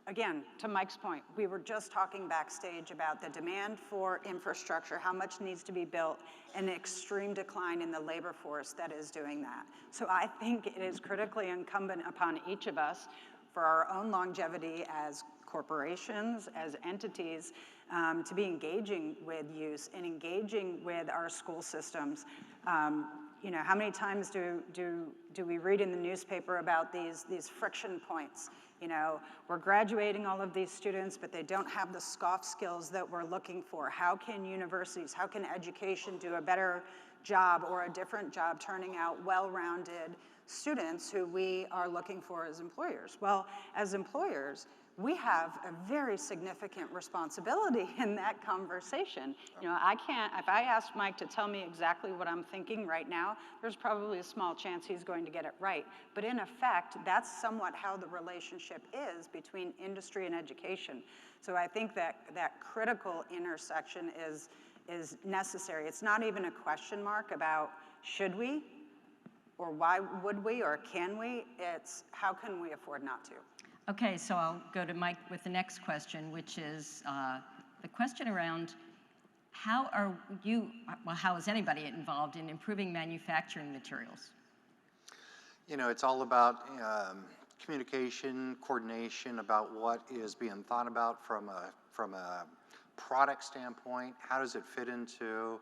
again, to Mike's point, we were just talking backstage about the demand for infrastructure, how much needs to be built, and the extreme decline in the labor force that is doing that. So I think it is critically incumbent upon each of us, for our own longevity as corporations, as entities, to be engaging with use and engaging with our school systems. You know, how many times do we read in the newspaper about these friction points? You know, we're graduating all of these students, but they don't have the soft skills that we're looking for. How can universities, how can education do a better job or a different job turning out well-rounded students who we are looking for as employers? Well, as employers, we have a very significant responsibility in that conversation. You know, I can't, if I asked Mike to tell me exactly what I'm thinking right now, there's probably a small chance he's going to get it right. But in effect, that's somewhat how the relationship is between industry and education. So I think that critical intersection is necessary. It's not even a question mark about should we, or why would we, or can we? It's how can we afford not to? Okay, so I'll go to Mike with the next question, which is the question around how are you, well, how is anybody involved in improving manufacturing materials? You know, it's all about communication, coordination about what is being thought about from a product standpoint. How does it fit into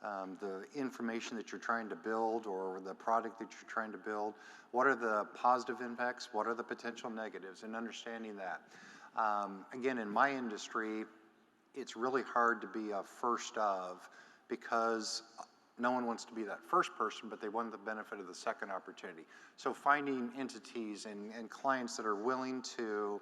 the information that you're trying to build or the product that you're trying to build? What are the positive impacts? What are the potential negatives? And understanding that. Again, in my industry, it's really hard to be a first of, because no one wants to be that first person, but they want the benefit of the second opportunity. So finding entities and clients that are willing to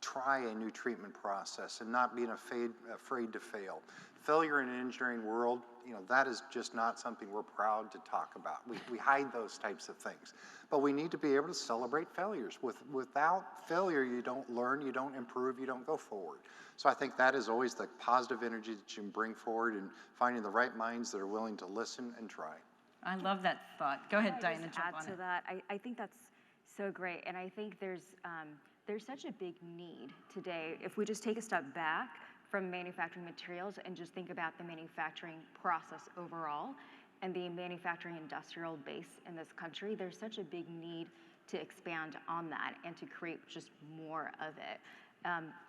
try a new treatment process and not being afraid to fail. Failure in an engineering world, you know, that is just not something we're proud to talk about. We hide those types of things. But we need to be able to celebrate failures. Without failure, you don't learn, you don't improve, you don't go forward. So I think that is always the positive energy that you can bring forward, and finding the right minds that are willing to listen and try. I love that thought. Go ahead, Diana, jump on add to it. that. I think that's so great, and I think there's such a big need today. If we just take a step back from manufacturing materials and just think about the manufacturing process overall and the manufacturing industrial base in this country, there's such a big need to expand on that and to create just more of it.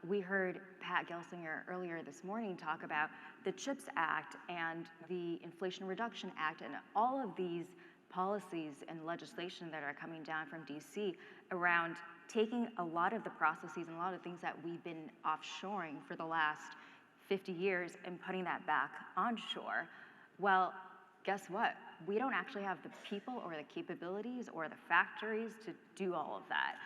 We heard Pat Gelsinger earlier this morning talk about the CHIPS Act and the Inflation Reduction Act and all of these policies and legislation that are coming down from DC around taking a lot of the processes and a lot of things that we've been offshoring for the last 50 years and putting that back onshore. Well, guess what? We don't actually have the people or the capabilities or the factories to do all of that.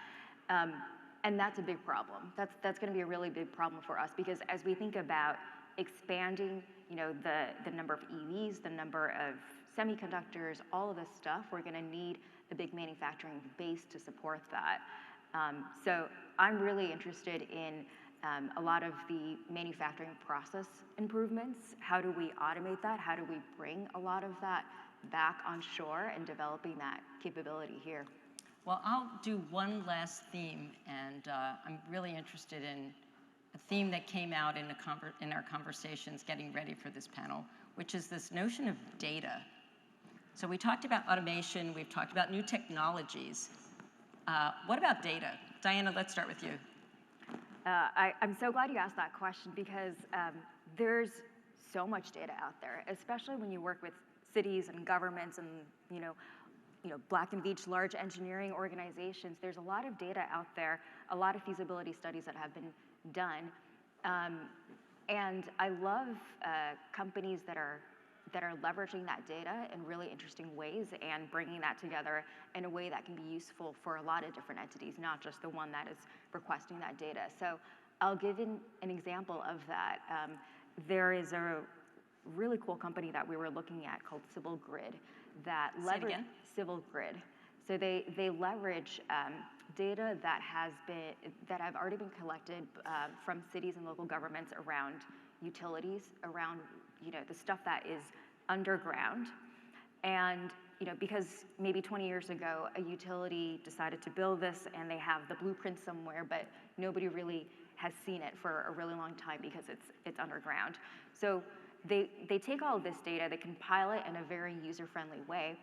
And that's a big problem. That's going to be a really big problem for us, because as we think about expanding, you know, the number of EVs, the number of semiconductors, all of this stuff, we're going to need a big manufacturing base to support that. So I'm really interested in a lot of the manufacturing process improvements. How do we automate that? How do we bring a lot of that back on shore and developing that capability here? Well, I'll do one last theme, and I'm really interested in a theme that came out in our conversations getting ready for this panel, which is this notion of data. So we talked about automation, we've talked about new technologies. What about data? Diana, let's start with you. I'm so glad you asked that question, because there's so much data out there, especially when you work with cities and governments and you know Black & Veatch large engineering organizations. There's a lot of data out there, a lot of feasibility studies that have been done, and I love companies that are that are leveraging that data in really interesting ways and bringing that together in a way that can be useful for a lot of different entities, not just the one that is requesting that data. So I'll give an example of that. There is a really cool company that we were looking at called Civil Grid that leverage Civil Grid. So they leverage data that have already been collected from cities and local governments around utilities, around the stuff that is underground. And because maybe 20 years ago a utility decided to build this and they have the blueprint somewhere, but nobody really has seen it for a really long time because it's underground. So they take all of this data, they compile it in a very user-friendly way,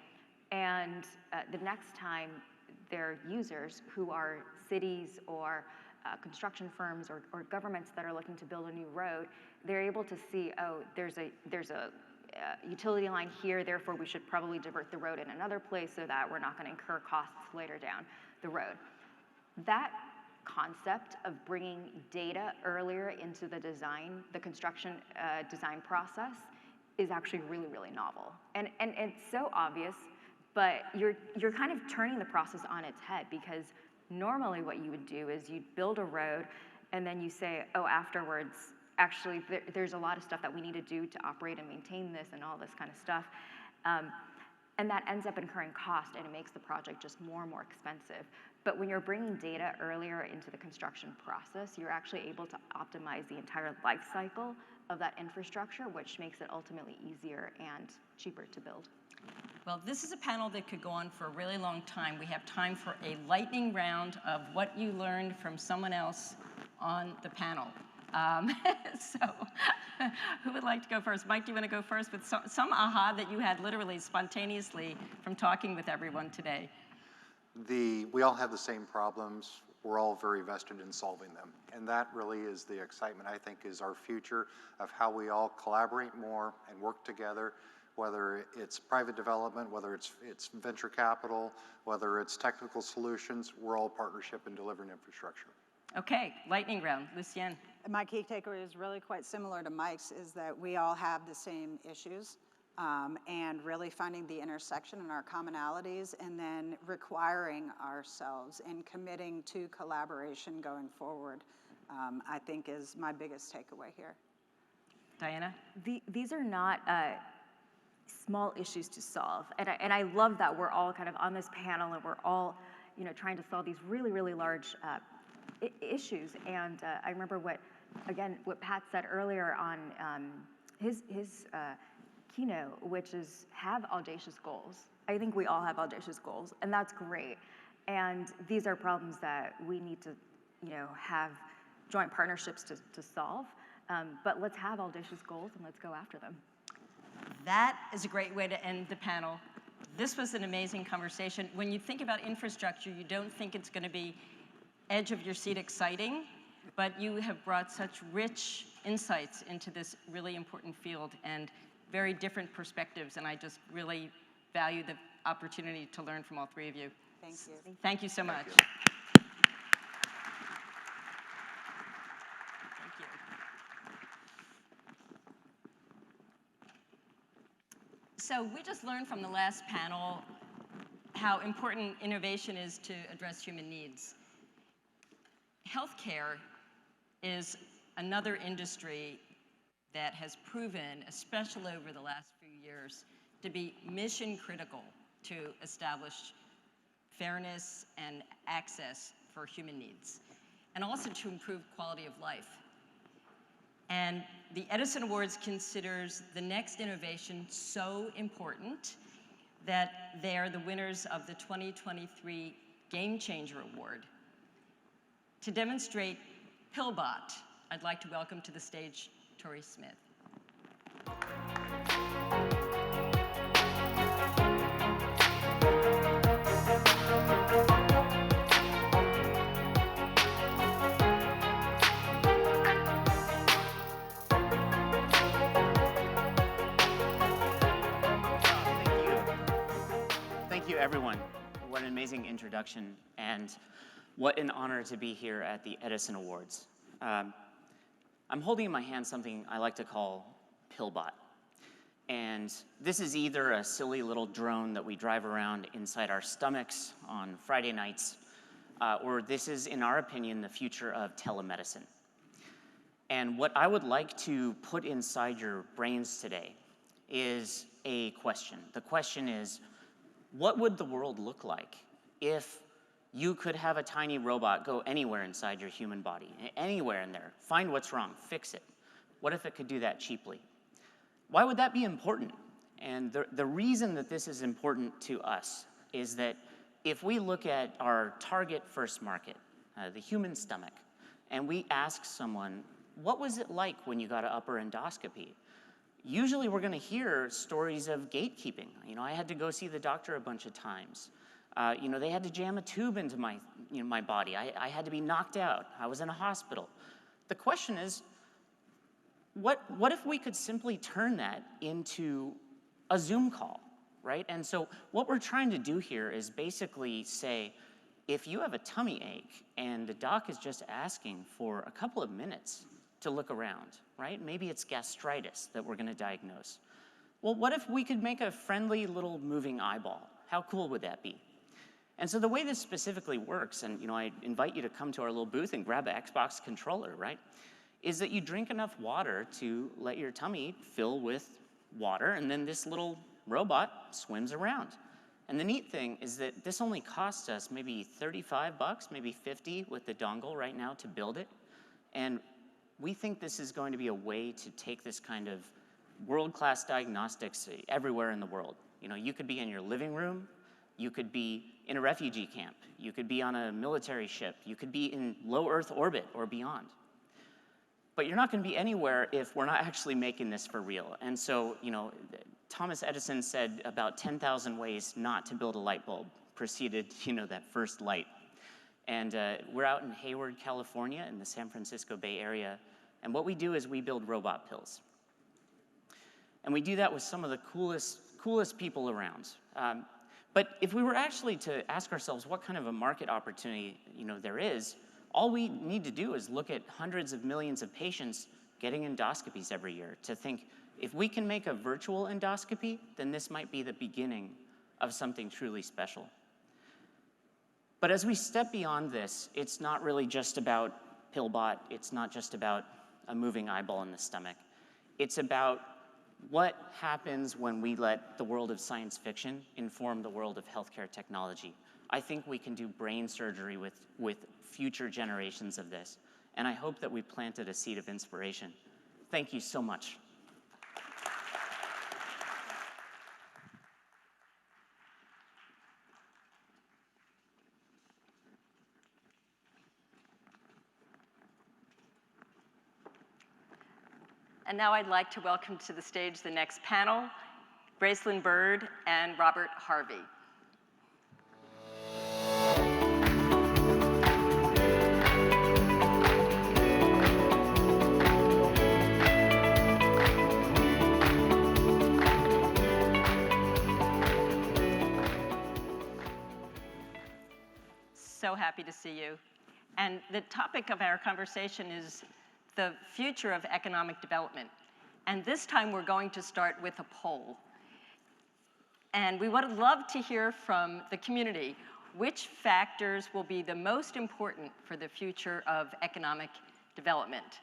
and the next time their users, who are cities or construction firms or governments that are looking to build a new road, they're able to see, oh, there's a utility line here, therefore we should probably divert the road in another place so that we're not going to incur costs later down the road. That concept of bringing data earlier into the construction design process is actually really, really novel. And it's so obvious, but you're kind of turning the process on its head, because normally what you would do is you'd build a road and then you say, oh, afterwards, actually there's a lot of stuff that we need to do to operate and maintain this and all this kind of stuff. And that ends up incurring cost, and it makes the project just more and more expensive. But when you're bringing data earlier into the construction process, you're actually able to optimize the entire life cycle of that infrastructure, which makes it ultimately easier and cheaper to build. Well, this is a panel that could go on for a really long time. We have time for a lightning round of what you learned from someone else on the panel. So who would like to go first? Mike, do you want to go first with some aha that you had literally spontaneously from talking with everyone today? We all have the same problems. We're all very vested in solving them. And that really is the excitement, I think, is our future of how we all collaborate more and work together, whether it's private development, whether it's venture capital, whether it's technical solutions. We're all partnership in delivering infrastructure. Okay, lightning round. Lucienne. My key takeaway is really quite similar to Mike's, is that we all have the same issues, and really finding the intersection and our commonalities, and then requiring ourselves and committing to collaboration going forward, I think is my biggest takeaway here. Diana? These are not small issues to solve, and I love that we're all kind of on this panel and we're all trying to solve these really, really large issues. And I remember what Pat said earlier on his keynote, which is have audacious goals. I think we all have audacious goals, and that's great. And these are problems that we need to have joint partnerships to solve. But let's have audacious goals and let's go after them. That is a great way to end the panel. This was an amazing conversation. When you think about infrastructure, you don't think it's going to be edge of your seat exciting, but you have brought such rich insights into this really important field and very different perspectives, and I just really value the opportunity to learn from all three of you. Thank you. Thank you so much. So we just learned from the last panel how important innovation is to address human needs. Healthcare is another industry that has proven, especially over the last few years, to be mission critical to establish fairness and access for human needs, and also to improve quality of life. And the Edison Awards considers the next innovation so important that they are the winners of the 2023 Game Changer Award. To demonstrate Pillbot, I'd like to welcome to the stage Tori Smith. Thank you, everyone. What an amazing introduction, and what an honor to be here at the Edison Awards. I'm holding in my hand something I like to call Pillbot. And this is either a silly little drone that we drive around inside our stomachs on Friday nights, or this is, in our opinion, the future of telemedicine. And what I would like to put inside your brains today is a question. The question is, what would the world look like if you could have a tiny robot go anywhere inside your human body, anywhere in there, find what's wrong, fix it? What if it could do that cheaply? Why would that be important? And the reason that this is important to us is that if we look at our target first market, the human stomach, and we ask someone, what was it like when you got an upper endoscopy? Usually we're gonna hear stories of gatekeeping. You know, I had to go see the doctor a bunch of times. You know, they had to jam a tube into my, my body. I had to be knocked out. I was in a hospital. The question is, what if we could simply turn that into a Zoom call, right? And so what we're trying to do here is basically say, if you have a tummy ache and the doc is just asking for a couple of minutes to look around, right? Maybe it's gastritis that we're gonna diagnose. Well, what if we could make a friendly little moving eyeball? How cool would that be? And so the way this specifically works, and I invite you to come to our little booth and grab an Xbox controller, right? Is that you drink enough water to let your tummy fill with water, and then this little robot swims around. And the neat thing is that this only costs us maybe 35 bucks, maybe 50 with the dongle right now to build it. And we think this is going to be a way to take this kind of world-class diagnostics everywhere in the world. You could be in your living room, you could be in a refugee camp, you could be on a military ship, you could be in low Earth orbit or beyond. But you're not going to be anywhere if we're not actually making this for real. And so, Thomas Edison said about 10,000 ways not to build a light bulb preceded, that first light. And we're out in Hayward, California, in the San Francisco Bay Area. And what we do is we build robot pills. And we do that with some of the coolest people around. But if we were actually to ask ourselves what kind of a market opportunity, there is, all we need to do is look at hundreds of millions of patients getting endoscopies every year to think, if we can make a virtual endoscopy, then this might be the beginning of something truly special. But as we step beyond this, it's not really just about PillBot, it's not just about a moving eyeball in the stomach. It's about what happens when we let the world of science fiction inform the world of healthcare technology. I think we can do brain surgery with future generations of this. And I hope that we planted a seed of inspiration. Thank you so much. And now I'd like to welcome to the stage the next panel, Gracelyn Bird and Robert Harvey. So happy to see you. And the topic of our conversation is the future of economic development. And this time we're going to start with a poll. And we would love to hear from the community which factors will be the most important for the future of economic development.